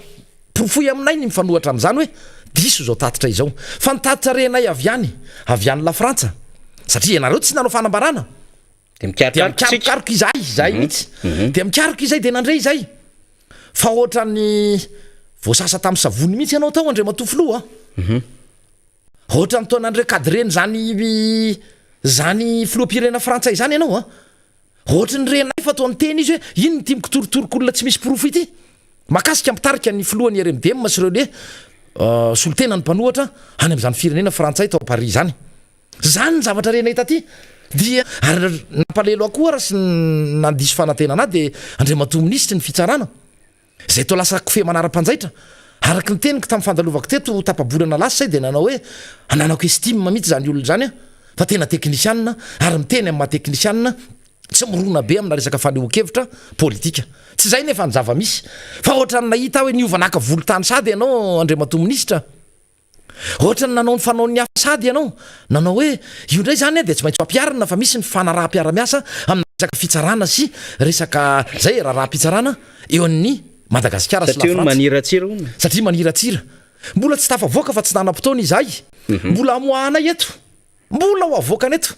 miprofoy aminay ny mifanohatra am'zany hoe diso zao tatitra izao fa nitatitra renay avy any la Frantsa satria ianareo tsy nanao fanambarana de mikaroka izay mihitsy de mikaroka izay de nandray izay fa ohatrany voasasa tamin'ny savony mihitsy ianao tao andre matofoloa ohatra nytaona andre cadreny zany filoam-pirena frantsay zany ianao ohatra ny renay fa ataony teny izy hoe ino ny tiamiko torotorok'olona tsy misy profit ity makasika mitarika ny filohan'ny RMDM sy reo le solotena ny mpanohatra any am'zany firenena frantsay tao Paris zany ny zavatra renay taty dia ary nampalelo akoa raha sy nandiso fanantenana de Andriamatoa minisitry ny fitsarana zay to lasa kofe manara-panjaitra araky ny teniko tamin'ny fandalovako teto tapabolana lasa de nanao hoe ananako estime mihitsy zany olona zany fa tena teknisianina ary miteny amin'ny maha-teknisianina tsy mirona be amina resaka fanehoan-kevitra politika tsy zay nefa ny zava-misy fa ohatra ny nahita hoe niovanaka volotany sady ianao Andriamatoa minisitra ohatra ny nanao ny fanao ny afasady ianao nanao hoe io ndray zany de tsy maintsy ampiarina fa misy ny fanaraha-piara-miasa amina resaka fitsarana sy resaka zay raha-raha-pitsarana eo amin'ny Madagasikara sy satria maniratsira mbola tsy tafavoaka fa tsy nanam-potoana izahay mbola amoahanay eto mbola ho avoakana eto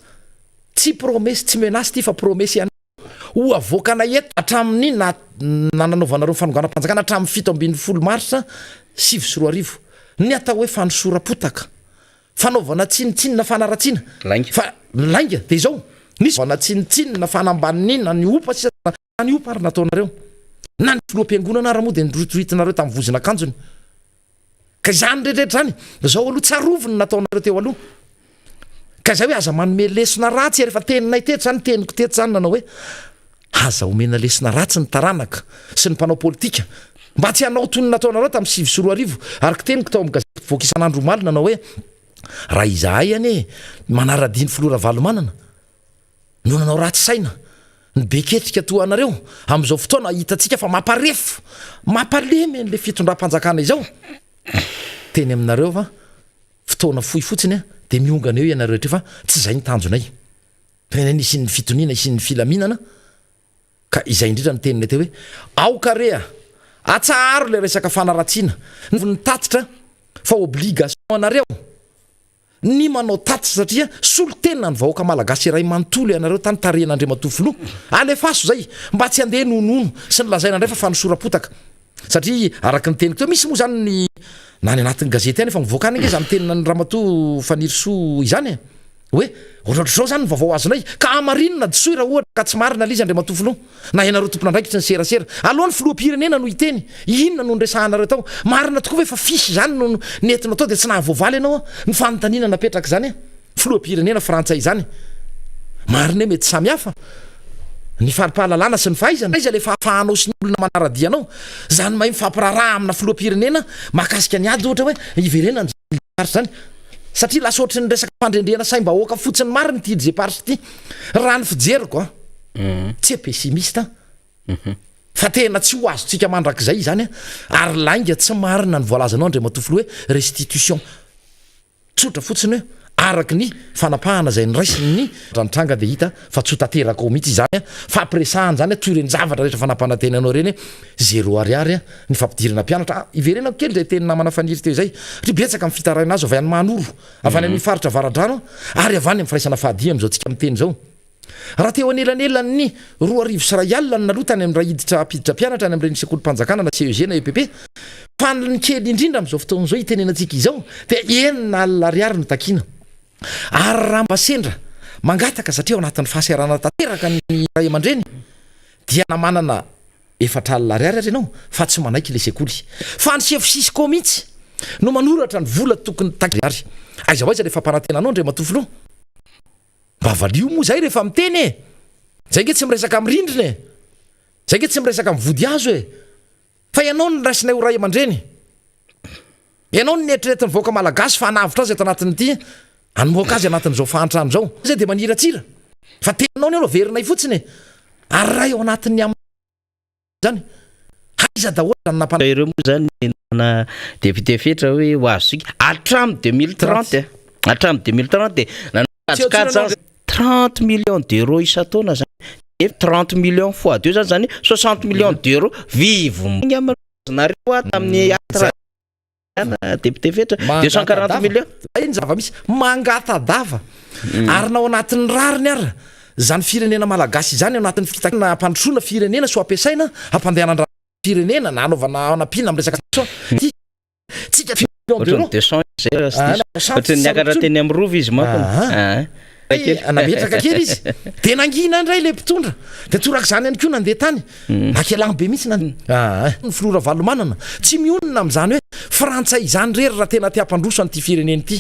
tsy promesy tsy menasy ty fa promesy ihany ho avoakanay eto hatramin'ny nananaovanareo fanonganam-panjakana hatramin'ny 7 Marsa 7 ny atao hoe fanosorapotaka fanaovana tsinitsinina fanaratsiana fa lainga de zao nisy fanaovana tsinitsinina fanambaninina ny opa sy ny opa ary nataonareo na ny filoam-piangonana raha moa de nydroitroitinareo tamin'ny vozina akanjony ka zany rehetrarehetra zany zao aloha tsaroviny nataonareo teo aloha ka zay hoe aza manome lesona ratsy rehefa teninay teto zany teniko teto zany nanao hoe aza omena lesona ratsy ny taranaka sy ny mpanao politika mba tsy hanao toy ny nataonareo tamin'ny 7 ary teniko tao amin'ny gazety voaka isan'andro omaly nanao hoe raha izahay ane manara-diny filora valomanana no nanao ratsy saina ny beketrika toanareo am'izao fotoana hitatsika fa mampalemy an'le fitondram-panjakana izao teny aminareo fa fotoana fohy fotsiny de miongana eo ianareo rehetra fa tsy zay ny tanjonay tena nisy ny fitoniana isy ny filaminana ka izay indrindra ny teninay teo hoe aokarea atsaharo le resaka fanaratsiana ny tatitra fa obligation anareo ny manao tatitra satria solotena ny vahoaka malagasy iray manontolo ianareo tany tarehan'Andriamatoa filoha alefaso zay mba tsy andeha nonono sy ny lazaina ndray fa fanosorapotaka satria araky ny teniko teo misy moa zany ny nany anatin'ny gazety any efa mivoaka any nge zany tenina ny Ramatoa Fanirisoa izany hoe ohatratra zao zany ny vaovao azonay ka amarinina disoy raha ohatra ka tsy marina lizy Andriamatoa filoha na ianareo tompon'andraikitra ny serasera alohan'ny filoam-pirenena no hiteny inona no ndresahanareo tao marina tokoa hoe fa fisy zany no nentinao tao de tsy nahavoavaly ianao ny fanontaniana napetraka zany filoam-pirenena frantsay zany marina mety samy hafa ny faripahalalana sy ny fahaizana izy le fahafahanao sy ny olona manaradianao zany mahay mifampiraraha amina filoam-pirenena mahakasika ny ady ohatra hoe iverena zany satria lasa ohatry ny resaka fandrendrena saim-bahoaka fotsiny marina ty zay parsy ty raha ny fijeriko tsy pessimista fa tena tsy ho azotsika mandrak'izay zany ary lainga tsy marina ny voalazanao Andriamatoa filoha hoe restitution tsotra fotsiny hoe araky ny fanapahana zay ny raisiny ranotranga de hita fa tsotateraka ao mihitsy zany fa apresahany zany toy reny zavatra rehetra fanapanatenanao reny 0 ariary ny fampidirana mpianatra iverenako kely zay teny namana faniry teo zay ry betsaka amin'ny fitarana azy avy any manoro avy any amin'ny faritra varadrano ary avy any amin'ny firaisana fahadia am'izao tsika miteny zao raha teo anelanelan'ny 2 arivo sy ray alina ny naloha tany amin'ny raha hiditra apiditra mpianatra any amin'ireny sekolim-panjakana na CEG na EPP fa ny kely indrindra am'izao fotoana zao itenenantsika izao de enina alina ariary no takina ary raha mba sendra mangataka satria ao anatin'ny fahasiarana tanteraka ny ray aman-dreny dia namanana 4 alina ariary ary ianao fa tsy manaiky le sekoly fa ny chef-sisco mihitsy no manoratra ny vola tokony takary aiza ho aiza rehefa mpanantenanao Andriamatoa filoha mba valio moa zay rehefa miteny zay nge tsy miresaka am'rindrina zay nge tsy miresaka am'vody azo fa ianao ny raisinay ho ray aman-dreny ianao ny netreretiny vahoaka malagasy fa hanavitra azy ato anatin'ity anomoaka azy anatin'izao fahantrano zao zay de maniratsira fa tenanao ny alo verinay fotsiny ary raha eo anatin'ny zany aiza daholo zany ireo moa zany na député fetra hoe ho azo sika hatramin'ny 2030 hatramin'ny 2030 nanatsikatsa 30 millions d'euros isan-taona zany 30 millions fois 2 zany 60 millions d'euros vivo nareo tamin'ny député fetra 240 millions iny zava-misy mangatadava ary nao anatin'ny rariny ary zany firenena malagasy zany anatin'ny fitakina ampandrosoana firenena so ampiasaina ampandehanandra firenena na anaovana anapina amin'ny resaka tsika niakatra teny amin'ny rova izy mako nametraka kely izy de nangina ndray le mpitondra de toraka zany ihany koa nandeha tany nakelagny be mihitsy ny filora valomanana tsy mionona am'izany hoe frantsay zany rery raha tena tiampandroso an'ity fireneny ity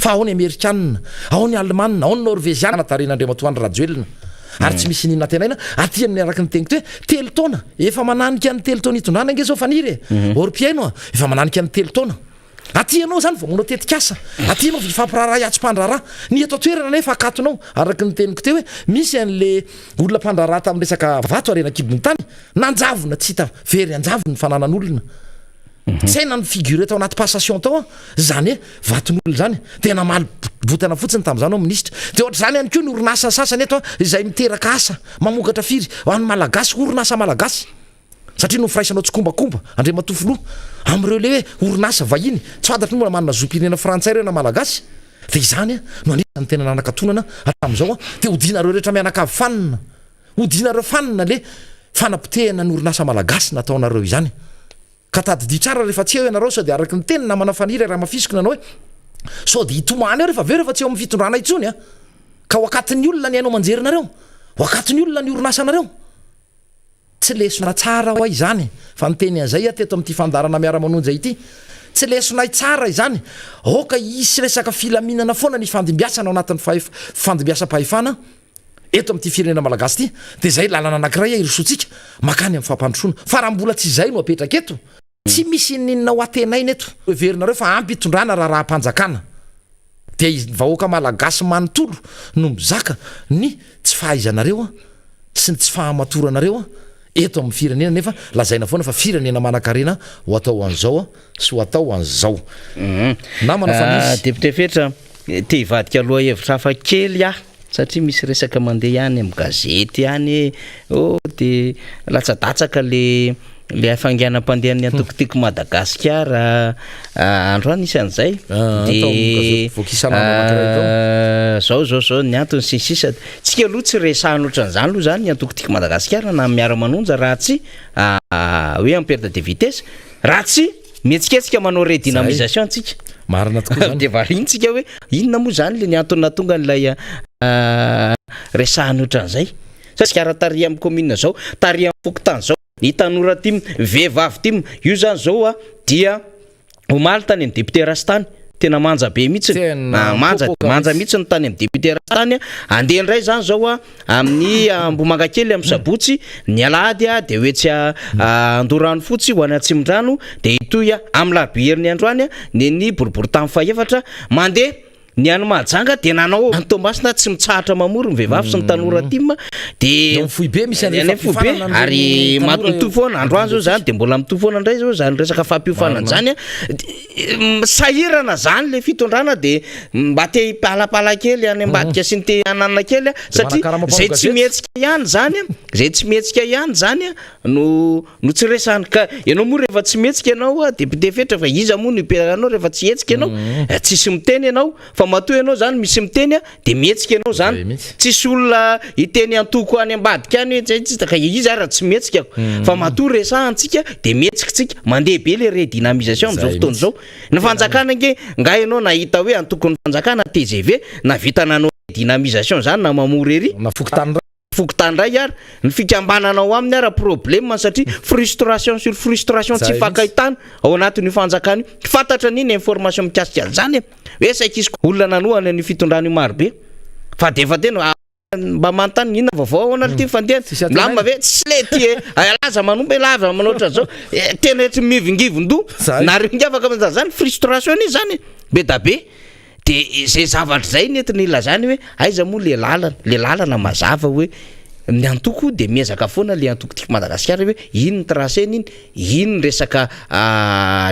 fa ao ny amerikanina ao ny allemanina ao ny norvégiana taren'andriamatoandry rajoelina ary tsy misy ninona tenaina aty amin'ny araky ny teniko hoe telo taona efa mananika ny telo taona itondrana ange zao faniry orpiaino efa mananika ny telo taona aty anao zany vao monao tetikasa aty anao vifampiraharaha iatsom-pandraraha ny eto toerana nefa akatonao araky ny teniko teo hoe misy an'le olona mpandraraha tamin'ny resaka vato arenakibony tany nanjavona tsy hita very anjavony ny fananan'olona saina ny figure tao anaty passation tao zany hoe vaton'olona zany tena maly botana fotsiny tamin'izany ao ministra de ohatra zany ihany koa ny orinasa sasany eto izay miteraka asa mamokatra firy ho an'ny malagasy orinasa malagasy satria no firaisanao tsykombakomba andre matofoloha am'ireo le hoe orinasa vahiny tsy fantatry moa manana zom-pirenena frantsay reo na malagasy de izany no anisany tena nanakatonana hatramin'izao de hodinareo rehetra mianakavy fanina hodinareo fanina le fanapotehana ny orinasa malagasy nataonareo izany ka tadidia tsara rehefa tsy eo ianareo sady araky ny teny namana faniry raha mafisiko nanao hoe so de hitomany eo rehefa aveo rehefa tsy eo amin'ny fitondrana itsony ka ho akatin'ny olona ny hainao manjerinareo ho akatin'ny olona ny orinasanareo tsy lesona tsara ho ay zany fa niteny an'izay teto amin'ity fandarana miara-manonja ity tsy lesonay tsara izany oka isy resaka filaminana foana ny fandimbiasana ao anatin'ny fandimbiasa-pahefana eto amin'ity firenena malagasy ity de zay lalana anankiray irosotsika makany amin'ny fampandrosoana fa raha mbola tsy izay no apetraka eto tsy misy ninona ho atenaina eto everinareo fa ampy hitondrana raha raha-mpanjakana de vahoaka malagasy manontolo no mizaka ny tsy fahaizanareo sy ny tsy fahamatoranareo eto amin'ny firenena nefa lazaina foana fa firenena manan-karena ho atao an'izao sy ho atao an'izao namana fa misy député fetra te hivadika aloha hevitra hafa kely satria misy resaka mandeha ihany amin'ny gazety ihany de latsadatsaka le afanganam-pandehan'ny antokotiko Madagasikara andro anisy an'izay zao ny antony sisisa tsika aloha tsy resahana ohatran'izany aloha zany ny antokotiko Madagasikara na miara-manonja raha tsy hoe en perte de vitesse raha tsy mihetsiketsika manao redynamisation antsika marina tokoa zany de varintsika hoe inona moa zany le ny antony natonga n'ilay resahana ohatran'izay sasikara taria amin'ny commune zao taria amin'ny fokotany zao ny tanora ty vehivavy ty io zany zao dia omaly tany amin'ny député Rastany tena manja be mihitsy manja mihitsy ny tany amin'ny député Rastany andeha indray zany zao amin'ny Ambomangakely amin'ny Sabotsy ny alahady de hoetsy Andorano fotsy ho any Atsimondrano de itoy amin'ny larobia herin'ny androany ny boribory tany faefatra mandeha ny any Mahajanga de nanao Tomasina tsy mitsahatra mamory ny vehivavy sy ny tanora tima de foy be misy foibe ary matoto foana androany zao zany de mbola mitoto foana ndray zao zany resaka fampiofanana zany sahirana zany le fitondrana de mba te hipalapala kely any ambadika sy ny te anana kely satria zay tsy mihetsika ihany zany no tsy resahana ka ianao moa rehefa tsy mihetsika ianao député fetra fa iza moa no iperanao rehefa tsy hetsika ianao tsisy miteny ianao fa matoa ianao zany misy miteny de mihetsika ianao zany tsisy olona iteny antoko any ambadika any ka izy raha tsy mihetsika fa matoa resahantsika de mihetsikatsika mandeha be le redynamisation am'izao fotoana zao ny fanjakana nge nga ianao nahita hoe antokony fanjakana TGV na vita nanao redynamisation zany na mamory ery na fokotany ray ary ny fikambananao aminy ara problème satria frustration sur frustration tsy fakahitana ao anatin'io fanjakana io fantatra niny information mikasika zany hoe saikisy olona nanohana ny fitondrany marobe fa de efa tena mba mantany inona vaovao ao anaty fandehana milamba ve tsy le ty alaza manombe lava manoatra zao tena tsy mivingivon-do nareo ngafaka zany frustration izy zany be da be de zay zavatra zay netiny ilazany hoe aiza moa le lalana mazava hoe ny antoko de miezaka foana le antoko Madagasikara hoe ino ny tracé-ny ino ny resaka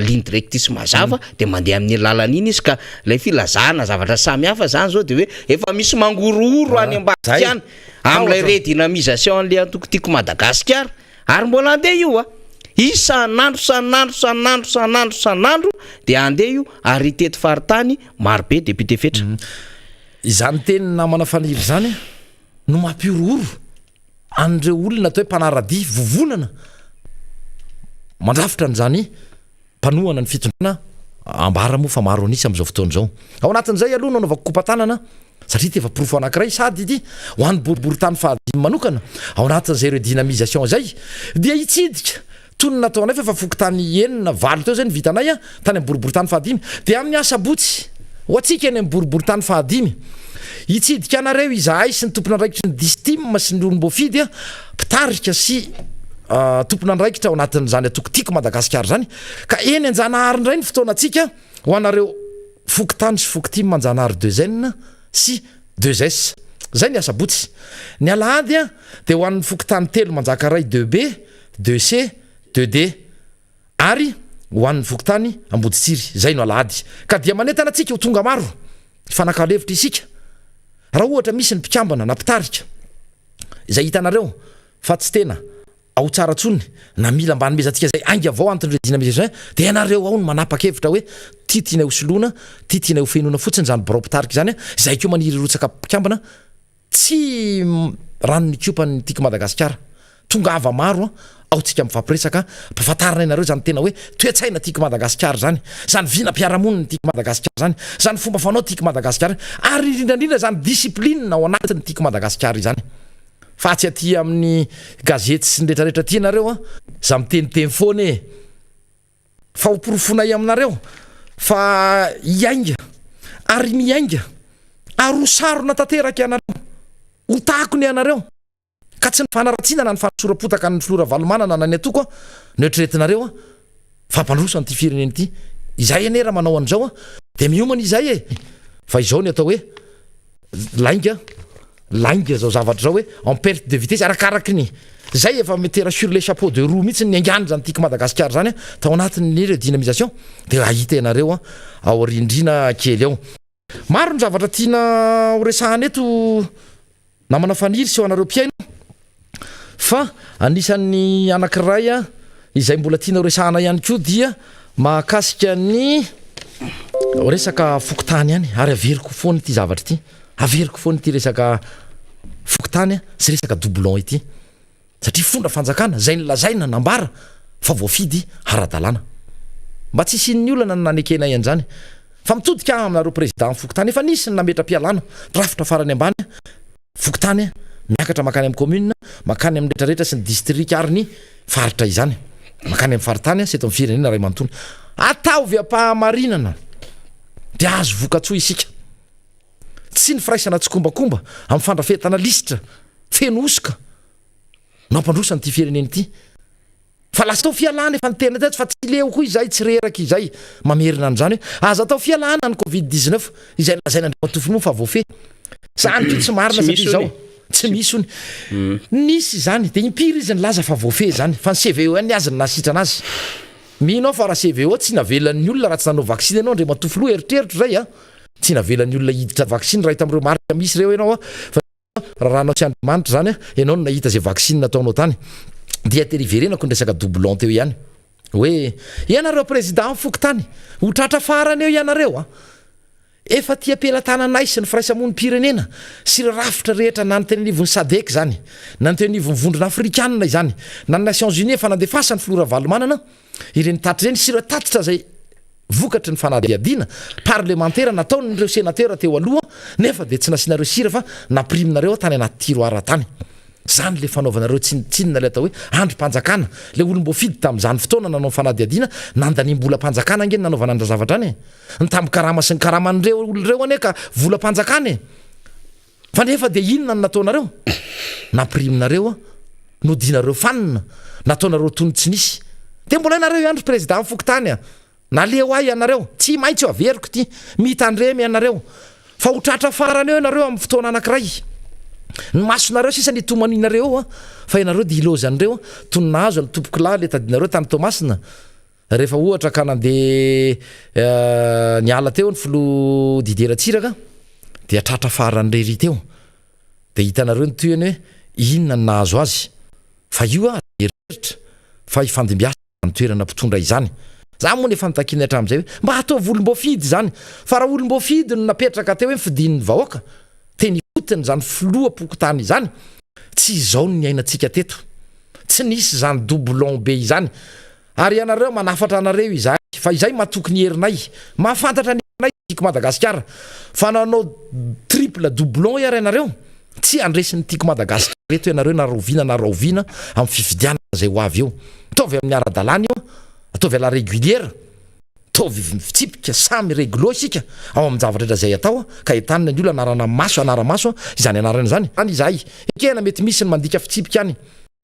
ligne directrice mazava de mandeha amin'ny lalana iny izy ka le filazana zavatra samy hafa zany zao de hoe efa misy mangorooro any ambadika any am'ilay redynamisation le antoko Madagasikara ary mbola andeha io isan'andro de andeha io ary tety faritany marobe député fetra izany teny namana faniry zany no mampiorooro andreo olona atao hoe mpanarady vovonana mandrafitra n'zany mpanohana ny fitondrana ambara moa fa maro anisy am'izao fotoana zao ao anatin'izay aloha nanaovako kopa-tanana satria tefapirofo anankiray sady ity ho an'ny boribory tany fahadimy manokana ao anatin'izay ireo dynamisation zay dia hitsidika tony natao anay fa fokotany enina valo teo zay ny vitanay a tany amin'ny boribory tany fahadimy dia amin'ny asabotsy ho atsika eny amin'ny boribory tany fahadimy hitsidika anareo izahay sy ny tompona andraikitry ny distime sy ny olom-boafidy a mpitarika sy tompona andraikitra ao anatin'izany atokotiako Madagasikara zany ka eny anjanahary indray ny fotoanantsika ho anareo fokotany sy fokotimy manjanahary 2N sy 2S zay ny asabotsy ny alahady a dia ho an'ny fokotany telo manjakaray 2B 2C 2D ary ho an'ny fokotany amboditsiry zay no alahady ka dia manentana antsika ho tonga maro fanakalevitra isika raha ohatra misy ny mpikambana na mpitarika izay hitanareo fa tsy tena ao tsara tsony na mila mbany mezantsika zay ainga avao antony dynamisation dia ianareo ao no manapa-kevitra hoe tiana hosoloana tiana ho fenona fotsiny zany borao mpitarika zany zay keo maniry rotsaka mpikambana tsy ranony kopany tiako Madagasikara tonga ava maro ao tsika mifampiresaka mpahafantarana ianareo zany tena hoe toetsaina tiako Madagasikara zany zany vinam-piarahamonina tiako Madagasikara zany zany fomba fanao tiako Madagasikara ary indrindra zany discipline ao anatiny tiako Madagasikara zany fa tsy aty amin'ny gazety sy nretrarehetra ty nareo a za miteniteny foana e fa hoporofonay aminareo fa iainga ary miainga ary hosarona tanteraka ianareo ho takony ianareo ka tsy ny fanaratsiana na ny fanasorapotaka ny flora valomanana na ny atoko noetreretinareo a fampandrosany ty fireneny ty izay anera manao an'izao a de miomana izay e fa izao ny atao hoe lainga zao zavatra zao hoe en perte de vitesse arakaraky ny zay efa metera sur les chapeaux de roue mihitsy ny angany zany tiako Madagasikara zany tao anatin'ny dynamisation de ahita ianareo ao rindrina kely ao maro ny zavatra tiana horesahana eto namana faniry sy ho anareo mpiaino fa anisan'ny anankiray izay mbola tiana horesahana ihany koa dia mahakasika ny resaka fokotany ihany ary averiko foana ity zavatra ity averiko foana ity resaka fokotany sy resaka doublon ity satria fondra fanjakana zay nylazaina nambara fa voafidy haradalana mba tsy isin'ny olana nanekena ian'izany fa mitodika aminareo président fokotany efa nisy ny nametra-pialana rafitra farany ambany fokotany miakatra makany amin'ny commune makany amin'ny retrarehetra sy ny district ary ny faritra izany makany amin'ny faritany sy eto amin'ny firenena ray manontony ataovy am-pahamarinana de azo vokatsoa isika tsy ny firaisana tsokombakomba amin'ny fandrafetana lisitra feno osika nampandrosany ty fireneny ty fa lasa tao fialana efa nytena teto fa tsy leo koa izay tsy reraka izay mamerina an'izany hoe aza tao fialana ny covid-19 izay lazaina andrimatofony moa fa voafe zany ko tsy marina satria zao tsy misy ony nisy zany de impiry izy nylaza fa voafe zany fa ny CVO ny azy ny nasitra anazy minao fa raha CVO tsy navelan'ny olona raha tsy nanao vaksiny anao andrimatofo loha eritreritro zay a tsy navelan'ny olona hiditra vaksiny raha hita am'ireo marika misy reo ianao fa raha anao tsy andriamanitra zany ianao no nahita zay vaksiny nataonao tany dia teriverenako ny resaka doublon teo ihany hoe ianareo président fokotany ho tratra farany eo ianareo efa tia pelatana sy ny firaisamon'ny-pirenena sy rafitra rehetra na ny tenenivon'ny sadek zany na ny tenenivon'ny vondrona afrikanina izany na ny Nations Unies efa nandefasa ny flora valomanana ireny tatra ireny sy ireo tatitra zay vokatry ny fanadiadina parlementaire nataon'ireo sénateur teo aloha nefa de tsy nasianareo sira fa napriminareo tany anaty tiroara tany zany le fanaovanareo tsinina le atao hoe androm-panjakana le olom-boafidy tamin'izany fotoana nanao fanadiadiana nandanimbola-panjakana angeny nanaovana andra zavatra any ny tamin'ny-karama sy ny karaman'ireo oloreo ane ka vola-panjakana fa nefa de inona ny nataonareo napriminareo nodinareo fanina nataonareo tony tsy nisy de mbola ianareo iandro président fokotany naleo ahy ianareo tsy maintsy eo averiko ty mitandremy ianareo fa ho tratra farany eo ianareo amin'ny fotoana anankiray ny masonareo sisa ny tomaninareo fa ianareo de ilozan'ireo tonazo ny tompoko lahy le tadinareo tany Tomasina rehefa ohatra ka nandeha niala teo ny filo dideratsiraka de atratra faran'rery teo de hitanareo ny toyany hoe inona ny nahazo azy fa io eritreritry fa ifandimbiasa toerana mpitondra izany za moa nefa nitakiny hatramin'izay hoe mba ataovy olom-boafidy zany fa raha olom-boafidy no napetraka teo hoe mifidin'ny vahoaka teny fotiny zany filoha-pokotany izany tsy izao ny ainantsika teto tsy nisy zany doublon be izany ary ianareo manafatra anareo izay fa izay matoky ny herinay mahafantatra ny herinay tiako Madagasikara fa nanao triple doublon iara ianareo tsy andresin'ny tiako Madagasikara reto ianareo naroviana amin'ny fifidianana zay ho avy eo ataovy amin'ny ara-dalàna io ataovy ala régulière ataovy fitsipika samy réglo isika ao amin'ny zavatra rehetra zay atao ka entanina ny olona anara-maso izany anarana zany any izahay ekena mety misy ny mandika fitsipika any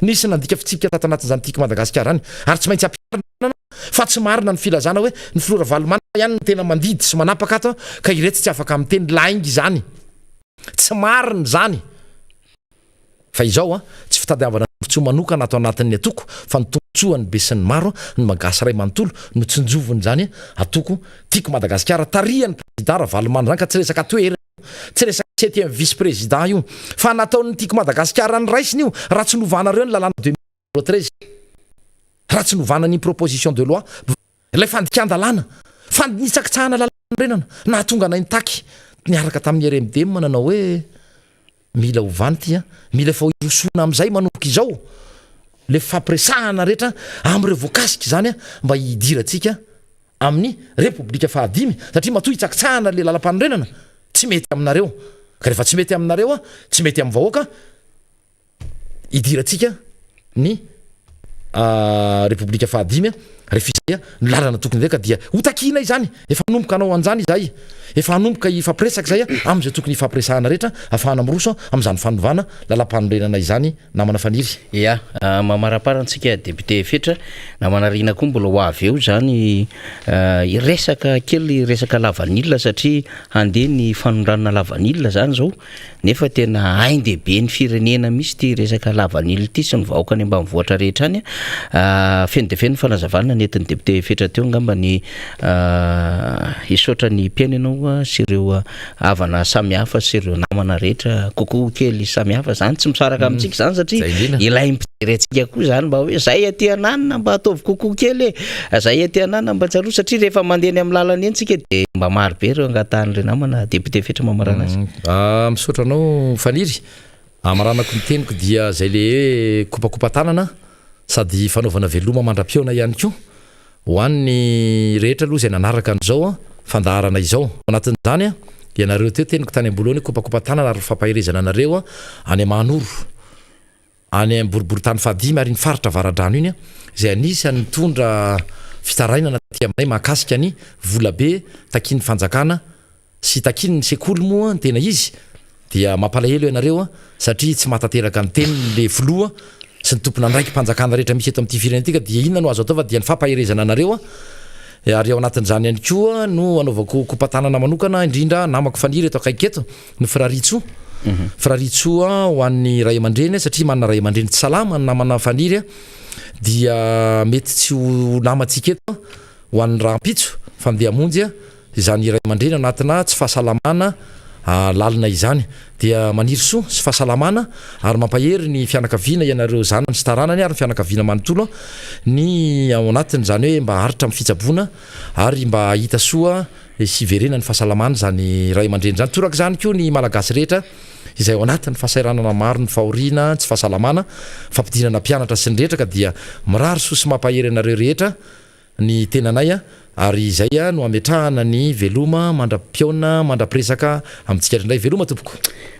nisy nandika fitsipika tato anatin'izany tiako Madagasikara any ary tsy maintsy ampiarina fa tsy marina ny filazana hoe ny flora valomana ihany ny tena mandidy sy manapaka ato ka ireto tsy afaka amin'ny teny laingy zany tsy marina zany fa izao tsy fitadiavana tombotsoa manokana ato anatin'ny atoko fa ny tombotsoa ny be sy ny maro ny magasy ray manontolo no tsinjovony zany atoko tiako Madagasikara tarihany président Ravalomana zany ka tsy resaka toerana tsy resaka 7e vice-président io fa nataon'ny tiako Madagasikara ny raisiny io raha tsy novanareo ny lalàna 2013 raha tsy novana ny proposition de loi ilay fandikan-dalàna fandinitsakitsahana lalàna renana na tonga na intaky niaraka tamin'ny RMD mananao hoe mila ovany ty mila efa irosona amin'izay manomboka izao le fampiresahana rehetra amin'ireo voakasika zany mba hidirantsika amin'ny repoblika fahadimy satria matoa hitsakitsahana le lalam-panorenana tsy mety aminareo ka rehefa tsy mety aminareo tsy mety amin'ny vahoaka hidirantsika ny repoblika fahadimy rehefa izay ny lalana tokony ndray ka dia hotakina izany efa hanomboka anao an'izany izahay efa hanomboka ifampiresaka zay amin'izay tokony ifampiresahana rehetra ahafahana miroso amin'izany fanovana lalam-panorenana izany namana faniry ia mamaraparantsika député fetra namanarina koa mbola ho avy eo zany iresaka kely resaka lavanila satria handeha ny fanondranana lavanila zany zao nefa tena haindehibe ny firenena misy ty resaka lavanila ty sy ny vahoaka any ambanivohitra rehetra any feno dia feno fanazavana nentin'ny député fetra teo ngamba ny isotra ny mpiaina ianao sy ireo havana samihafa sy ireo namana rehetra kokoa kely samihafa zany tsy misaraka amintsika zany satria ilay mijerentsika koa zany mba hoe zay aty ananina mba ataovy kokoa kely zay aty ananina mba tsaro satria rehefa mandeha ny amin'ny lalana eny tsika dia mba marobe ireo angatan'ireo namana député fetra mamarana azy misaotra anao faniry maranako ny teniko dia zay le hoe kopakopa-tanana sady fanaovana veloma mandra-piona ihany koa ho an'ny rehetra aloha zay nanaraka an'izao fandaharana izao anatin'izany ianareo teo teniko tany ambolohany kopakopa-tanana ary fampahirezana anareo any Manoro any boribory-tany fahadimy ary ny faritra varadrano iny zay anisany mitondra fitarainana ty aminay mahakasika ny volabe takin'ny fanjakana sy takin'ny sekoly moa ny tena izy dia mampalahelo ianareo satria tsy mahatateraka ny teny le filoha sy ny tompona andraiky mpanjakana rehetra misy eto amin'ity firenena tika dia inona no azo atao fa dia ny fampahirezana anareo ary ao anatin'izany ihany koa no anaovako kopatanana manokana indrindra namako faniry eto akaiky eto ny Fraritso Fraritso ho an'ny ray aman-dreny satria manana ray aman-dreny tsy salama ny namana faniry dia mety tsy ho namantsika eto ho an'ny rahampitso fandeha monjy izany ray aman-dreny anatina tsy fahasalamana lalina izany dia maniry soa sy fahasalamana ary mampahery ny fianakaviana ianareo zany sy taranany ary ny fianakaviana manontolo ny ao anatiny zany hoe mba haritra amin'ny fitsaboana ary mba hita soa sy verena ny fahasalamana zany ray aman-dreny zany toraka zany koa ny malagasy rehetra izay ao anatin'ny fahasairanana maro ny fahoriana tsy fahasalamana fampidinana mpianatra sy ny rehetra ka dia mirary soa sy mampahery anareo rehetra ny tenanay ary izay no ametrahana ny veloma mandra-piona mandra-piresaka amintsika indray veloma tompoko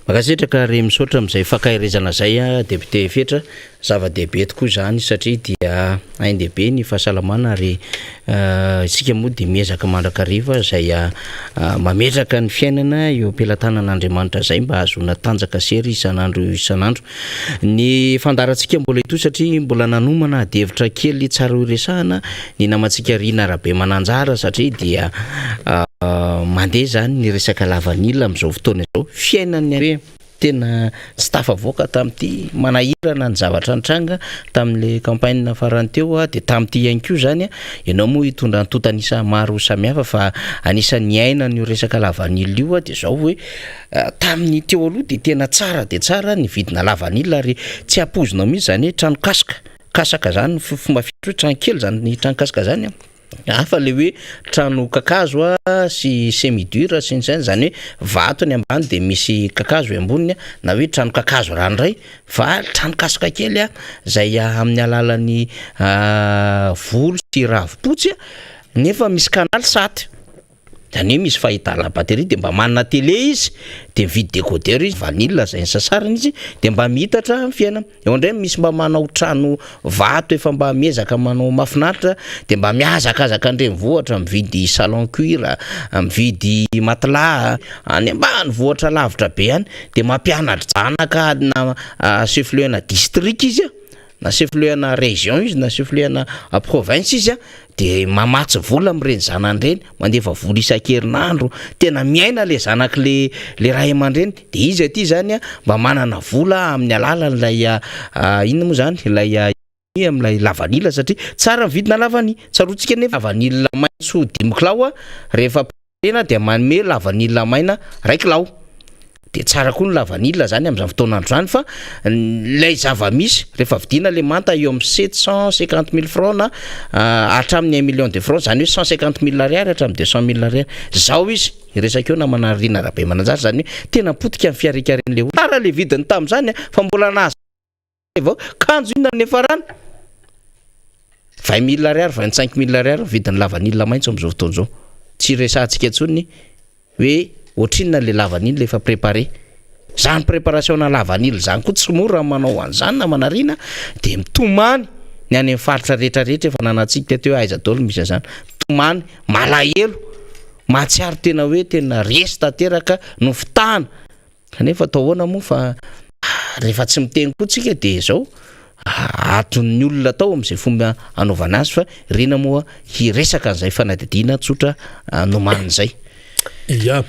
makasetraka ry misaotra amin'izay fankahirezana zay député fetra zava-dehibe tokoa zany satria dia haindehibe ny fahasalamana ary isika moa dia miezaka mandrakariva zay mametraka ny fiainana eo ampelantanan'Andriamanitra zay mba azona tanjaka sery isan'andro ny fandarantsika mbola ito satria mbola nanomana devitra kely tsara iresahana ny namantsika Rina Rabe Mananjara satria dia mandeha zany ny resaka lavanila amin'izao fotoana izao fiainany hoe tena tsy tafavoaka tamin'ity manahirana ny zavatra nitranga tamin'le campagne farany teo dia tamin'ity ihany koa zany ianao moa hitondra nytontanisa maro samihafa fa anisan'ny aina ny resaka lavanila io dia zao hoe tamin'ny teo aloha dia tena tsara dia tsara ny vidina lavanila ary tsy apozonao mihitsy zany hoe trano kasika kasaka zany fomba fitro tranquille zany ny trankasaka zany fa le hoe trano kakazo sy semi-dur sy ny zany hoe vato ny ambany de misy kakazo amboniny na hoe trano kakazo ranoray fa trano kasaka kely zay amin'ny alalan'ny volo sy ravipotsy nefa misy canal sat zany hoe misy fahitana batterie de mba manana télé izy de mividy décodeur izy vanille zay ny sasarany izy de mba mihitatra amin'ny fiainana eo ndray misy mba manao trano vato efa mba miezaka manao mafinaritra de mba miazakazaka andrenivohitra mividy salon cuir mividy matelas any ambany vohatra lavitra be any de mampianatra zanaka na chef-lieu-na district izy na chef-lieu na région izy na chef-lieu na province izy de mamatsy vola am'ireny zanany reny mandefa vola isan-kerinandro tena miaina le zanaka le ray aman-dreny de izy aty zany mba manana vola amin'ny alalan'ilay inona moa zany ilay amin'ilay lavanila satria tsara mividina lavany tsarotsika nefa lavanila maitso 5 kilao rehefa pena de manome lavanila maina 1 kilao de tsara koa ny lavanila zany amin'izany fotoanandro zany fa lay zava-misy rehefa vidina le manta eo amin'ny 750 000 francs na hatramin'ny 1 million de francs zany hoe 150 000 ariary hatramin'ny 200 000 ariary zao izy iresakeo na manarina rabe mananjary zany hoe tena potika amin'ny fiarikaren'le olo tsara le vidiny tamin'izany fa mbola nazy vao kanjo inona nefa rano 20 000 ariary 25 000 ariary vidiny lavanila maitso amin'izao fotoana zao tsy resantsika intsony hoe ohatrinona le lavanile efa préparé zany préparation na lavanile zany koa tsy mora manao an'izany na manarina de mitomany ny any amin'ny faritra rehetrarehetra efa nanatsika teo aiza daholo misy zany mitomany malahelo mahatsiaro tena hoe tena resy tanteraka no fitana kanefa atao ahoana moa fa rehefa tsy miteny koa tsika de zao aton'ny olona tao amin'izay fomba anaovana azy fa rena moa hiresaka an'izay fanadidina tsotra noman'izay ya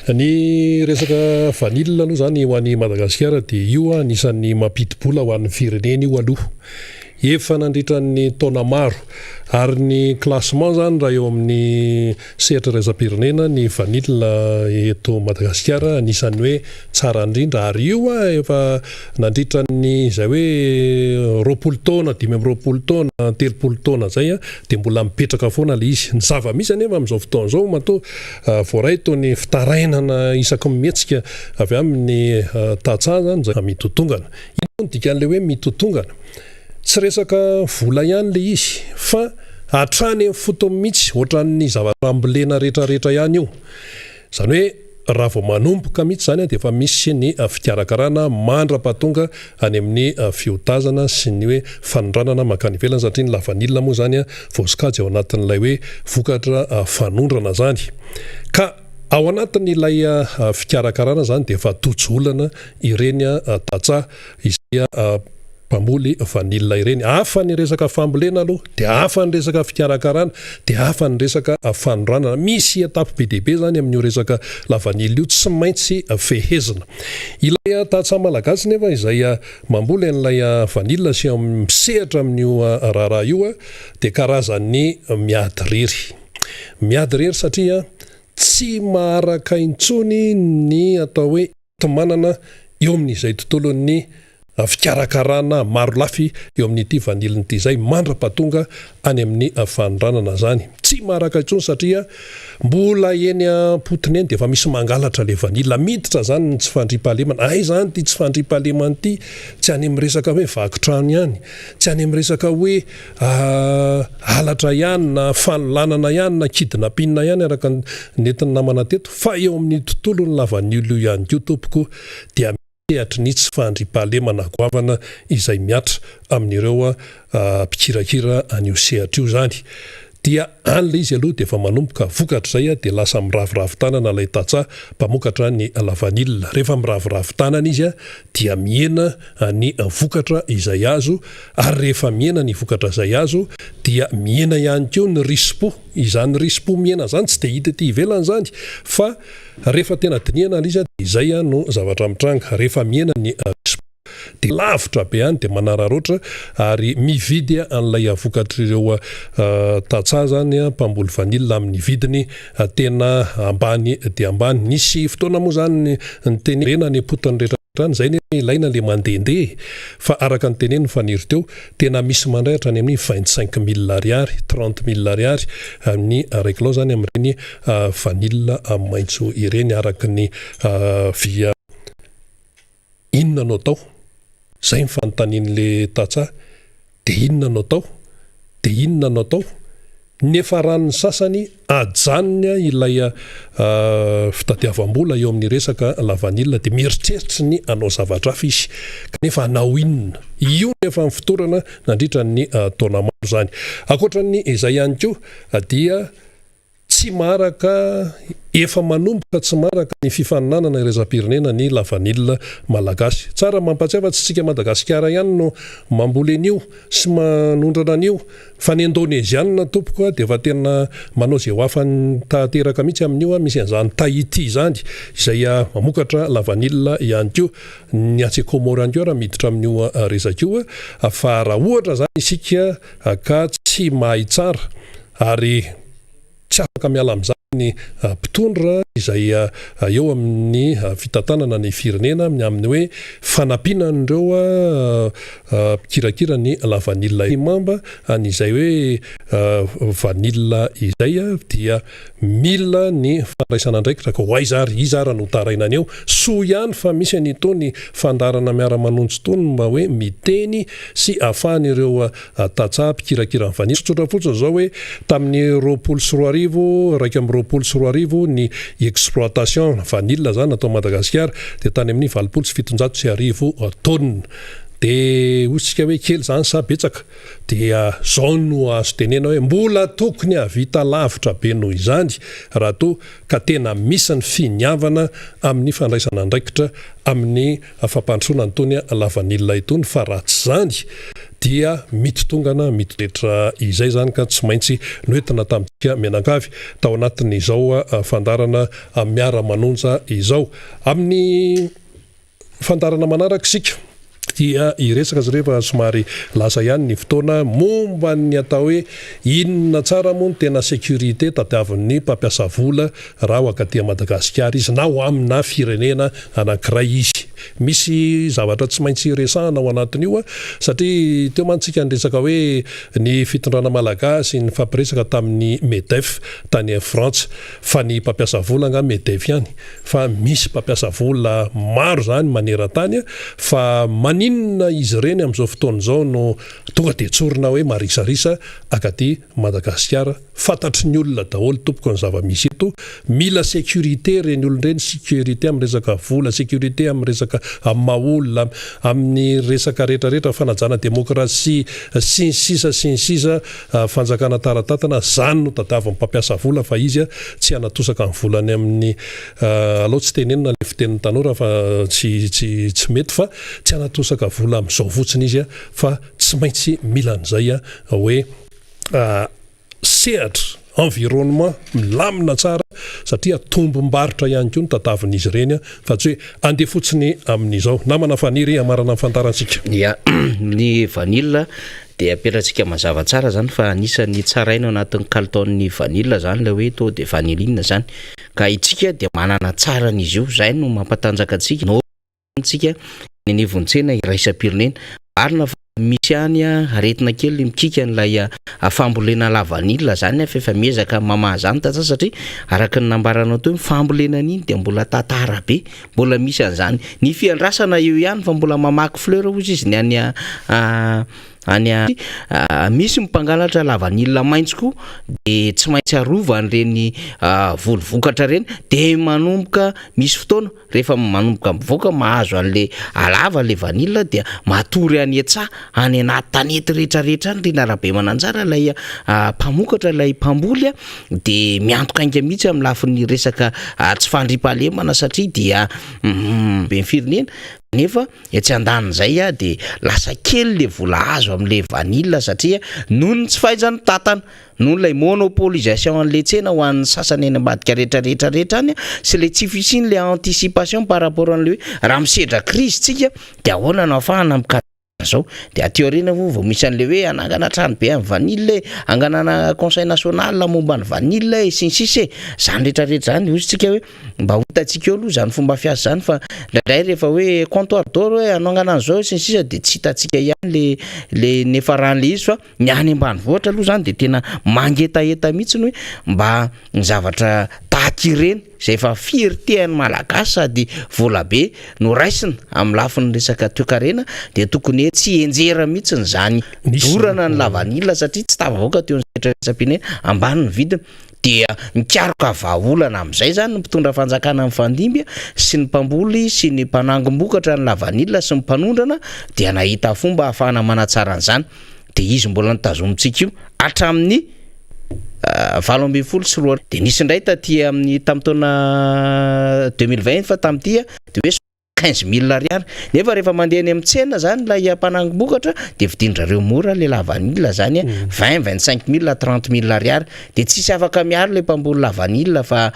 ny resaka vanille aloha zany ho an'ny Madagasikara de io anisan'ny mampidi-bola ho an'ny firenena io aloha efa nandritran'ny taona maro ary ny classement zany raha eo amin'ny sehatra raisam-pirenena ny vanille eto Madagasikara anisan'ny hoe tsara indrindra ary io efa nandritran'ny zay hoe 20 taona 20 taona 30 taona zay de mbola mipetraka foana le izy ny zava-misy anefa amin'izao fotoana zao matoa voaray tony fitarainana isaky mihetsika avy amin'ny tatsaha zany zay mitotongana ino dikan'le hoe mitotongana tsy resaka vola ihany le izy fa hatrany amin'ny fotoana mihitsy ohatran'ny zavatra ambolena rehetrarehetra ihany io zany hoe raha vao manomboka mihitsy zany de efa misy ny fikarakarana mandra-pahatonga any amin'ny fiotazana sy ny hoe fanondranana makany ivelana satria ny lavanila moa zany vosikajy ao anatin'ilay hoe vokatra fanondrana zany ka ao anatin'ilay fikarakarana zany de efa tojolana ireny tatsaha izay mpamboly vanille ireny hafa ny resaka fambolena aloha de hafa ny resaka fikarakarana de hafa ny resaka fanondranana misy etape be deaibe zany amin'io resaka lavanille io tsy maintsy fehezina ilay tatsaha malagasy nefa izay mamboly an'ilay vanille sy misehatra amin'io raharaha io de karazan'ny miady rery satria tsy maharaka intsony ny atao hoe tomanana eo amin'izay tontolon'ny fikarakarana maro lafy eo amin'ity vanille ity zay mandra-pahatonga any amin'ny fanondranana zany tsy maharaka intsony satria mbola eny potiny eny de efa misy mangalatra le vanille miditra zany tsy fandripahalemana ay zany ty tsy fandripahalemana ty tsy any amin'ny resaka hoe vakitrano ihany tsy any amin'ny resaka hoe halatra ihany na fanolanana ihany na kidinapinina ihany araka nentin'ny namana teto fa eo amin'ny tontolo ny lavanille io ihany koa tompoko dia hatry ny tsy fandripahalemana goavana izay miatra amin'ireo mpikirakira an'io sehatra io zany dia an'le izy aloha de efa manomboka vokatra zay de lasa miraviravin-tanana lay tatsaha mpamokatra ny lavanille rehefa miraviravin-tanana izy dia miena ny vokatra izay azo ary rehefa miena ny vokatra izay azo dia miena ihany keo ny rispo izany rispo miena zany tsy de hita ty ivelany zany fa rehefa tena dinihana izy de izay no zavatra mitranga rehefa miena ny rispo de lavitra be any de manararoatra ary mividy an'ilay vokatra ireo tatsaha zany mpamboly vanille amin'ny vidiny tena ambany de ambany nisy fotoana moa zany ny teny rena ny potony rehetra mandrayatra any zay ny ilaina le mandehandeha fa araka ny teneny faniry teo tena misy mandrayatra any amin'ny 25 000 ariary 30 000 ariary amin'ny araiky lao zany amin'ireny vanilla maitso ireny araka ny via inona anao tao zay mifanontanian'le tatsa de inona anao tao de inona anao tao nefa ranony sasany ajanony ilay fitadiavam-bola eo amin'ny resaka lavanila de mieritreritra ny anao zavatra hafa izy kanefa anao inona io nefa ny fotorana nandritra ny taona maro zany akoatran'ny izay ihany koa dia tsy maraka efa manomboka tsy maraka ny fifaninanana ireza-pirenena ny lavanila malagasy tsara mampatsiava tsy tsika Madagasikara ihany no mamboly an'io sy manondrana an'io fa ny Indonésianina tompoko de efa tena manao zay ho afany tateraka mihitsy amin'io misy an'izany Tahiti zany izay mamokatra lavanila ihany koa ny atse Comore ihany koa raha miditra amin'io resaka io fa raha ohatra zany isika ka tsy mahay tsara ary tsy afaka miala amin'izany ny mpitondra izay eo amin'ny fitantanana ny firenena amin'ny hoe fanampiana an'ireo mpikirakira ny lavanila mamba an'izay hoe vanila izay dia mila ny fandraisana ndraikitra ka hoay zary izara no tarainany eo soa ihany fa misy an'itony fandarana miara-manonjy tony mba hoe miteny sy ahafahan'ireo tatsa mpikirakira ny vanila tsotra fotsiny zao hoe tamin'ny 24 raika amin'ny 24 ny exploitation vanilla zany atao Madagasikara de tany amin'ny 709 tonne de otsika hoe kely zany sa betsaka dia zao no azo tenena hoe mbola tokony havita lavitra be noho izany raha to ka tena misy ny finiavana amin'ny fandraisana ndraikitra amin'ny fampandrosoana nytony lavanila itony fa raha tsy zany dia mitotongana mitoretra izay zany ka tsy maintsy noentina tamintsika menangavy tao anatin'izao fandarana miara-manonja izao amin'ny fandarana manaraka sika dia iresaka azy rehefa somary lasa ihany ny fotoana momba ny atao hoe inona tsara moa ny tena sécurité tadiavin'ny mpampiasa vola raha ho akaty Madagasikara izy na ho amina firenena anankiray izy misy zavatra tsy maintsy resahana ao anatin'io satria teo mantsika nyresaka hoe ny fitondrana malagasy ny fampiresaka tamin'ny MEDEF tany France fa ny mpampiasa vola nga MEDEF ihany fa misy mpampiasa vola maro zany maneran-tany fa maninona izy ireny amin'izao fotoana zao no tonga de tsorina hoe marisarisa akaty Madagasikara fantatry ny olona daholo tompoko ny zava-misy eto mila sécurité reny olonireny sécurité amin'ny resaka vola sécurité amin'ny resaka maolona amin'ny resaka rehetrarehetra fanajana demokrasia sy ny sisa fanjakana taratatana zany no tadiavin'ny mpampiasa vola fa izy tsy anatosaka ny volany amin'ny aloha tsy tenenina le fiteniny tanora fa tsy mety fa tsy anatosaka vola amin'izao fotsiny izy fa tsy maintsy mila an'izay hoe sehatra environnement milamina tsara satria tombom-baritra ihany koa ny tadavin'izy ireny fa tsy hoe andeha fotsiny amin'izao namana faniry amarana fantarantsika ya ny vanilla de apetratsika mazava tsara zany fa anisany tsaraina anatin'ny kalitaon'ny vanilla zany le hoe to de vanilline zany ka itsika de manana tsaran'izy io zay no mampatanjaka atsika no tsika ny vontsena iraisam-pirenena arina misy any aretina kely mikika n'lay fambolena lavanila zany fa efa miezaka mamaha zany tatsa satria araka ny nambaranao teo fambolena an'iny de mbola tatara be mbola misy an'izany ny fiandrasana eo ihany fa mbola mamaky fleur ozy izy ny misy mpangalatra lavanila maintso koa de tsy maintsy arova an'ireny volo vokatra reny de manomboka misy fotoana rehefa manomboka mivoaka mahazo an'le alava le vanila dia matory any etsa any anaty tanety rehetrarehetra any reny arabe mananjara lay mpamokatra lay mpamboly de miantoka ainga mihitsy amin'ny lafin'ny resaka tsy fandripahalemana satria dia be firenena nefa etsy andan'izay de lasa kely le vola azo amin'le vanilla satria noho ny tsy fahaizany tatana noho lay monopolisation an'le tsena ho an'ny sasany eny ambadika rehetrarehetrarehetra any sy le tsy fisiny le anticipation par rapport an'le hoe raha misedra crise tsika de ahoana no afahana zao de atiorina vao misy an'le hoe anangana trano be amin'ny vanille anganana conseil national momba ny vanille sinsisy zany rehetrarehetra zany ozytsika hoe mba hotatsika eo aloha zany fomba fiasa zany fa ndray rehefa hoe comptoir d'or hoe anangana an'zao sinsisa de tsy hitatsika ihany le nefaran'le izy fa ny any ambanivohitra aloha zany de tena mangetaheta mihitsiny hoe mba ny zavatra tahaka ireny zay efa fiertean'ny malagasy sady volabe no raisina amin'ny lafin'ny resaka toekarena de tokony tsy enjera mihitsiny zany dorana ny lavanila satria tsy tavavoaka teo ny setraresam-pirenena ambany ny vidiny dia nikaroka vahaolana amin'izay zany ny mpitondra fanjakana amin'ny fandimby sy ny mpamboly sy ny mpanangom-bokatra ny lavanila sy ny mpanondrana dia nahita fomba ahafahana manatsara an'izany de izy mbola nitazomintsika io hatramin'ny 7 sy roa de nisy indray taty amin'ny tamin'ny taona 2020 fa tamin'ity de hoe 15 000 ariary nefa rehefa mandeha any amin'ny tsena zany la mpanangom-bokatra de vidindrareo mora le lavanila zany 20-25 000 30 000 ariary de tsisy afaka miaro le mpamboly lavanila fa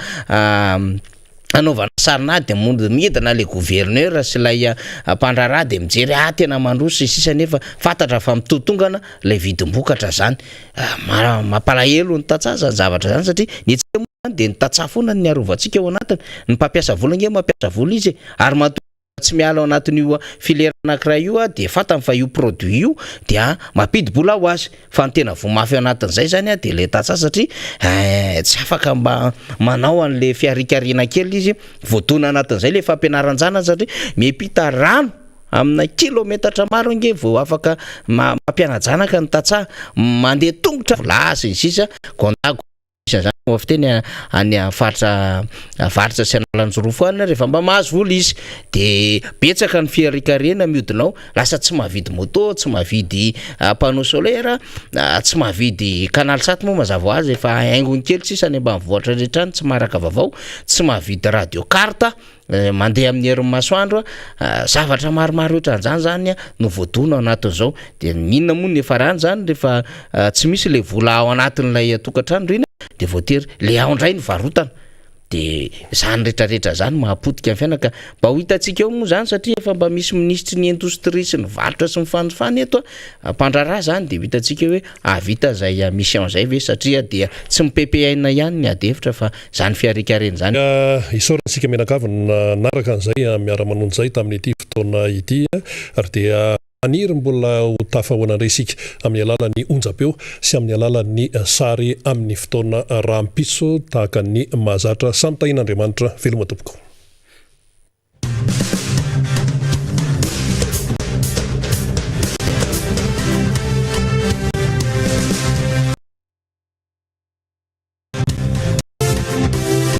anaovana sarina de midina le gouverneur sy lay mpandrarah de mijery tena mandroso sisa nefa fantatra fa mitotongana le vidim-bokatra zany mampalahelo ny tatsaha zavatra zany satria ny de ny tatsaha foana ny arovantsika ao anatiny ny mpampiasa vola nge mampiasa vola izy ary tsy miala ao anatin'io filera anankiray io de fatany fa io produit io dia mampidi-bola ho azy fa ny tena vomafy ao anatin'izay zany de le tatsaha satria tsy afaka mba manao an'le fiarikarina kely izy voatona anatin'izay le fampianaran-jana satria miampita rano amina kilometatra maro nge vao afaka mampianajanaka ny tatsaha mandeha tongotra volasy ny sisa kondago zany fiteny any faritra sy analanjorofo any rehefa mba mahazo vola izy de betsaka ny fiarikarena miodinao lasa tsy mahavidy moto tsy mahavidy panneau solaire tsy mahavidy canal sat moa mazava ho azy efa haingony kely tsisa any ambanivohitra rehetra tsy maraka vaovao tsy mahavidy radio carte mandeha amin'ny herin'ny masoandro zavatra maromaro ohatran'izany zany no voadona ao anatin'izao de inona moa ny efa rany zany rehefa tsy misy le vola ao anatin'ilay tokantrano reny de voatery le ao indray ny varotana de zany rehetrarehetra zany mahapotika ny fiainaka mba ho hitantsika eo moa zany satria efa mba misy ministry ny indostria sy ny varotra sy ny fanofany eto mpandraraha zany de hitantsika hoe avita zay mission zay ve satria dia tsy mipepeaina ihany ny adevitra fa zany fiarikareny zany isaorantsika menakavina naraka an'izay miara-manonjy zay tamin'ity fotoana ity ary dia aniry mbola ho tafahoana isika amin'ny alalan'ny onjapeo sy amin'ny alalan'ny sary amin'ny fotoana rahampitso tahaka ny mahazatra samy tahin'Andriamanitra veloma tompoko